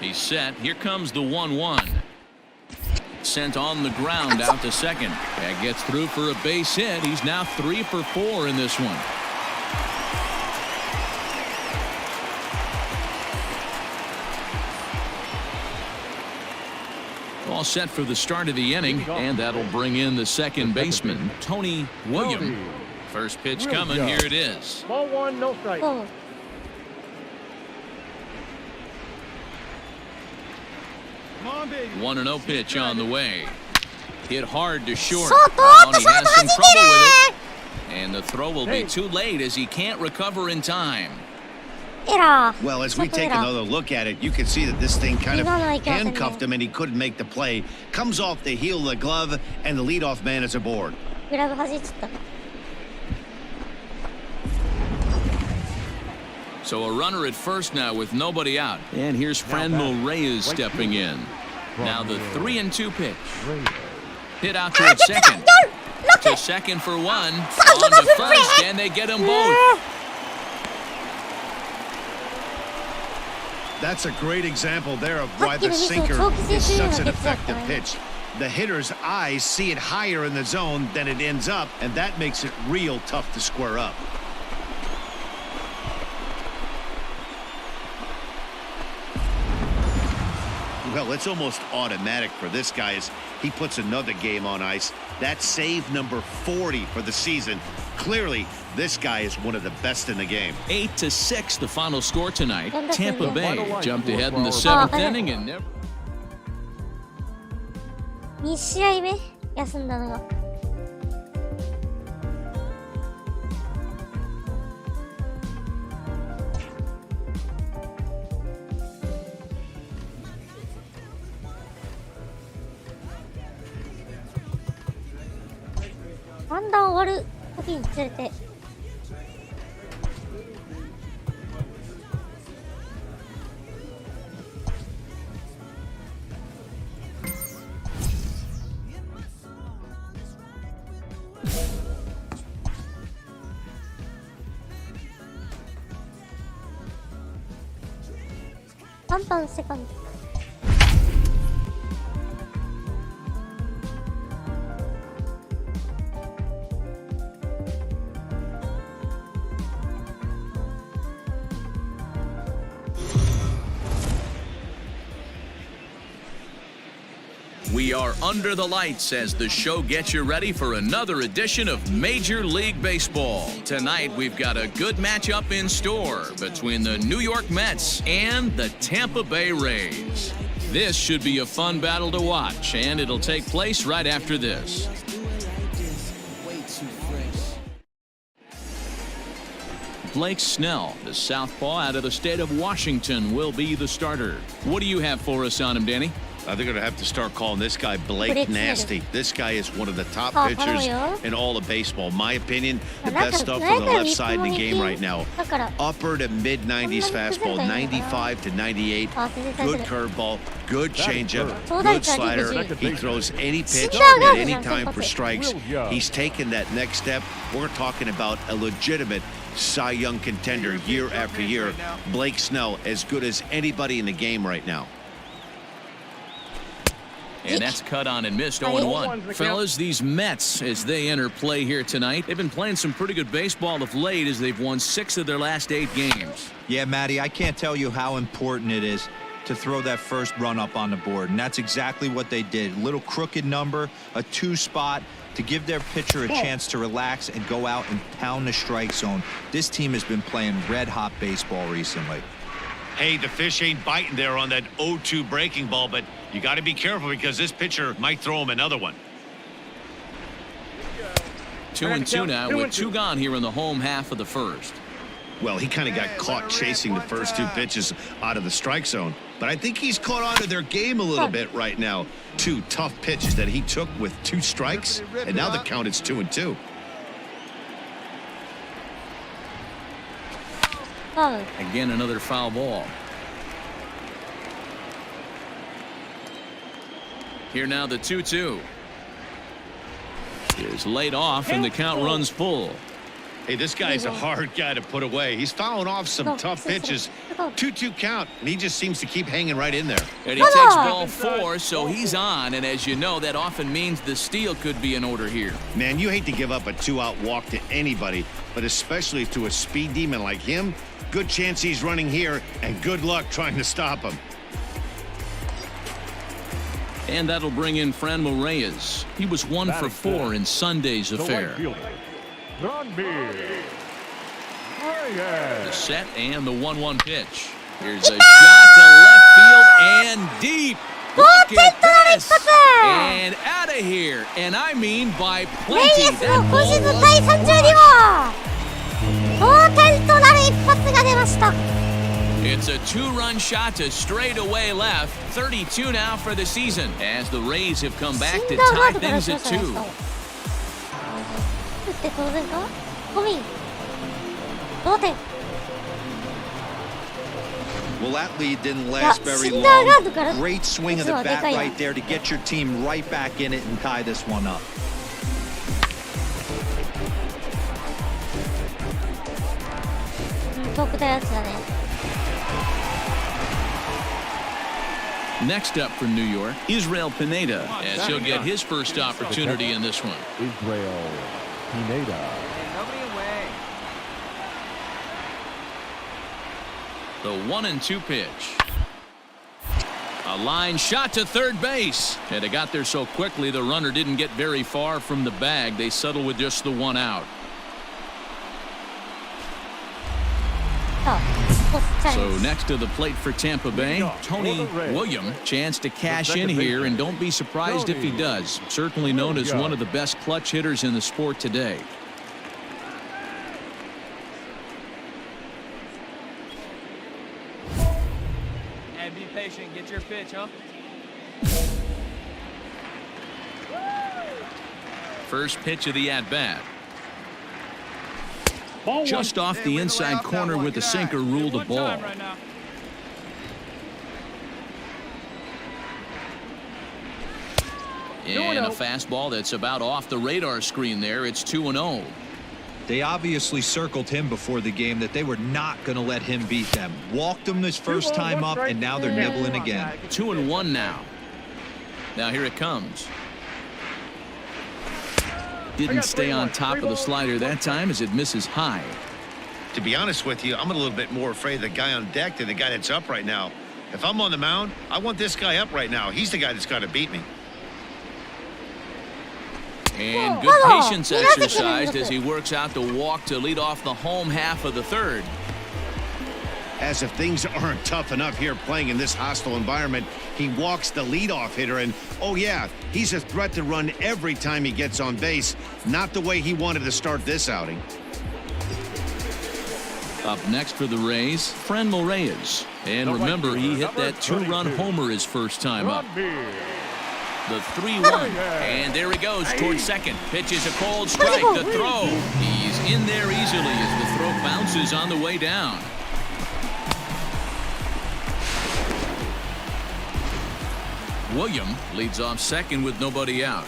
He's set. Here comes the 1-1. Sent on the ground out to second. That gets through for a base hit. He's now 3 for 4 in this one. All set for the start of the inning, and that'll bring in the second baseman, Tony William. First pitch coming. Here it is. Ball 1, no strike. 1-0 pitch on the way. Hit hard to short. Soto, And he has some trouble with it. And the throw will be too late as he can't recover in time. Well, as we take another look at it, you can see that this thing kind of handcuffed him and he couldn't make the play. Comes off the heel of the glove, and the leadoff man is aboard. グラブ弾いちゃった。 So a runner at first now with nobody out. And here's Franmil Reyes stepping in. Now the 3-2 pitch. Hit out towards second. To second for 1. On to first, and they get them both. That's a great example there of why the sinker is such an effective pitch. The hitter's eyes see it higher in the zone than it ends up, and that makes it real tough to square up. Well, it's almost automatic for this guy as he puts another game on ice. That's save number 40 for the season. Clearly, this guy is one of the best in the game. 8-6, the final score tonight. Tampa Bay jumped ahead in the 7th inning and never. 2試合目休んだのが。ワンダー終わる時につれて3番セカンド。We are under the lights as the show gets you ready for another edition of Major League Baseball. Tonight, we've got a good matchup in store between the New York Mets and the Tampa Bay Rays. This should be a fun battle to watch, and it'll take place right after this. Blake Snell, the southpaw out of the state of Washington, will be the starter. What do you have for us on him, Danny? They're going to have to start calling this guy Blake Nasty. This guy is one of the top pitchers in all of baseball. My opinion, the best stuff on the left side in the game right now. Upper to mid-90s fastball, 95 to 98. Good curveball, good changeup, good slider. He throws any pitch at any time for strikes. He's taken that next step. We're talking about a legitimate Cy Young contender year after year. Blake Snell, as good as anybody in the game right now. And that's cut on and missed 0-1. Fellas, these Mets, as they enter play here tonight, they've been playing some pretty good baseball of late as they've won 6 of their last 8 games. Yeah, Matty, I can't tell you how important it is to throw that first run up on the board, and that's exactly what they did. Little crooked number, a 2 spot to give their pitcher a chance to relax and go out and pound the strike zone. This team has been playing red-hot baseball recently. Hey, the fish ain't biting there on that 0-2 breaking ball, but you got to be careful because this pitcher might throw him another one. 2-2 now with 2 gone here in the home half of the first. Well, he kind of got caught chasing the first 2 pitches out of the strike zone, but I think he's caught on to their game a little bit right now. 2 tough pitches that he took with 2 strikes, and now the count is 2-2. Again, another foul ball. Here now the 2-2 is laid off and the count runs full. Hey, this guy's a hard guy to put away. He's fouling off some tough pitches. 2-2 count, and he just seems to keep hanging right in there. And he takes ball 4, so he's on. And as you know, that often means the steal could be in order here. Man, you hate to give up a 2-out walk to anybody, but especially to a speed demon like him. Good chance he's running here, and good luck trying to stop him. And that'll bring in Franmil Reyes. He was 1 for 4 in Sunday's affair. The set and the 1-1 pitch. Here's a shot to left field and deep. Look at this. And out of here. And I mean by plenty. That ball It's a 2-run shot to straightaway left. 32 now for the season as the Rays have come back to tie things at 2. Well, that lead didn't last very long. Great swing of the bat right there to get your team right back in it and tie this one up. Next up for New York, Israel Pineda, as he'll get his first opportunity in this one. Israel Pineda. The 1-2 pitch. A line shot to third base. And it got there so quickly the runner didn't get very far from the bag. They settled with just the 1 out. So next to the plate for Tampa Bay, Tony Williams. Chance to cash in here, and don't be surprised if he does. Certainly known as one of the best clutch hitters in the sport today. And be patient. Get your pitch, huh? First pitch of the at-bat. Just off the inside corner with the sinker ruled the ball. And a fastball that's about off the radar screen there. It's 2-0. They obviously circled him before the game that they were not going to let him beat them. Walked him his first time up, and now they're nibbling again. 2-1 now. Now here it comes. Didn't stay on top of the slider that time as it misses high. To be honest with you, I'm a little bit more afraid of the guy on deck than the guy that's up right now. If I'm on the mound, I want this guy up right now. He's the guy that's got to beat me. And good patience exercised as he works out the walk to lead off the home half of the third. As if things aren't tough enough here playing in this hostile environment, he walks the leadoff hitter, and oh yeah, he's a threat to run every time he gets on base. Not the way he wanted to start this outing. Up next for the Rays, Franmil Reyes. And remember, he hit that two-run homer his first time up. The 3-1, and there he goes towards second. Pitches a cold strike, the throw. He's in there easily as the throw bounces on the way down. William leads off second with nobody out.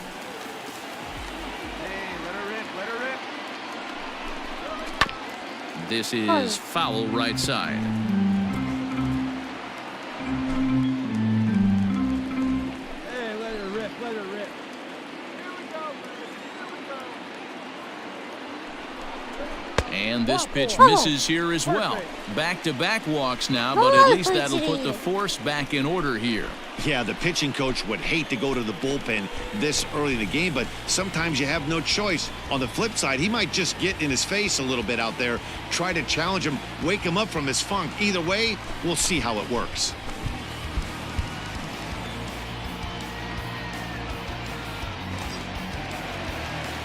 This is foul right side. And this pitch misses here as well. Back-to-back walks now, but at least that'll put the force back in order here. Yeah, the pitching coach would hate to go to the bullpen this early in the game, but sometimes you have no choice. On the flip side, he might just get in his face a little bit out there, try to challenge him, wake him up from his funk. Either way, we'll see how it works.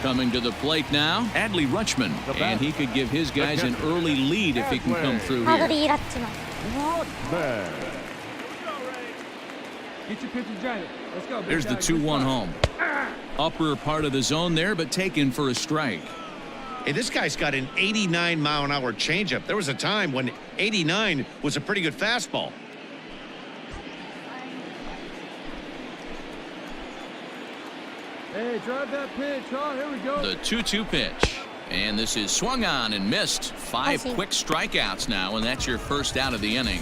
Coming to the plate now, Adley Rutschman, and he could give his guys an early lead if he can come through here. Get your pitches jointed. Let's go. There's the 2-1 home. Upper part of the zone there, but taken for a strike. Hey, this guy's got an 89-mile-an-hour changeup. There was a time when 89 was a pretty good fastball. Hey, drive that pitch. Oh, here we go. The 2-2 pitch. And this is swung on and missed. 5 quick strikeouts now, and that's your first out of the inning.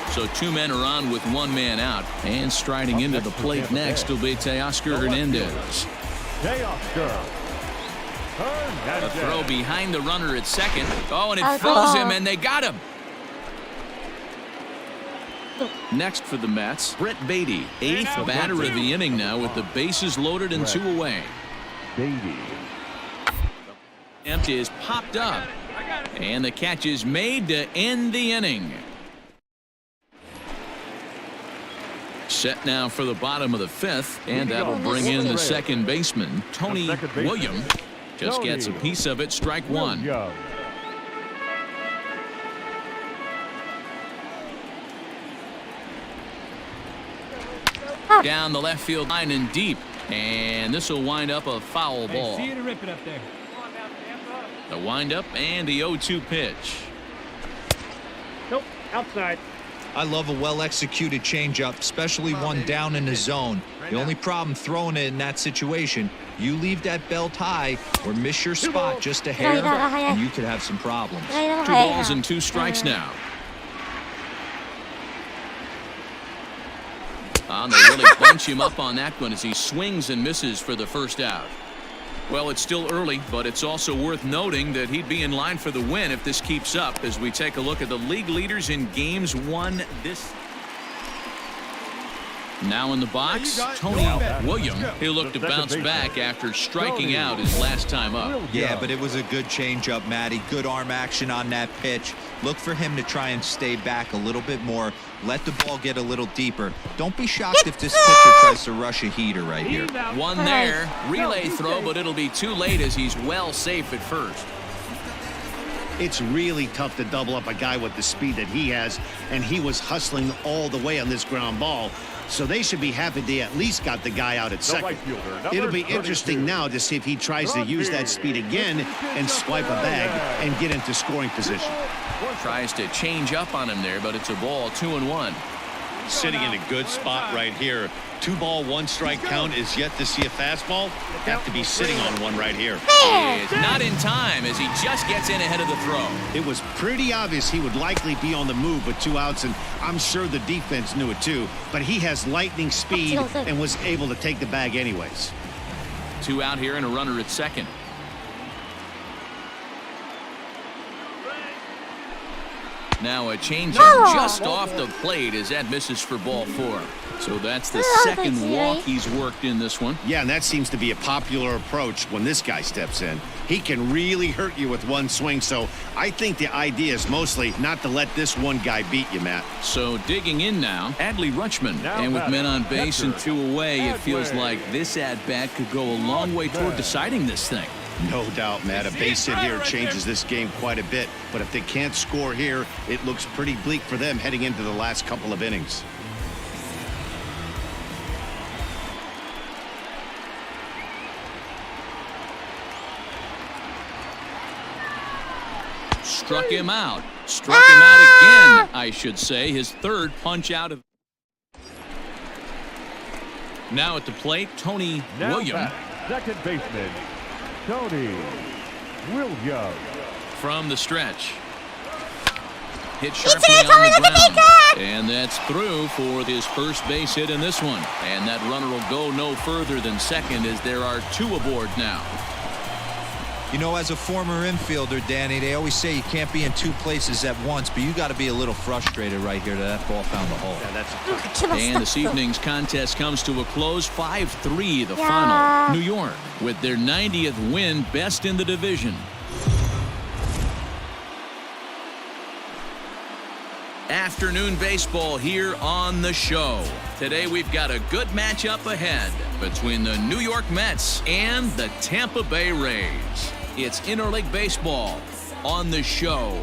So 2 men are on with 1 man out. And striding into the plate next will be Teoscar Hernandez. A throw behind the runner at second. Oh, and it froze him, and they got him. Next for the Mets, Brett Beatty, 8th batter of the inning now with the bases loaded and 2 away. Empty is popped up, and the catch is made to end the inning. Set now for the bottom of the 5th, and that'll bring in the second baseman, Tony William. Just gets a piece of it, strike 1. Down the left field line and deep, and this will wind up a foul ball. See you to rip it up there. The windup and the 0-2 pitch. Nope, outside. I love a well-executed changeup, especially one down in the zone. The only problem throwing it in that situation, you leave that belt high or miss your spot just a hair, and you could have some problems. 2 balls and 2 strikes now. They really bunch him up on that one as he swings and misses for the first out. Well, it's still early, but it's also worth noting that he'd be in line for the win if this keeps up as we take a look at the league leaders in games won this. Now in the box, Tony William. He'll look to bounce back after striking out his last time up. Yeah, but it was a good changeup, Matty. Good arm action on that pitch. Look for him to try and stay back a little bit more. Let the ball get a little deeper. Don't be shocked if this pitcher tries to rush a heater right here. One there. Relay throw, but it'll be too late as he's well safe at first. It's really tough to double up a guy with the speed that he has, and he was hustling all the way on this ground ball. So they should be happy they at least got the guy out at second. It'll be interesting now to see if he tries to use that speed again and swipe a bag and get into scoring position. Tries to change up on him there, but it's a ball, 2-1. Sitting in a good spot right here. 2-ball, 1-strike count is yet to see a fastball. Have to be sitting on one right here. It's not in time as he just gets in ahead of the throw. It was pretty obvious he would likely be on the move with 2 outs, and I'm sure the defense knew it too. But he has lightning speed and was able to take the bag anyways. 2 out here and a runner at second. Now a changeup just off the plate as that misses for ball 4. So that's the second walk he's worked in this one. Yeah, and that seems to be a popular approach when this guy steps in. He can really hurt you with one swing, so I think the idea is mostly not to let this one guy beat you, Matt. So digging in now, Adley Rutschman. And with men on base and 2 away, it feels like this at-bat could go a long way toward deciding this thing. No doubt, Matt. A base hit here changes this game quite a bit. But if they can't score here, it looks pretty bleak for them heading into the last couple of innings. Struck him out. Struck him out again, I should say. His 3rd punch out of. Now at the plate, Tony Williams. Second baseman, Tony Williams. From the stretch. Hit sharply on the ground. And that's through for his first base hit in this one. And that runner will go no further than second as there are 2 aboard now. You know, as a former infielder, Danny, they always say you can't be in 2 places at once, but you got to be a little frustrated right here that ball found the hole. Yeah, and this evening's contest comes to a close, 5-3 the final. New York with their 90th win, best in the division. Afternoon baseball here on the show. Today we've got a good matchup ahead between the New York Mets and the Tampa Bay Rays. It's interleague baseball on the show.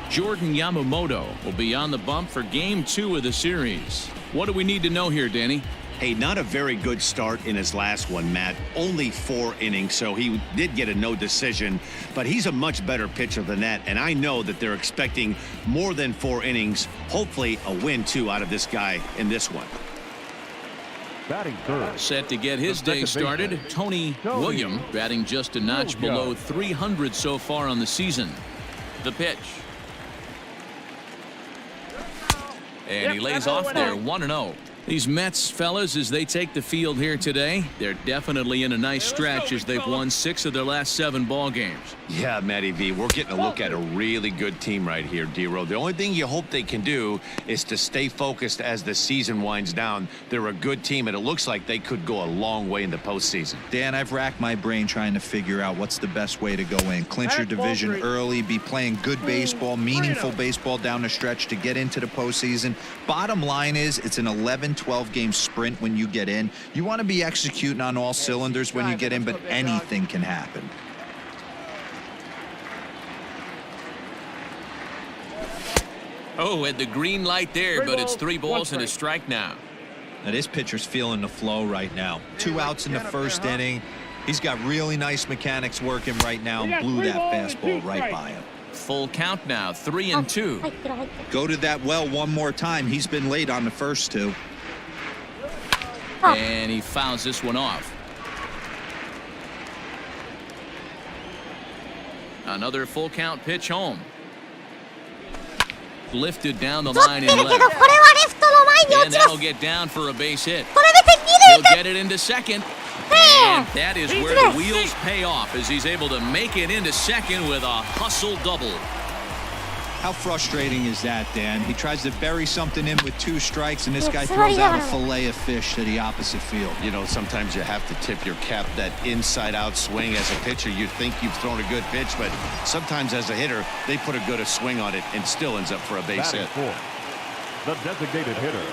Jordan Yamamoto will be on the bump for Game 2 of the series. What do we need to know here, Danny? Hey, not a very good start in his last one, Matt. Only 4 innings, so he did get a no decision. But he's a much better pitcher than that, and I know that they're expecting more than 4 innings. Hopefully a win, too, out of this guy in this one. Batting third. Set to get his day started, Tony Williams, batting just a notch below 300 so far on the season. The pitch. And he lays off there, 1-0. These Mets, fellas, as they take the field here today, they're definitely in a nice stretch as they've won 6 of their last 7 ball games. Yeah, Matty V, we're getting a look at a really good team right here, D-Row. The only thing you hope they can do is to stay focused as the season winds down. They're a good team, and it looks like they could go a long way in the postseason. Dan, I've racked my brain trying to figure out what's the best way to go in. Clinch your division early, be playing good baseball, meaningful baseball down the stretch to get into the postseason. Bottom line is it's an 11-12 game sprint when you get in. You want to be executing on all cylinders when you get in, but anything can happen. Oh, at the green light there, but it's 3 balls and a strike now. Now this pitcher's feeling the flow right now. 2 outs in the first inning. He's got really nice mechanics working right now and blew that fastball right by him. Full count now, 3-2. Go to that well one more time. He's been late on the first 2. And he fouls this one off. Another full count pitch home. Lifted down the line and left. And that'll get down for a base hit. He'll get it into second. And that is where the wheels pay off as he's able to make it into second with a hustle double. How frustrating is that, Dan? He tries to bury something in with 2 strikes, and this guy throws out a fillet of fish to the opposite field. You know, sometimes you have to tip your cap. That inside-out swing as a pitcher, you think you've thrown a good pitch, but sometimes as a hitter, they put a swing on it and still ends up for a base hit. The designated hitter,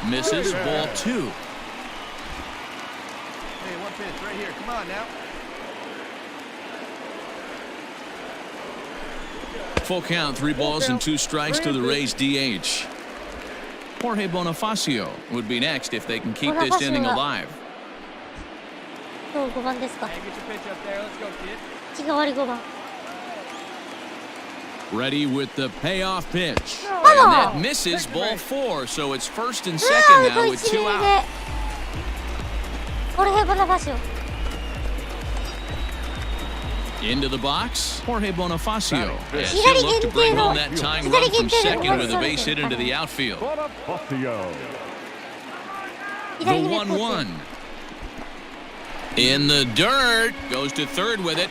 Misses ball 2. Hey, one pitch right here. Come on now. Full count, 3 balls and 2 strikes to the Rays DH. Jorge Bonifacio would be next if they can keep this inning alive. 5番ですか。 Hey, get your pitch up there. Let's go, kid. 気が悪い5番。 Ready with the payoff pitch. And that misses ball 4, so it's first and second now with 2 out. ホルヘ・ボナファシオ。 Into the box, Jorge Bonifacio as he looked to bring home that tying run from second with a base hit into the outfield. The 1-1. In the dirt, goes to third with it.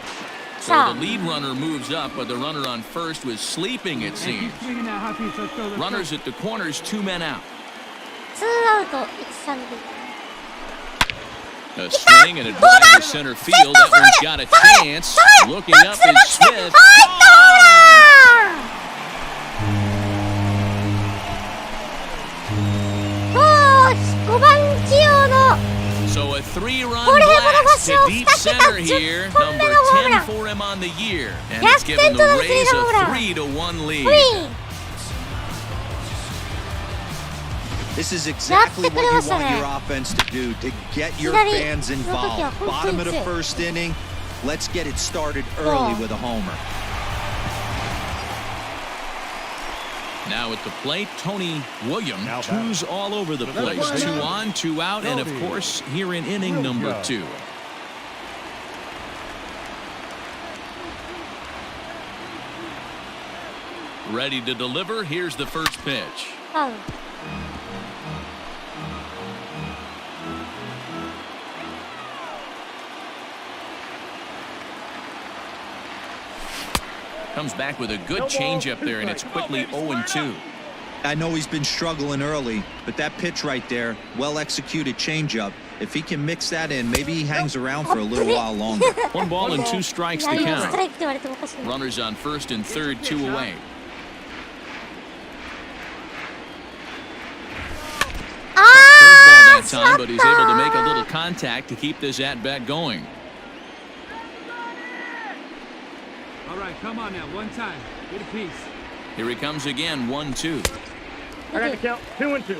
So the lead runner moves up, but the runner on first was sleeping, it seems. Runners at the corners, 2 men out. 2アウト、1、3塁。 A swing and a drive to center field. That one's got a chance. Looking up is Smith. So a 3-run blast to deep center here. Number 10 for him on the year. And it's given the Rays a 3-1 lead. This is exactly what you want your offense to do, to get your fans involved. Bottom of the first inning, let's get it started early with a homer. Now at the plate, Tony William, 2s all over the place. 2 on, 2 out, and of course, here in inning number 2. Ready to deliver, here's the first pitch. Comes back with a good changeup there, and it's quickly 0-2. I know he's been struggling early, but that pitch right there, well-executed changeup, if he can mix that in, maybe he hangs around for a little while longer. 1 ball and 2 strikes to count. Runners on first and third, 2 away. Curveball that time, but he's able to make a little contact to keep this at-bat going. All right, come on now, one time. Get a piece. Here he comes again, 1-2. I got the count, 2-2.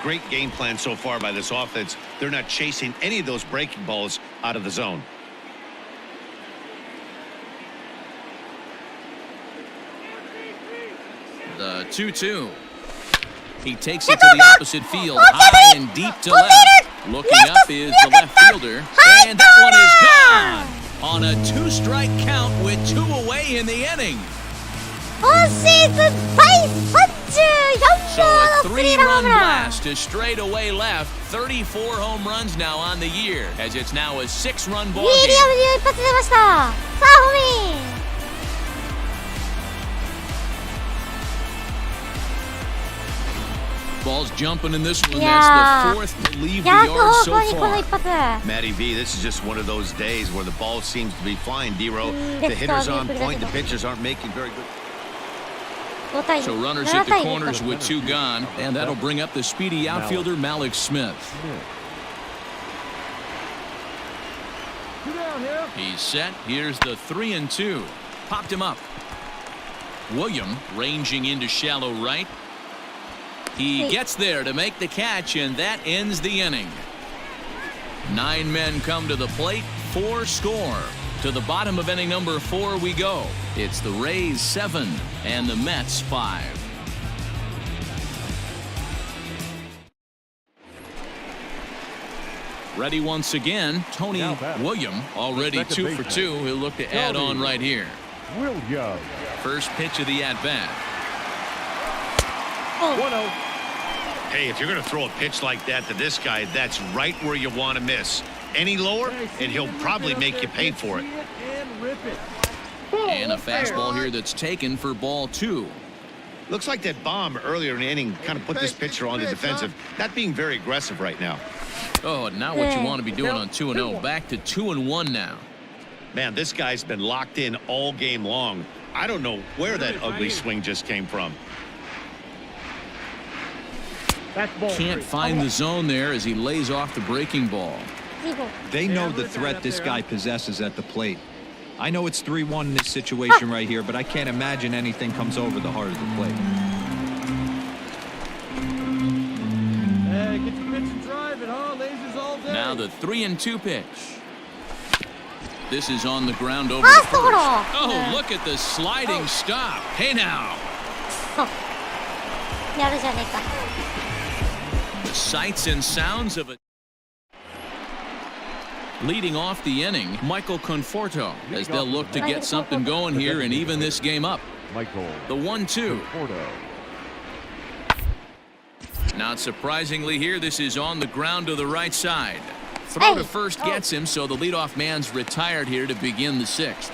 Great game plan so far by this offense. They're not chasing any of those breaking balls out of the zone. The 2-2. He takes it to the opposite field, high and deep to left. Looking up is the left fielder, and that one is gone on a 2-strike count with 2 away in the inning. So a 3-run blast to straightaway left. 34 home runs now on the year, as it's now a 6-run ball game. Ball's jumping in this one. That's the 4th to leave the yard so far. Matty V, this is just one of those days where the ball seems to be flying, D-Row. The hitter's on point, the pitchers aren't making very good. So runners at the corners with 2 gone, and that'll bring up the speedy outfielder Malik Smith. He's set. Here's the 3-2. Popped him up. William ranging into shallow right. He gets there to make the catch, and that ends the inning. 9 men come to the plate, 4 score. To the bottom of inning number 4 we go. It's the Rays 7 and the Mets 5. Ready once again, Tony William, already 2 for 2. He'll look to add on right here. First pitch of the at-bat. 1-0. Hey, if you're going to throw a pitch like that to this guy, that's right where you want to miss. Any lower, and he'll probably make you pay for it. And a fastball here that's taken for ball 2. Looks like that bomb earlier in the inning kind of put this pitcher on the defensive. Not being very aggressive right now. Oh, not what you want to be doing on 2-0. Back to 2-1 now. Man, this guy's been locked in all game long. I don't know where that ugly swing just came from. Can't find the zone there as he lays off the breaking ball. They know the threat this guy possesses at the plate. I know it's 3-1 in this situation right here, but I can't imagine anything comes over the heart of the plate. Hey, get your pitch and drive it, huh? Lasers all day. Now the 3-2 pitch. This is on the ground over the first. Oh, look at the sliding stop. Hey now. The sights and sounds of it. Leading off the inning, Michael Conforto, as they'll look to get something going here and even this game up. The 1-2. Not surprisingly here, this is on the ground to the right side. Throw to first gets him, so the leadoff man's retired here to begin the sixth.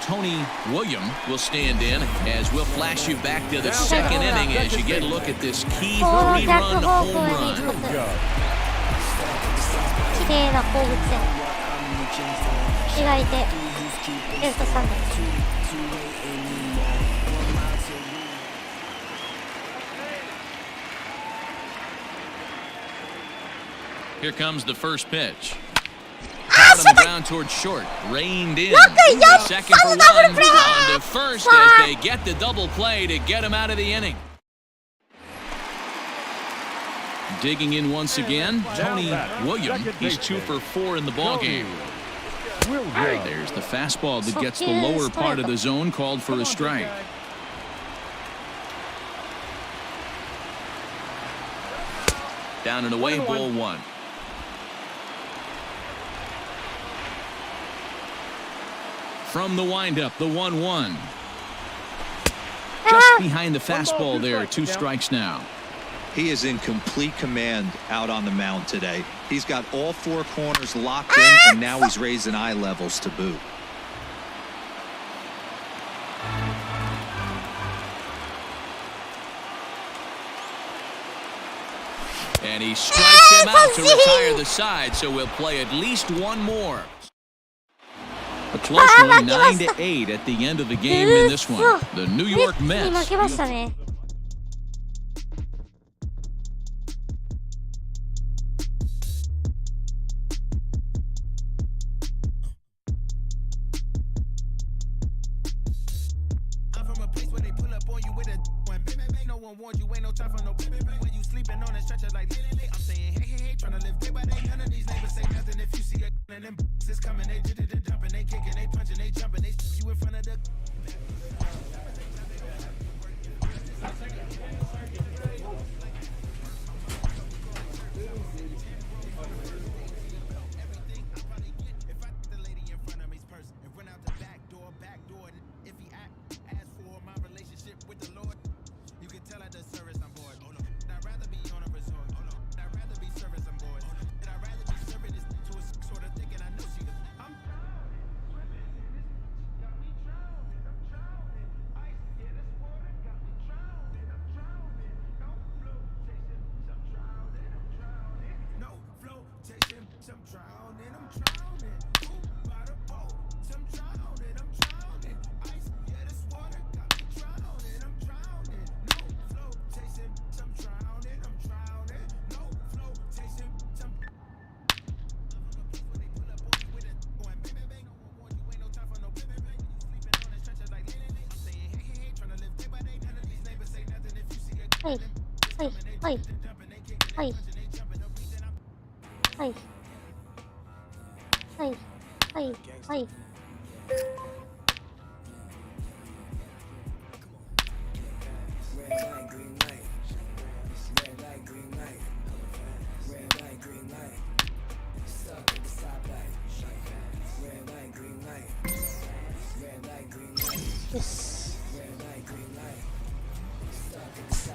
Tony William will stand in as we'll flash you back to the second inning as you get a look at this key three-run home run. Here comes the first pitch. Out on the ground towards short, reined in. Second for one, on to first as they get the double play to get him out of the inning. Digging in once again, Tony William. He's 2 for 4 in the ballgame. There's the fastball that gets the lower part of the zone, called for a strike. Down and away, ball 1. From the windup, the 1-1. Just behind the fastball there, 2 strikes now. He is in complete command out on the mound today. He's got all 4 corners locked in, and now he's raising eye levels to boot. And he strikes him out to retire the side, so we'll play at least one more. A close one, 9-8 at the end of the game in this one. The New York Mets.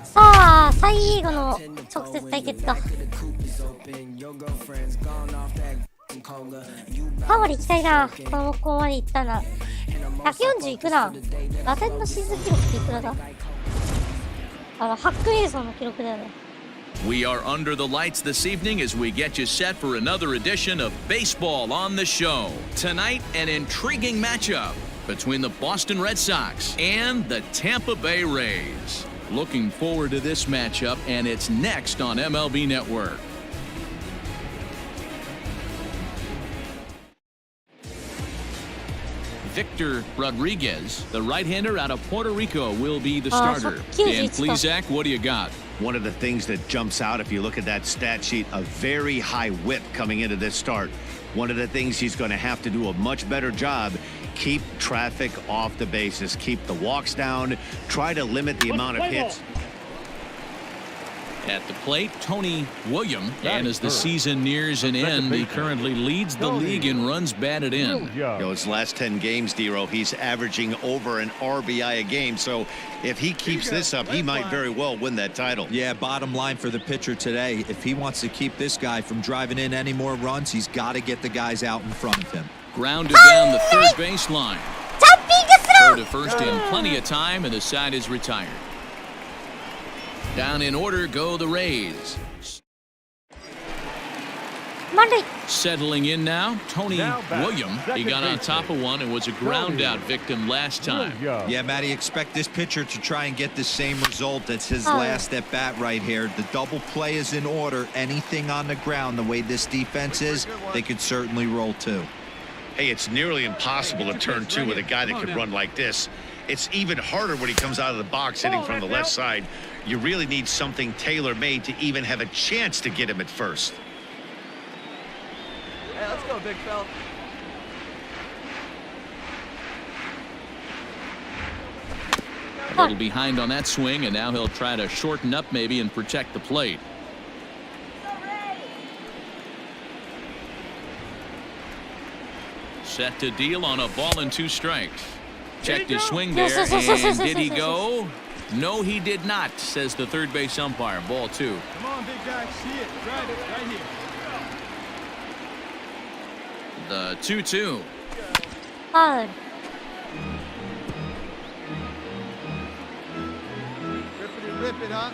さあ、最後の直接対決だ。パワーに行きたいな。このここまで行ったな。140いくな。打点のシーズン記録っていくらだ？ハック映像の記録だよね。We are under the lights this evening as we get you set for another edition of Baseball on the Show. Tonight, an intriguing matchup. between the Boston Red Sox and the Tampa Bay Rays. Looking forward to this matchup, and it's next on MLB Network. Victor Rodriguez, the right-hander out of Puerto Rico, will be the starter. And please, Zach, what do you got? One of the things that jumps out, if you look at that stat sheet, a very high whip coming into this start. One of the things he's going to have to do a much better job, keep traffic off the bases, keep the walks down, try to limit the amount of hits. At the plate, Tony Williams, and as the season nears an end, he currently leads the league in runs batted in. His last 10 games, Dero, he's averaging over an RBI a game. So if he keeps this up, he might very well win that title. Yeah, bottom line for the pitcher today, if he wants to keep this guy from driving in any more runs, he's got to get the guys out in front of him. Grounded down the third baseline. Throw to first in plenty of time, and the side is retired. Down in order go the Rays. Monday. Settling in now, Tony Williams. He got on top of one and was a ground out victim last time. Yeah, Matty, expect this pitcher to try and get the same result as his last at bat right here. The double play is in order. Anything on the ground, the way this defense is, they could certainly roll too. Hey, it's nearly impossible to turn two with a guy that could run like this. It's even harder when he comes out of the box hitting from the left side. You really need something tailor-made to even have a chance to get him at first. Hey, let's go, big fella. A little behind on that swing, and now he'll try to shorten up maybe and protect the plate. Set to deal on a ball and 2 strikes. Checked his swing there, and did he go? No, he did not, says the third base umpire. Ball 2. Come on, big guy. See it. Drive it right here. The 2-2. Hard. Rip it, huh?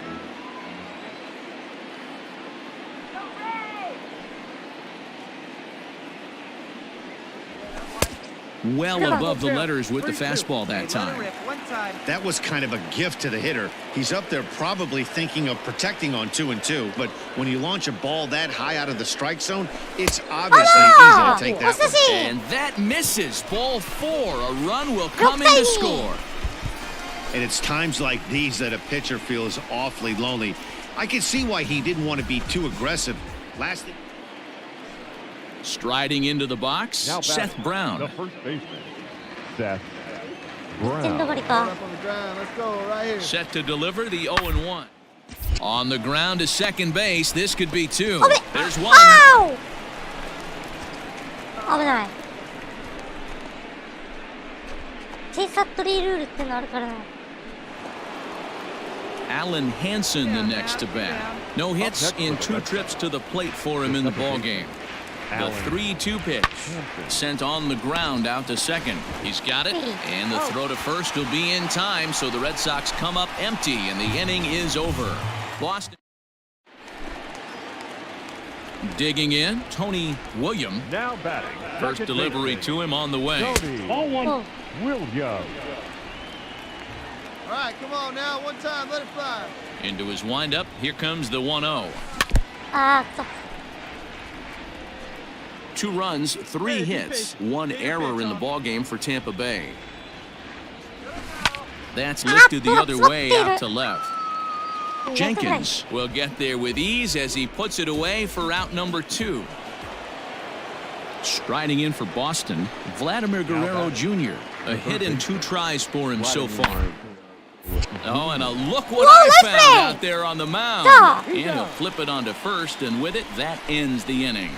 Well above the letters with the fastball that time. That was kind of a gift to the hitter. He's up there probably thinking of protecting on 2-2, but when you launch a ball that high out of the strike zone, it's obviously easy to take that one. And that misses. Ball 4. A run will come in to score. And it's times like these that a pitcher feels awfully lonely. I can see why he didn't want to be too aggressive. Striding into the box, Seth Brown. The first baseman, Seth Brown. Let's go right here. Set to deliver the 0-1. On the ground to second base. This could be 2. There's 1. Ow! 危ない。チェイサットリールールってのあるからな。Alan Hansen the next to bat. No hits in 2 trips to the plate for him in the ballgame. The 3-2 pitch sent on the ground out to second. He's got it, and the throw to first will be in time, so the Red Sox come up empty, and the inning is over. Boston digging in, Tony Williams. Now batting. First delivery to him on the way. Williams. All right, come on now. One time, let it fly. Into his windup, here comes the 1-0. 2 runs, 3 hits, 1 error in the ballgame for Tampa Bay. That's lifted the other way out to left. Jenkins will get there with ease as he puts it away for out number 2. Striding in for Boston, Vladimir Guerrero Jr. A hit in 2 tries for him so far. Oh, and look what I found out there on the mound. And he'll flip it onto first, and with it, that ends the inning.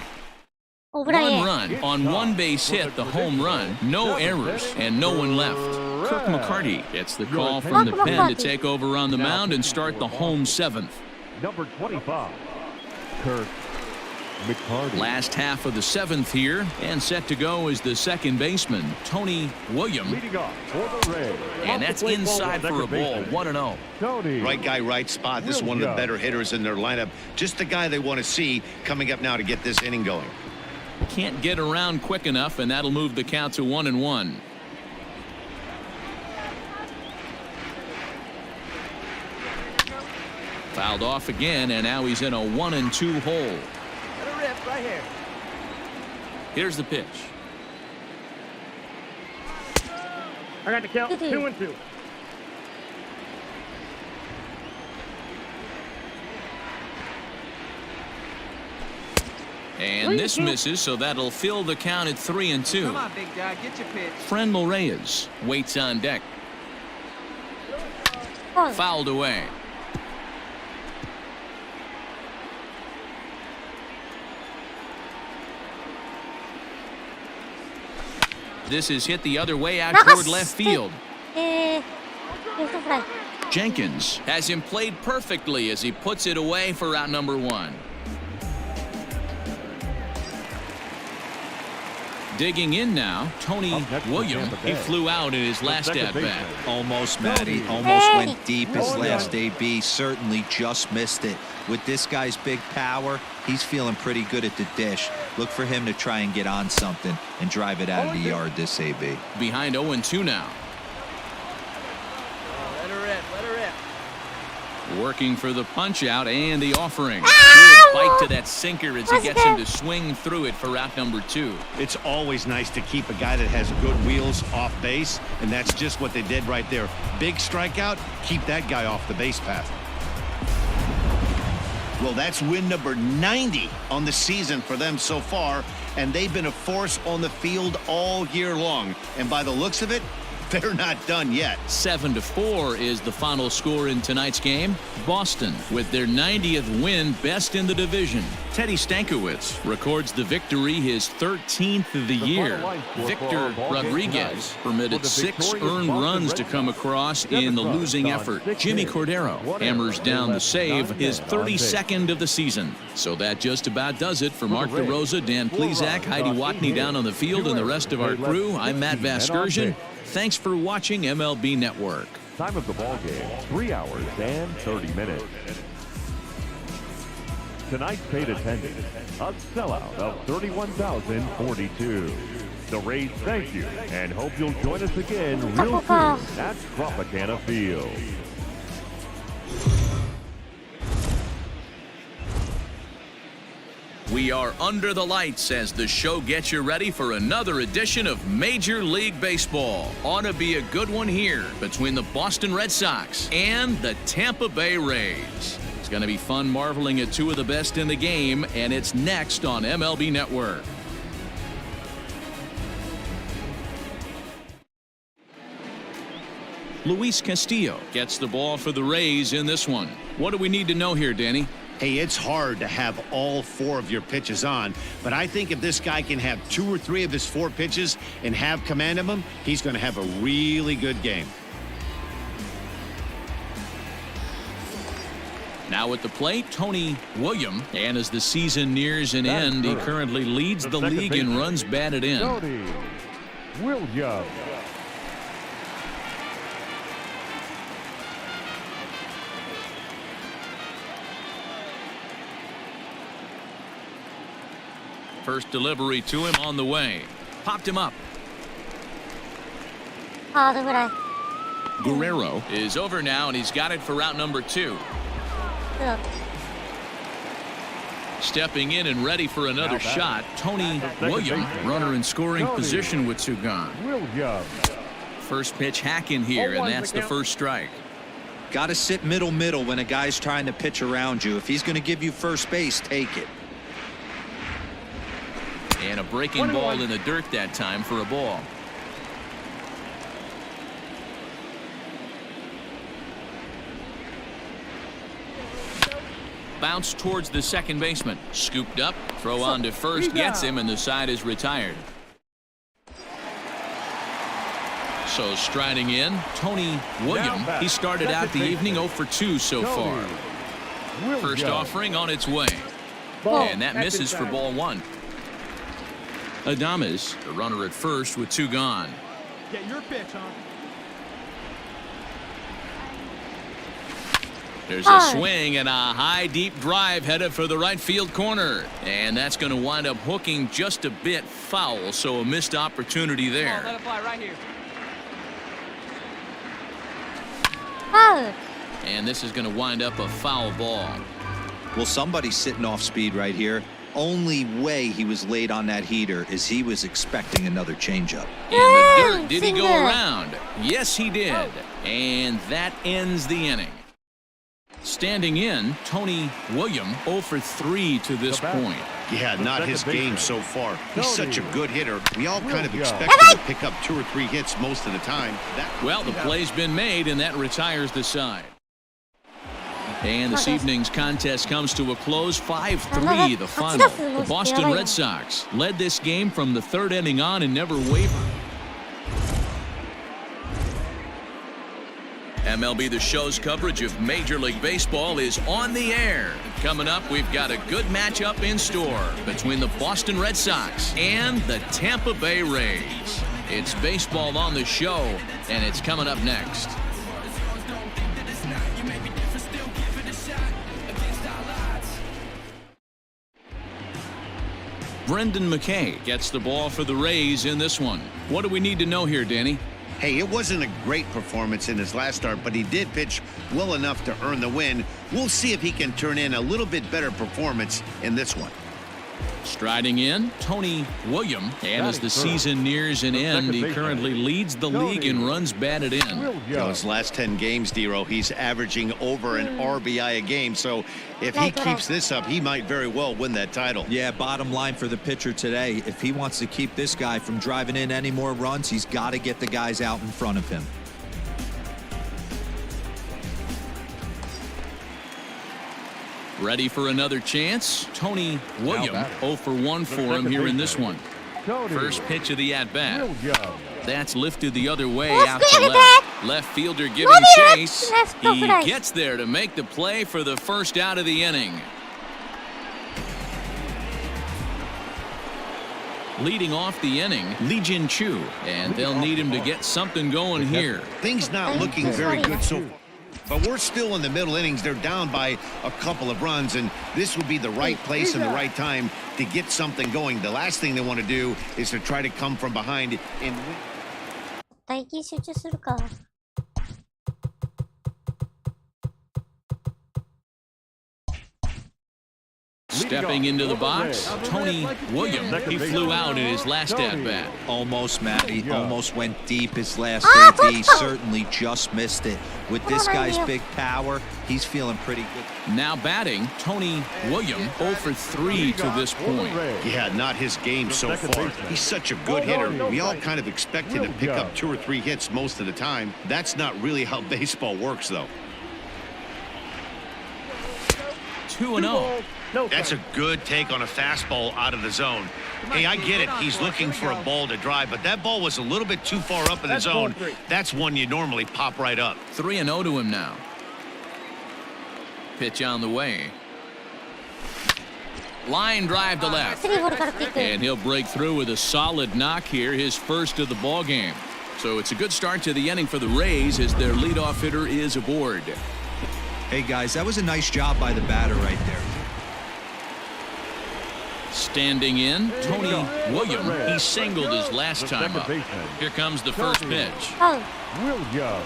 1 run on 1 base hit, the home run, no errors, and no one left. Kirk McCarty gets the call from the pen to take over on the mound and start the home 7th. Number 25, Kirk McCarty. Last half of the 7th here, and set to go is the second baseman, Tony Williams. Leading off for the Rays. And that's inside for a ball, 1-0. Tony. Right guy, right spot. This is one of the better hitters in their lineup. Just the guy they want to see coming up now to get this inning going. Can't get around quick enough, and that'll move the count to 1-1. Fouled off again, and now he's in a 1-2 hole. Let her rip right here. Here's the pitch. I got the count. 2-2. And this misses, so that'll fill the count at 3-2. Come on, big guy, get your pitch. Friend Reyes waits on deck. Fouled away. This is hit the other way out toward left field. Jenkins has him played perfectly as he puts it away for out number 1. Digging in now, Tony William. He flew out in his last at-bat. Almost, Matty. Almost went deep his last AB. Certainly just missed it. With this guy's big power, he's feeling pretty good at the dish. Look for him to try and get on something and drive it out of the yard this AB. Behind 0-2 now. Let her rip, let her rip. Working for the punch-out and the offering. Good bite to that sinker as he gets him to swing through it for out number 2. It's always nice to keep a guy that has good wheels off base, and that's just what they did right there. Big strikeout, keep that guy off the base path. Well, that's win number 90 on the season for them so far, and they've been a force on the field all year long. And by the looks of it, they're not done yet. 7-4 is the final score in tonight's game. Boston with their 90th win, best in the division. Teddy Stankiewicz records the victory, his 13th of the year. Victor Rodriguez permitted 6 earned runs to come across in the losing effort. Jimmy Cordero hammers down the save, his 32nd of the season. So that just about does it for Mark DeRosa, Dan Plesac, Heidi Watney down on the field, and the rest of our crew. I'm Matt Vasgersian. Thanks for watching MLB Network. Time of the ball game, 3 hours and 30 minutes. Tonight's paid attendance, a sellout of 31,042. The Rays thank you and hope you'll join us again real soon at Tropicana Field. We are under the lights as the show gets you ready for another edition of Major League Baseball. Ought to be a good one here between the Boston Red Sox and the Tampa Bay Rays. It's going to be fun marveling at 2 of the best in the game, and it's next on MLB Network. Luis Castillo gets the ball for the Rays in this one. What do we need to know here, Danny? Hey, it's hard to have all 4 of your pitches on, but I think if this guy can have 2 or 3 of his 4 pitches and have command of them, he's going to have a really good game. Now at the plate, Tony William, and as the season nears an end, he currently leads the league in runs batted in. Tony William. First delivery to him on the way. Popped him up. Guerrero is over now, and he's got it for route number 2. Stepping in and ready for another shot, Tony William, runner in scoring position with 2 gone. First pitch hack in here, and that's the first strike. Got to sit middle when a guy's trying to pitch around you. If he's going to give you first base, take it. And a breaking ball in the dirt that time for a ball. Bounce towards the second baseman. Scooped up. Throw on to first. Gets him, and the side is retired. So striding in, Tony William. He started out the evening 0 for 2 so far. First offering on its way. And that misses for ball 1. Adames, the runner at first with 2 gone. Get your pitch, huh? There's a swing and a high deep drive headed for the right field corner. And that's going to wind up hooking just a bit foul, so a missed opportunity there. Let it fly right here. And this is going to wind up a foul ball. Well, somebody's sitting off speed right here. Only way he was late on that heater is he was expecting another changeup. In the dirt, did he go around? Yes, he did. And that ends the inning. Standing in, Tony William 0 for 3 to this point. Yeah, not his game so far. He's such a good hitter. We all kind of expect him to pick up 2 or 3 hits most of the time. Well, the play's been made, and that retires the side. And this evening's contest comes to a close, 5-3 the final. The Boston Red Sox led this game from the 3rd inning on and never wavered. MLB The Show's coverage of Major League Baseball is on the air. Coming up, we've got a good matchup in store between the Boston Red Sox and the Tampa Bay Rays. It's baseball on the show, and it's coming up next. Brendan McKay gets the ball for the Rays in this one. What do we need to know here, Danny? Hey, it wasn't a great performance in his last start, but he did pitch well enough to earn the win. We'll see if he can turn in a little bit better performance in this one. Striding in, Tony William. And as the season nears an end, he currently leads the league in runs batted in. His last 10 games, Dero, he's averaging over an RBI a game. So if he keeps this up, he might very well win that title. Yeah, bottom line for the pitcher today, if he wants to keep this guy from driving in any more runs, he's got to get the guys out in front of him. Ready for another chance? Tony William 0 for 1 for him here in this one. First pitch of the at-bat. That's lifted the other way out to left. Left fielder giving chase. He gets there to make the play for the first out of the inning. Leading off the inning, Legion Chu, and they'll need him to get something going here. Things not looking very good so far. But we're still in the middle innings. They're down by a couple of runs, and this would be the right place and the right time to get something going. The last thing they want to do is to try to come from behind and win. Stepping into the box, Tony William. He flew out in his last at-bat. Almost, Matty. Almost went deep his last AB. Certainly just missed it. With this guy's big power, he's feeling pretty good. Now batting, Tony William 0 for 3 to this point. Yeah, not his game so far. He's such a good hitter. We all kind of expect him to pick up 2 or 3 hits most of the time. That's not really how baseball works, though. 2-0. That's a good take on a fastball out of the zone. Hey, I get it. He's looking for a ball to drive, but that ball was a little bit too far up in the zone. That's one you normally pop right up. 3-0 to him now. Pitch on the way. Line drive to left. And he'll break through with a solid knock here, his first of the ball game. So it's a good start to the inning for the Rays as their leadoff hitter is aboard. Hey, guys, that was a nice job by the batter right there. Standing in, Tony William. He singled his last time up. Here comes the first pitch. William.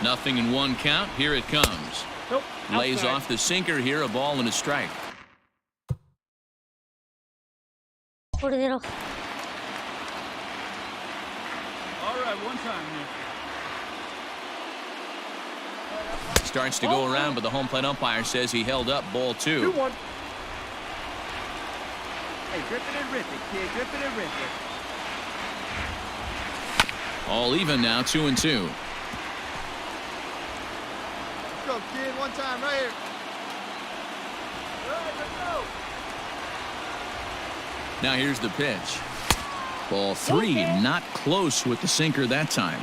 Nothing in 1 count. Here it comes. Lays off the sinker here, a ball and a strike. All right, one time here. Starts to go around, but the home plate umpire says he held up ball 2. 2-1. Hey, grip it and rip it, kid. Grip it and rip it. All even now, 2-2. Let's go, kid. One time right here. All right, let's go. Now here's the pitch. Ball 3, not close with the sinker that time.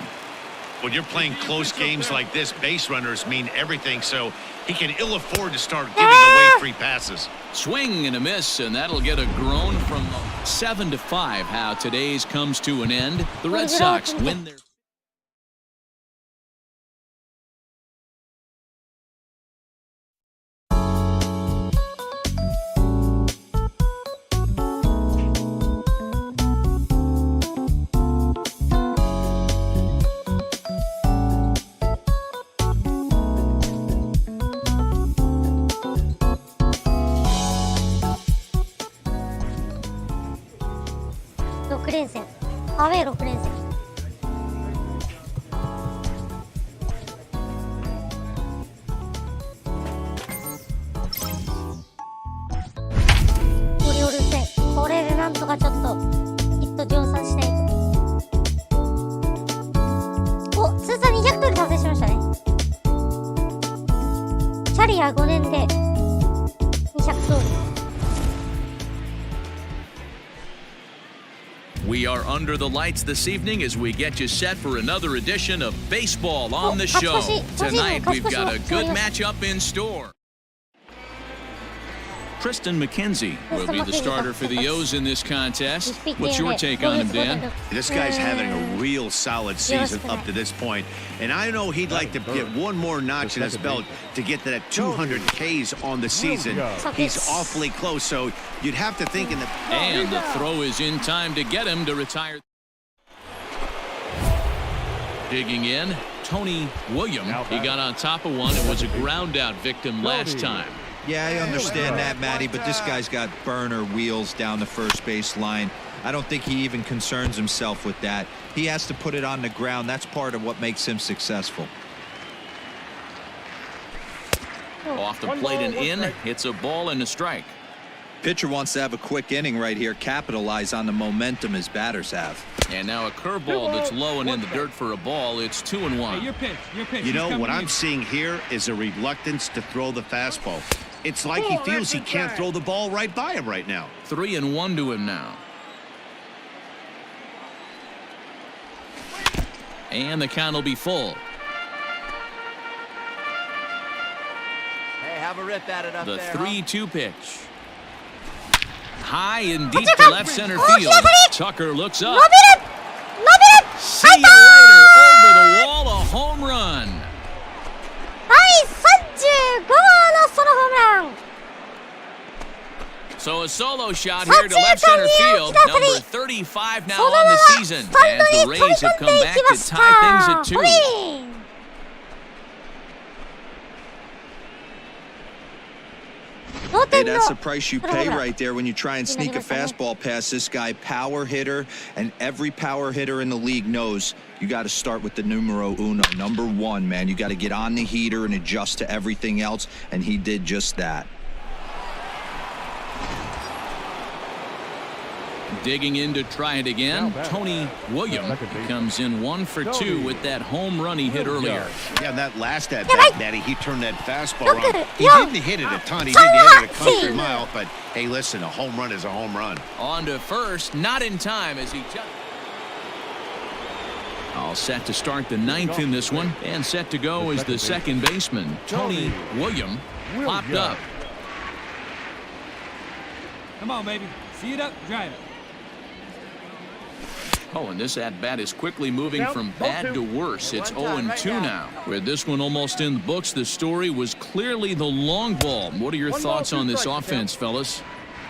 When you're playing close games like this, base runners mean everything, so he can ill afford to start giving away free passes. Swing and a miss, and that'll get a groan from 7-5. How today's comes to an end. The Red Sox win their アウェー6連戦。オリオールズ戦、これでなんとかちょっとヒット量産しないと。お、通算200盗塁達成しましたね。キャリア5年で200盗塁。We are under the lights this evening as we get you set for another edition of Baseball on the Show. Tonight we've got a good matchup in store. Tristan McKenzie will be the starter for the O's in this contest. What's your take on him, Dan? This guy's having a real solid season up to this point, and I know he'd like to get one more notch in his belt to get to that 200 Ks on the season. He's awfully close, so you'd have to think in the... And the throw is in time to get him to retire. Digging in, Tony William. He got on top of one and was a ground out victim last time. Yeah, I understand that, Matty, but this guy's got burner wheels down the first base line. I don't think he even concerns himself with that. He has to put it on the ground. That's part of what makes him successful. Off the plate and in. It's a ball and a strike. Pitcher wants to have a quick inning right here, capitalize on the momentum his batters have. And now a curveball that's low and in the dirt for a ball. It's 2-1. Hey, your pitch. You know, what I'm seeing here is a reluctance to throw the fastball. It's like he feels he can't throw the ball right by him right now. 3-1 to him now. And the count will be full. Hey, have a rip at it up the there. The 3-2 pitch. High and deep to left center field. Tucker looks up. See you later. Over the wall, a home run. So a solo shot here to left center field. Number 35 now on the season. As the Rays have come back to tie things at 2. Hey, that's the price you pay right there when you try and sneak a fastball past this guy. Power hitter, and every power hitter in the league knows you got to start with the numero uno, number 1, man. You got to get on the heater and adjust to everything else, and he did just that. Digging in to try it again, Tony William comes in 1 for 2 with that home run he hit earlier. Yeah, that last at bat, Matty, he turned that fastball around. He didn't hit it a ton. He didn't hit it a country mile, but hey, listen, a home run is a home run. On to first, not in time as he just... All set to start the 9th in this one, and set to go is the second baseman, Tony William, popped up. Come on, baby. See it up, drive it. Oh, and this at-bat is quickly moving from bad to worse. It's 0-2 now. With this one almost in the books, the story was clearly the long ball. What are your thoughts on this offense, fellas?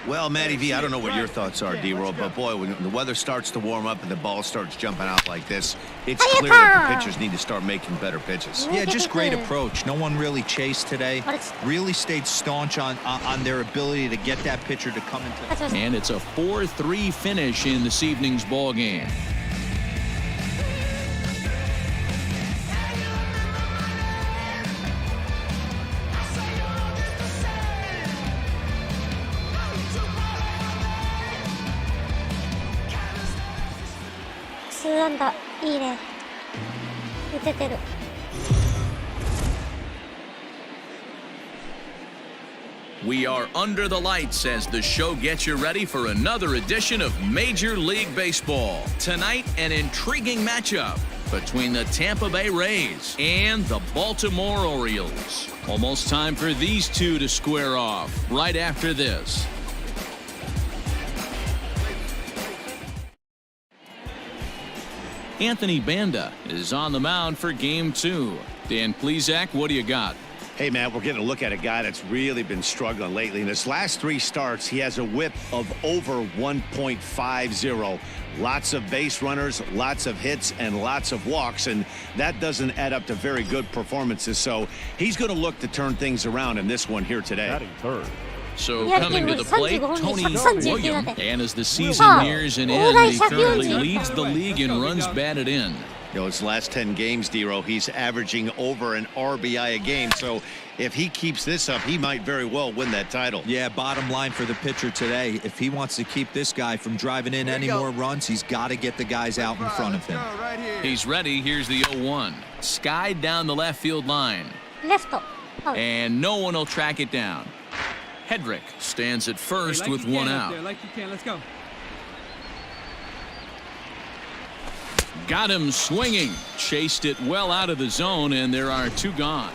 Well, Matty V, I don't know what your thoughts are, D-Roll, but boy, when the weather starts to warm up and the ball starts jumping out like this, it's clear that the pitchers need to start making better pitches. Yeah, just great approach. No one really chased today. Really stayed staunch on their ability to get that pitcher to come into... And it's a 4-3 finish in this evening's ball game. We are under the lights as the show gets you ready for another edition of Major League Baseball. Tonight, an intriguing matchup between the Tampa Bay Rays and the Baltimore Orioles. Almost time for these two to square off right after this. Anthony Banda is on the mound for Game 2. Dan Plesac, what do you got? Hey, man, we're getting a look at a guy that's really been struggling lately. In his last 3 starts, he has a whip of over 1.50. Lots of base runners, lots of hits, and lots of walks, and that doesn't add up to very good performances. So he's going to look to turn things around in this one here today. Batting third, So coming to the plate, Tony Williams. And as the season nears an end, he currently leads the league in runs batted in. You know, his last 10 games, Dero, he's averaging over an RBI a game. So if he keeps this up, he might very well win that title. Yeah, bottom line for the pitcher today, if he wants to keep this guy from driving in any more runs, he's got to get the guys out in front of him. He's ready. Here's the 0-1. Skied down the left field line. And no one will track it down. Hedrick stands at first with one out. Let's go. Got him swinging. Chased it well out of the zone, and there are two gone.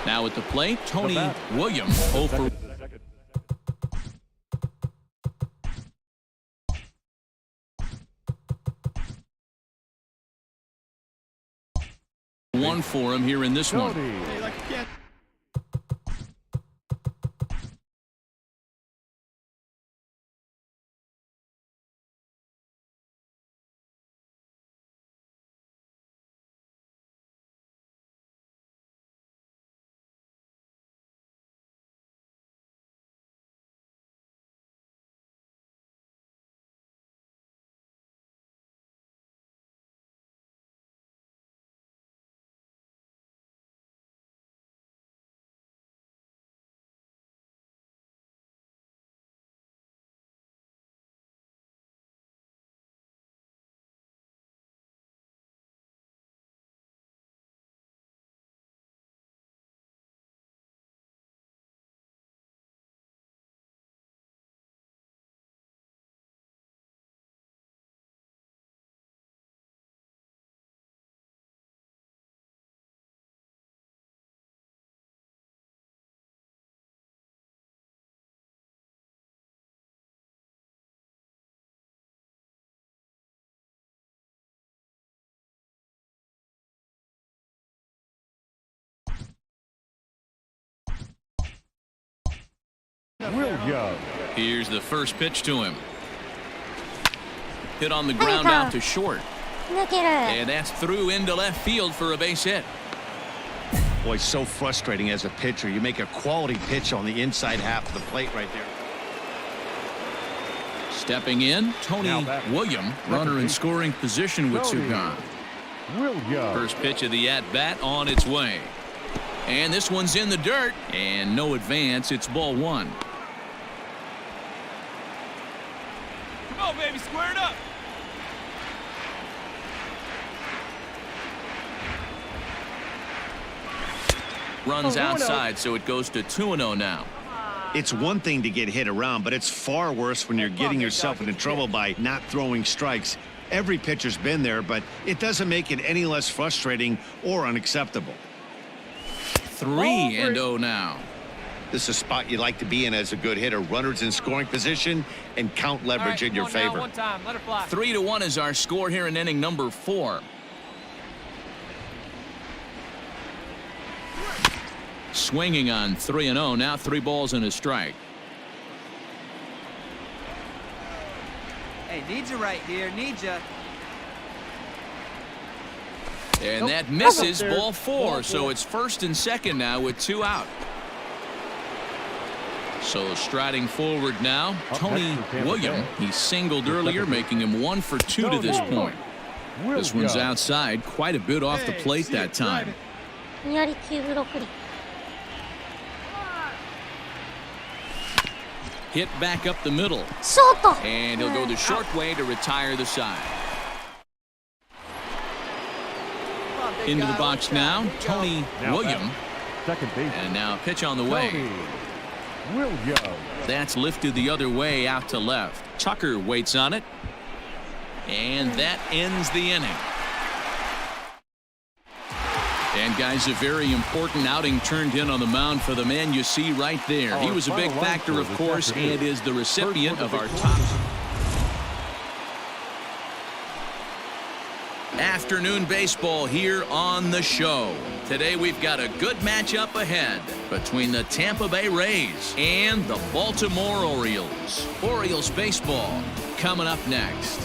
Now at the plate, Tony Williams. 0 for 1 for him here in this one. Here's the first pitch to him. Hit on the ground out to short. And that's through into left field for a base hit. Boy, so frustrating as a pitcher. You make a quality pitch on the inside half of the plate right there. Stepping in, Tony Williams, runner in scoring position with two gone. First pitch of the at-bat on its way. And this one's in the dirt. And no advance. It's ball one. Come on, baby, square it up. Runs outside, so it goes to 2-0 now. It's one thing to get hit around, but it's far worse when you're getting yourself into trouble by not throwing strikes. Every pitcher's been there, but it doesn't make it any less frustrating or unacceptable. 3-0 now. This is a spot you like to be in as a good hitter. Runners in scoring position and count leverage in your favor. 3-1 is our score here in inning number 4. Swinging on 3-0. Now 3 balls and a strike. Hey, need you right here. Need you. And that misses, ball 4. So it's first and second now with 2 out. So striding forward now, Tony Williams. He singled earlier, making him 1 for 2 to this point. This one's outside, quite a bit off the plate that time. Hit back up the middle. And he'll go the short way to retire the side. Into the box now, Tony Williams. And now pitch on the way. That's lifted the other way out to left. Tucker waits on it. And that ends the inning. And guys, a very important outing turned in on the mound for the man you see right there. He was a big factor, of course, and is the recipient of our top afternoon baseball here on the show. Today we've got a good matchup ahead between the Tampa Bay Rays and the Baltimore Orioles. Orioles baseball coming up next.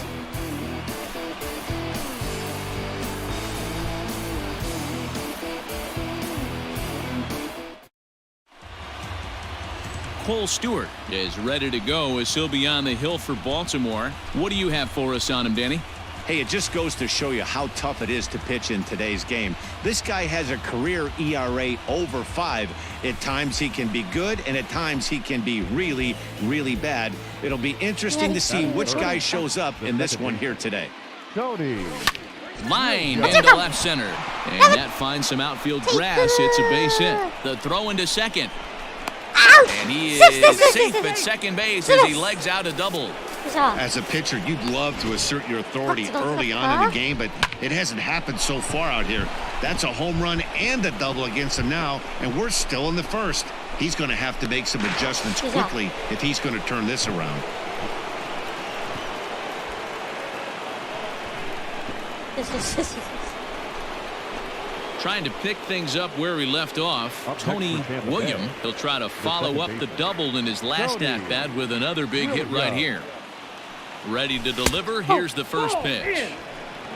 Cole Stewart is ready to go as he'll be on the hill for Baltimore. What do you have for us on him, Danny? Hey, it just goes to show you how tough it is to pitch in today's game. This guy has a career ERA over 5. At times he can be good, and at times he can be really, really bad. It'll be interesting to see which guy shows up in this one here today. Tony. Line into left center. And that finds some outfield grass. It's a base hit. The throw into second. And he is safe at second base as he legs out a double. As a pitcher, you'd love to assert your authority early on in the game, but it hasn't happened so far out here. That's a home run and a double against him now, and we're still in the first. He's going to have to make some adjustments quickly if he's going to turn this around. Trying to pick things up where he left off. Tony William, he'll try to follow up the double in his last at-bat with another big hit right here. Ready to deliver. Here's the first pitch.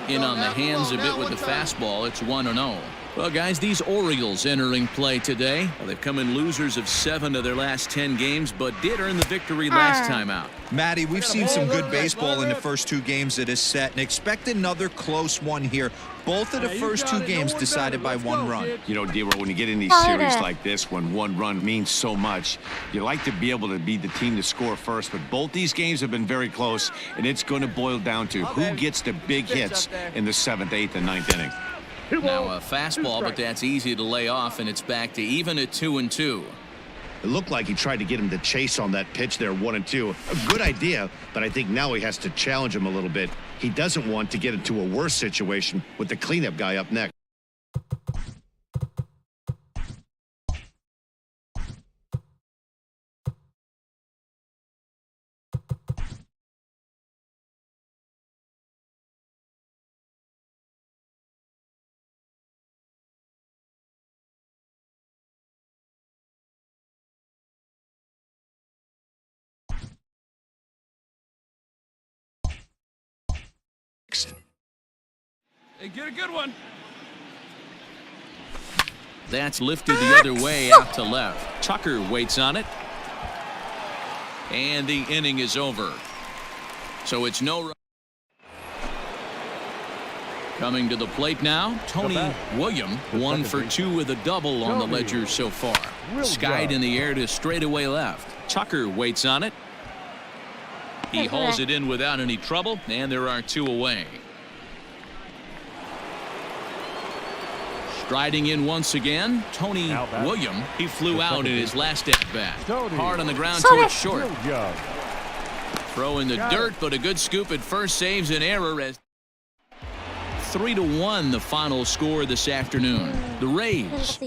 In on the hands a bit with the fastball. It's 1-0. Well, guys, these Orioles entering play today. Well, they've come in losers of 7 of their last 10 games, but did earn the victory last time out. Matty, we've seen some good baseball in the first 2 games of this set, and expect another close one here. Both of the first 2 games decided by 1 run. You know, D-Roll, when you get in these series like this, when 1 run means so much, you like to be able to be the team to score first, but both these games have been very close, and it's going to boil down to who gets the big hits in the 7th, 8th, and 9th inning. Now a fastball, but that's easy to lay off, and it's back to even at 2-2. It looked like he tried to get him to chase on that pitch there, 1-2. A good idea, but I think now he has to challenge him a little bit. He doesn't want to get into a worse situation with the cleanup guy up next. Hey, get a good one. That's lifted the other way out to left. Tucker waits on it. And the inning is over. So it's no... Coming to the plate now, Tony William, 1 for 2 with a double on the ledger so far. Skied in the air to straightaway left. Tucker waits on it. He hauls it in without any trouble, and there are 2 away. Striding in once again, Tony William. He flew out in his last at-bat. Hard on the ground towards short. Throw in the dirt, but a good scoop at first saves an error as 3-1 the final score this afternoon. The Rays.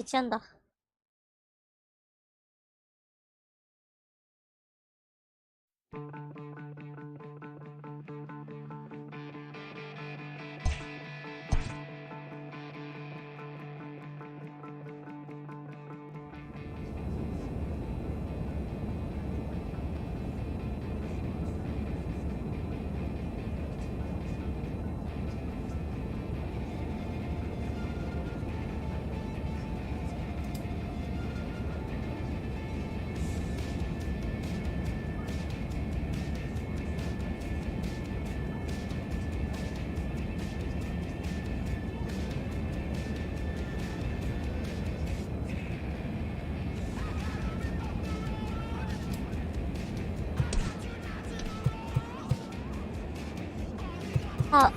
あ、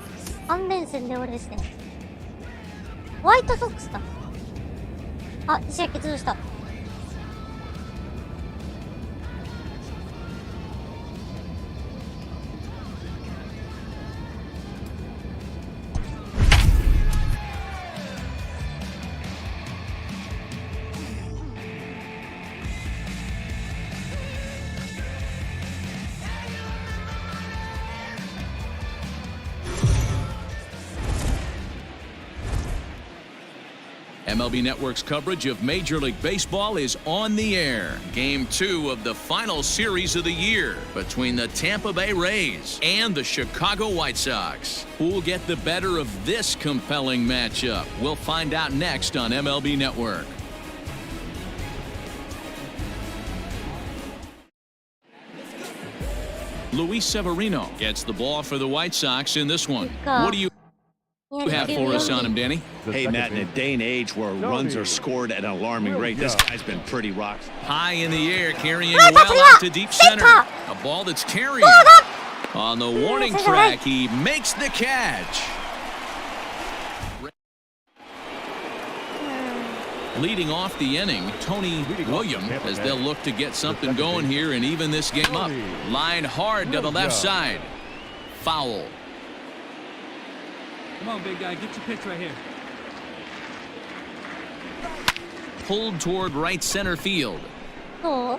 3連戦で終わりですね。ホワイトソックスだ。あ、2試合欠場した。MLB Network's coverage of Major League Baseball is on the air. Game 2 of the final series of the year between the Tampa Bay Rays and the Chicago White Sox. Who'll get the better of this compelling matchup? We'll find out next on MLB Network. Luis Severino gets the ball for the White Sox in this one. What do you have for us on him, Danny? Hey, Matt, in a day and age where runs are scored at an alarming rate, this guy's been pretty rocks. High in the air, carrying well out to deep center. A ball that's carrying. On the warning track, he makes the catch. Leading off the inning, Tony William, as they'll look to get something going here and even this game up. Lined hard to the left side. Foul. Come on, big guy. Get your pitch right here. Pulled toward right center field. 또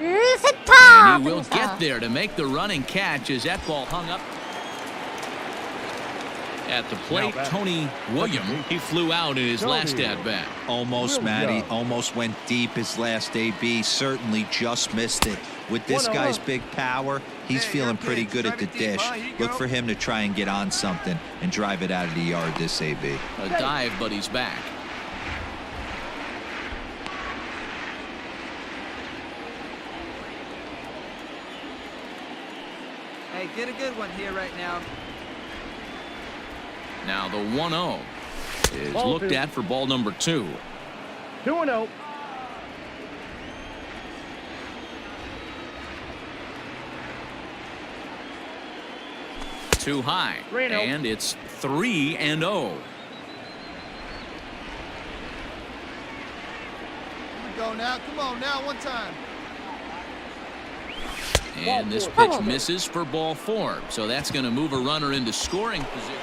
And 센터. he will get there to make the running catch as that ball hung up. At the plate, Tony William, he flew out in his last at-bat. Almost, Matty. Almost went deep his last AB. Certainly just missed it. With this guy's big power, he's feeling pretty good at the dish. Look for him to try and get on something and drive it out of the yard this AB. A dive, but he's back. Hey, get a good one here right now. Now the 1-0 is looked at for ball number 2. 2-0. Too high, and it's 3-0. Here we go now. Come on now, one time. And this pitch misses for ball 4, so that's going to move a runner into scoring position.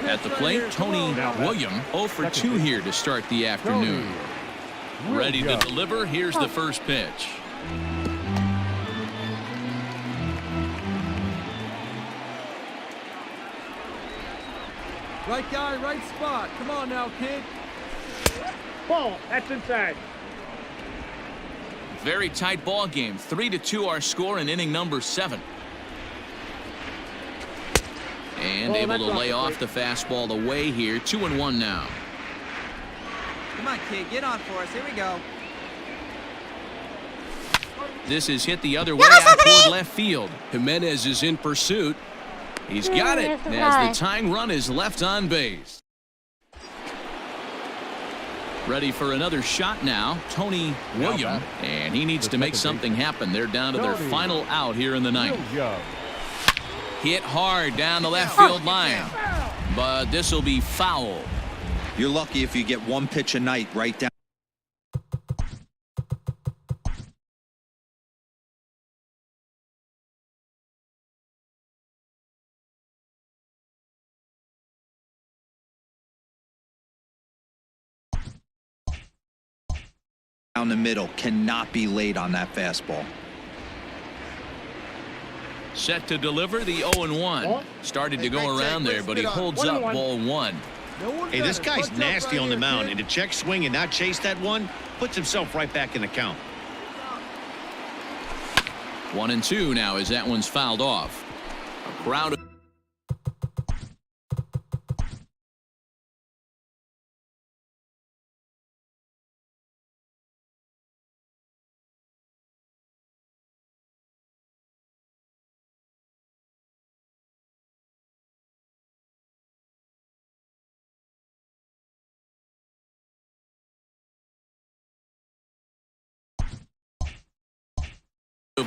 At the plate, Tony William, 0 for 2 here to start the afternoon. Ready to deliver. Here's the first pitch. Right guy, right spot. Come on now, kid. Ball. That's inside. Very tight ball game. 3-2 our score in inning number 7. And able to lay off the fastball away here. 2-1 now. Come on, kid. Get on for us. Here we go. This is hit the other way out toward left field. Jimenez is in pursuit. He's got it as the tying run is left on base. Ready for another shot now, Tony William, and he needs to make something happen. They're down to their final out here in the ninth. Hit hard down the left field line, but this will be foul. You're lucky if you get one pitch a night right down. Down the middle, cannot be late on that fastball. Set to deliver the 0-1. Started to go around there, but he holds up ball 1. Hey, this guy's nasty on the mound, and to check swing and not chase that one puts himself right back in the count. 1-2 now as that one's fouled off. A crowd of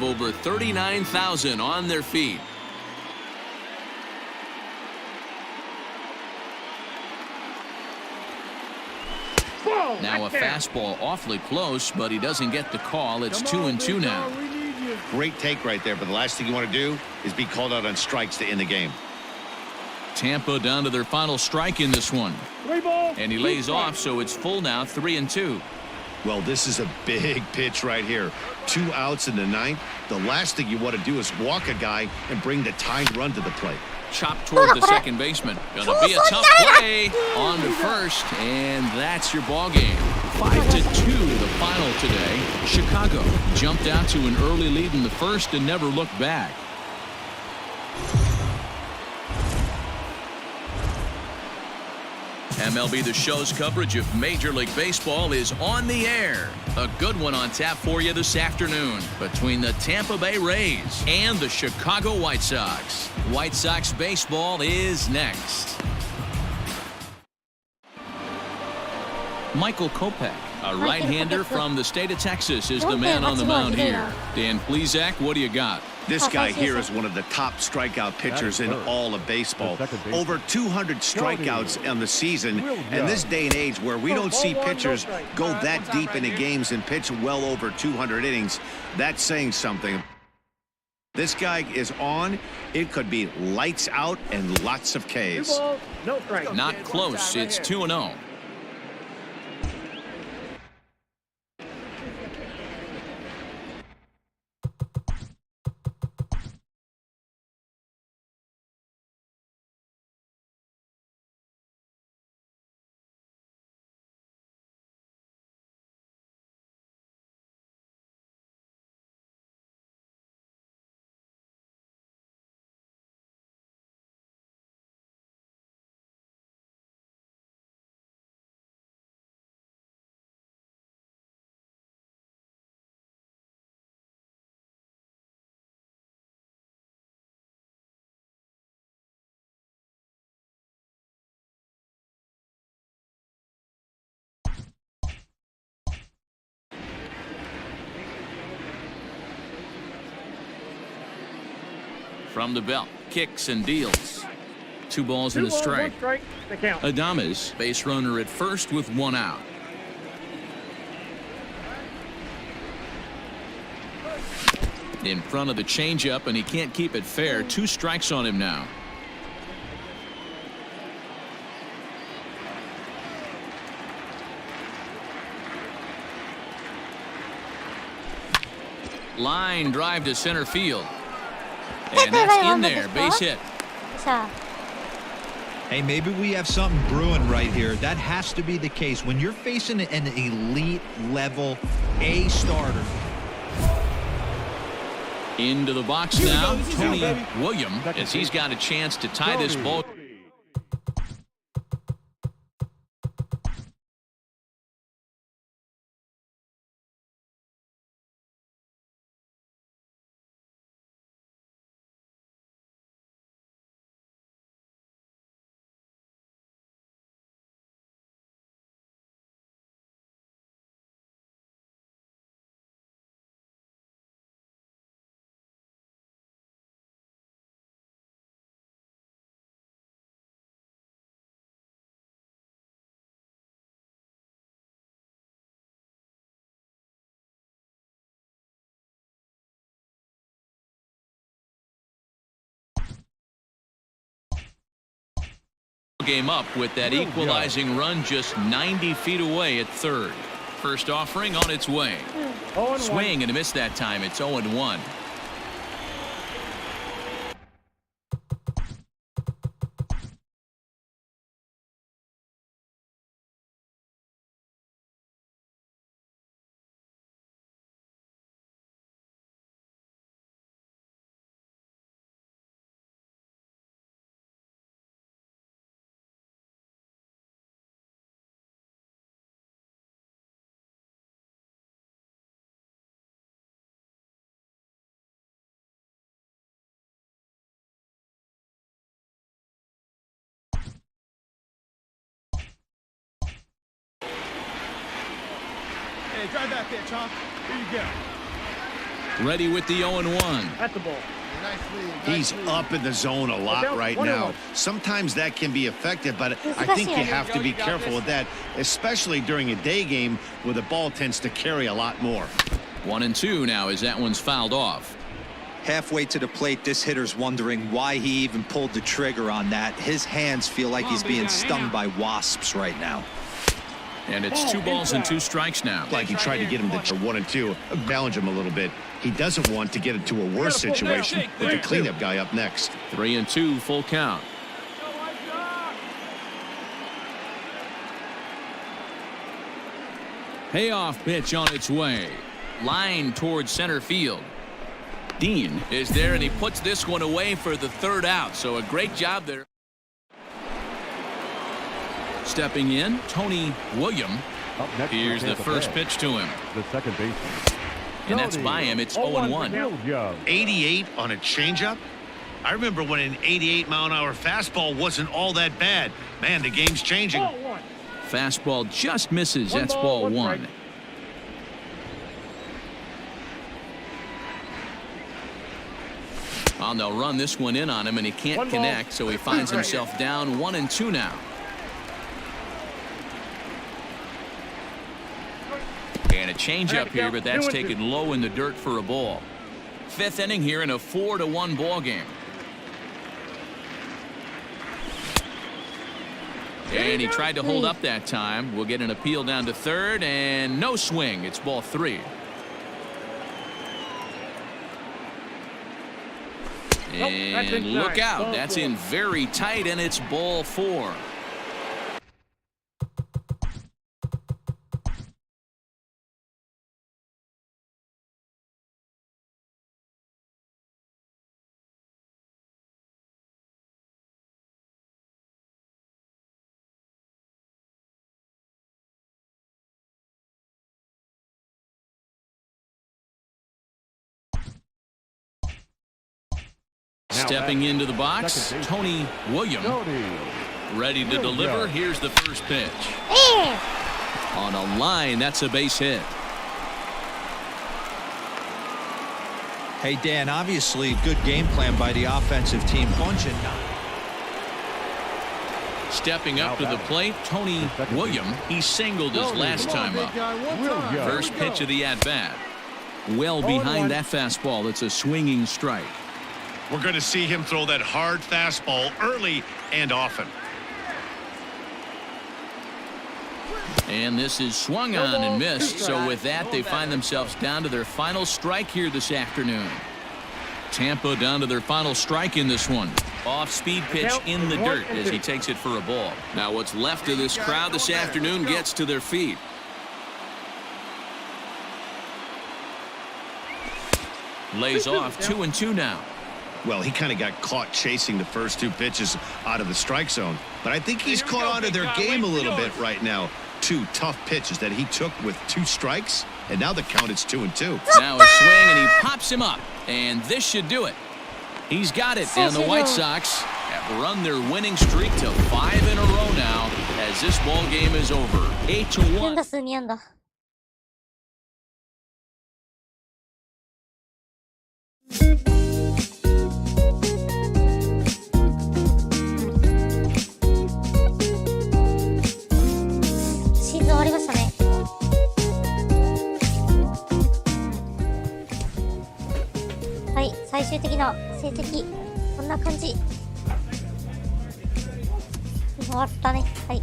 over 39,000 on their feet. Now a fastball awfully close, but he doesn't get the call. It's 2-2 now. Great take right there, but the last thing you want to do is be called out on strikes to end the game. Tampa down to their final strike in this one. And he lays off, so it's full now, 3-2. Well, this is a big pitch right here. 2 outs in the ninth. The last thing you want to do is walk a guy and bring the tying run to the plate. Chopped toward the second baseman. Gonna be a tough play on to first, and that's your ball game. 5-2 the final today. Chicago jumped out to an early lead in the first and never looked back. MLB The Show's coverage of Major League Baseball is on the air. A good one on tap for you this afternoon between the Tampa Bay Rays and the Chicago White Sox. White Sox baseball is next. Michael Kopech, a right-hander from the state of Texas, is the man on the mound here. Dan Plesac, what do you got? This guy here is one of the top strikeout pitchers in all of baseball. Over 200 strikeouts on the season. And this day and age where we don't see pitchers go that deep into games and pitch well over 200 innings, that's saying something. This guy is on. It could be lights out and lots of Ks. Not close. It's 2-0. From the belt, kicks and deals. 2 balls and a strike. Adames, base runner at first with 1 out. In front of the changeup, and he can't keep it fair. 2 strikes on him now. Line drive to center field. And that's in there, base hit. Hey, maybe we have something brewing right here. That has to be the case. When you're facing an elite level A starter. Into the box now, Tony Williams, as he's got a chance to tie this ball. Game up with that equalizing run just 90 feet away at third. First offering on its way. Swing and a miss that time. It's 0-1. Hey, drive that pitch, huh? Here you go. Ready with the 0-1. At the ball. He's up in the zone a lot right now. Sometimes that can be effective, but I think you have to be careful with that, especially during a day game where the ball tends to carry a lot more. 1-2 now as that one's fouled off. Halfway to the plate, this hitter's wondering why he even pulled the trigger on that. His hands feel like he's being stung by wasps right now. And it's 2 balls and 2 strikes now. Like he tried to get him to 1-2, challenge him a little bit. He doesn't want to get into a worse situation with the cleanup guy up next. 3-2, full count. Payoff pitch on its way. Line towards center field. Dean is there, and he puts this one away for the 3rd out. So a great job there. Stepping in, Tony William. Up next Here's the first pitch to him. The second baseman. And that's by him. It's 0-1. 88 on a changeup? I remember when an 88-mile-an-hour fastball wasn't all that bad. Man, the game's changing. Fastball just misses. That's ball one. Well, they'll run this one in on him, and he can't connect, so he finds himself down 1-2 now. And a changeup here, but that's taken low in the dirt for a ball. Fifth inning here in a 4-1 ball game. And he tried to hold up that time. We'll get an appeal down to third, and no swing. It's ball three. And look out. That's in very tight, and it's ball four. Stepping into the box, Tony William. Ready to deliver. Here's the first pitch. On a line, that's a base hit. Hey, Dan, obviously good game plan by the offensive team. Bunching. Stepping up to the plate, Tony William. He singled his last time up. First pitch of the at-bat. Well behind that fastball. It's a swinging strike. We're going to see him throw that hard fastball early and often. And this is swung on and missed. So with that, they find themselves down to their final strike here this afternoon. Tampa down to their final strike in this one. Off-speed pitch in the dirt as he takes it for a ball. Now what's left of this crowd this afternoon gets to their feet. Lays off 2-2 now. Well, he kind of got caught chasing the first two pitches out of the strike zone. But I think he's caught onto their game a little bit right now. Two tough pitches that he took with two strikes, and now the count is 2-2. Now a swing, and he pops him up. And this should do it. He's got it, and the White Sox have run their winning streak to 5 in a row now as this ball game is over. 8-1. 終わりましたね。はい、最終的な成績こんな感じ。終わったね。はい。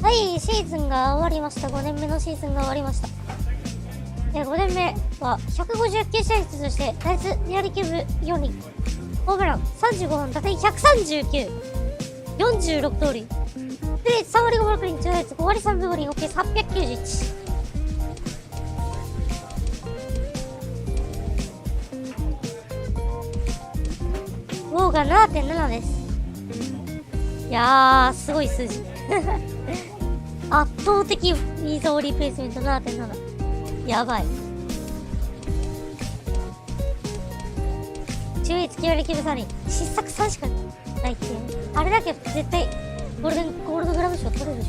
はい、シーズンが終わりました。5年目のシーズンが終わりました。5年目は159試合出場して、打率2割9分4厘、ホームラン35本、打点139、46盗塁。で、3割5分6厘、中率5割3分5厘、合計891。ウォーが 7.7 です。いやー、すごい数字。圧倒的ウィザーリプレイスメント 7.7。やばい。中率9割9分3厘、失策3しかないっていう。あれだけ絶対ゴールドグラブ賞取れるでし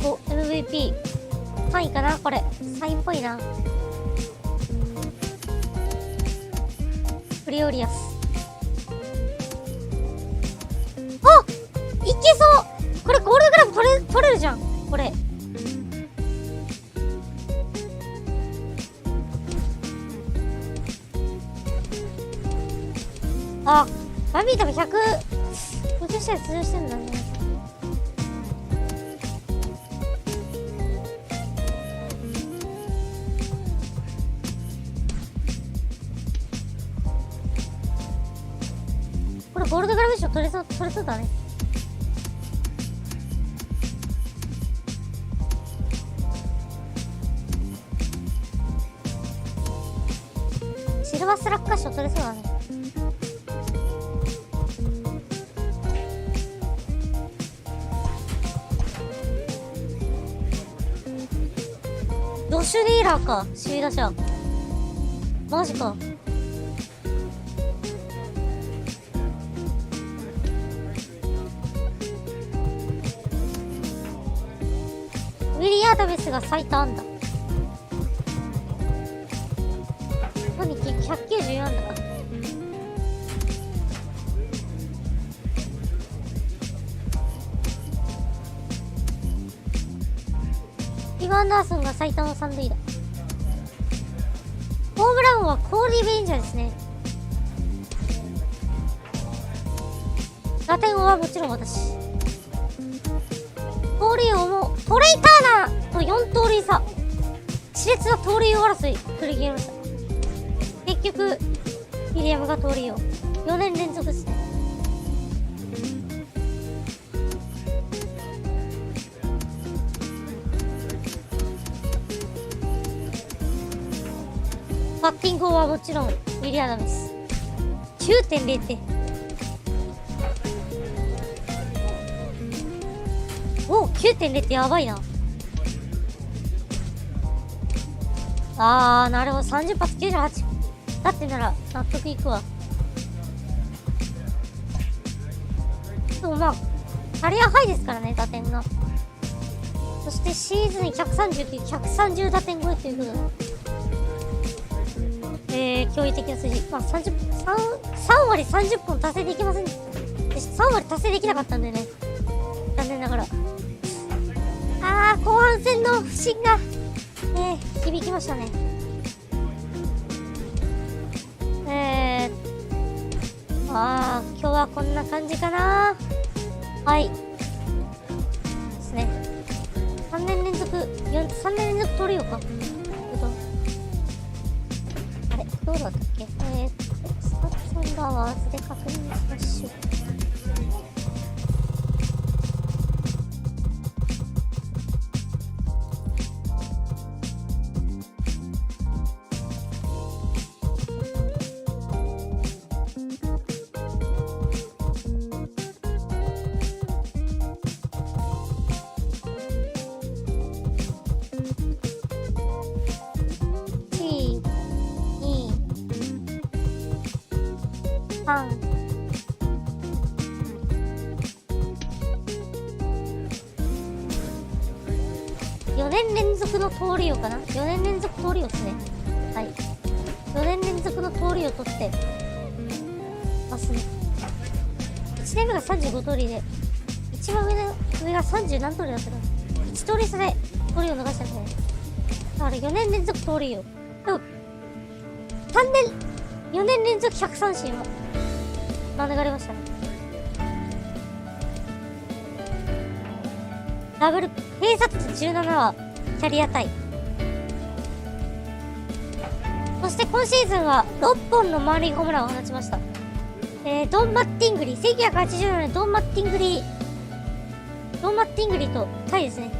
ょ。お、MVP 3位かなこれ。3位っぽいな。フリオリアス。あ、いけそう。これゴールドグラブ取れるじゃんこれ。あ、バビー多分150試合出場してんだね。これゴールドグラブ賞取れそうだね。ースト落下賞取れそうだね。ドシュリーラーか、首位打者。マジか。ウィリアムスが最多安打。何、194安打か。リバー・アンダーソンが最多の三塁打。ホームランはコーリー・ベインジャーですね。打点王はもちろん私。盗塁王もトレイ・ターナーと4盗塁差。熾烈な盗塁王争い繰り広げました。結局ウィリアムが盗塁王4年連続ですね。バッティング王はもちろんウィリアムです。 9.0 点。お、9.0 ってやばいな。なるほど。30発98だってなら納得いくわ。でもまあキャリアハイですからね、打点が。そしてシーズン139、130打点超えということで、驚異的な数字。まあ3割30本達成できません。3割達成できなかったんでね、残念ながら。後半戦の不振が、響きましたね。今日はこんな感じかな。はい。ですね。3年連続取るよか。あれ、どうだったっけ？スタッツ&アワーズで確認しましょう。4年連続の盗塁王かな。4年連続盗塁王ですね。はい。4年連続の盗塁王取ってますね。1年目が35盗塁で、一番上が30何盗塁だったかな。1盗塁差で盗塁を逃したんで、だから4年連続盗塁王。でも4年連続100三振は免れましたね。ダブル併殺率17はキャリアタイ。そして今シーズンは6本の満塁ホームランを放ちました。ドン・マッティングリー、1987年ドン・マッティングリーとタイですね。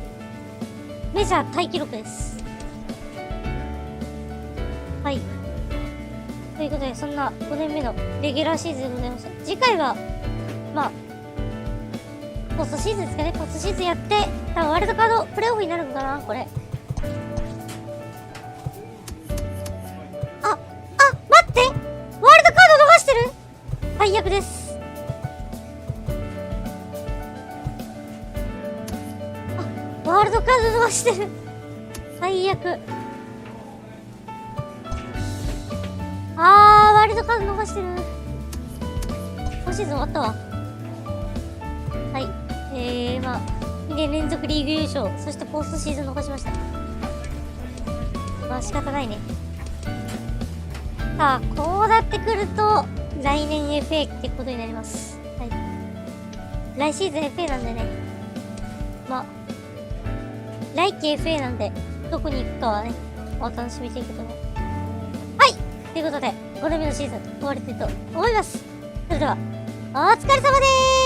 メジャータイ記録です。はい。ということで、そんな5年目のレギュラーシーズンでございました。次回は、まあ、ポストシーズンですかね。ポストシーズンやって、多分ワールドカードプレイオフになるのかな、これ。待って！ワールドカード逃してる！最悪です。ワールドカード逃してる。最悪。ワールドカード逃してる。今シーズン終わったわ。はい。まあ、2年連続リーグ優勝、そしてポストシーズン逃しました。まあ、仕方ないね。さあ、こうなってくると、来年 FA ってことになります。はい。来シーズン FA なんでね。まあ、来季 FA なんで、どこに行くかはね、お楽しみということで。はい！ということで、5年目のシーズン終わりたいと思います。それでは、お疲れ様でーす。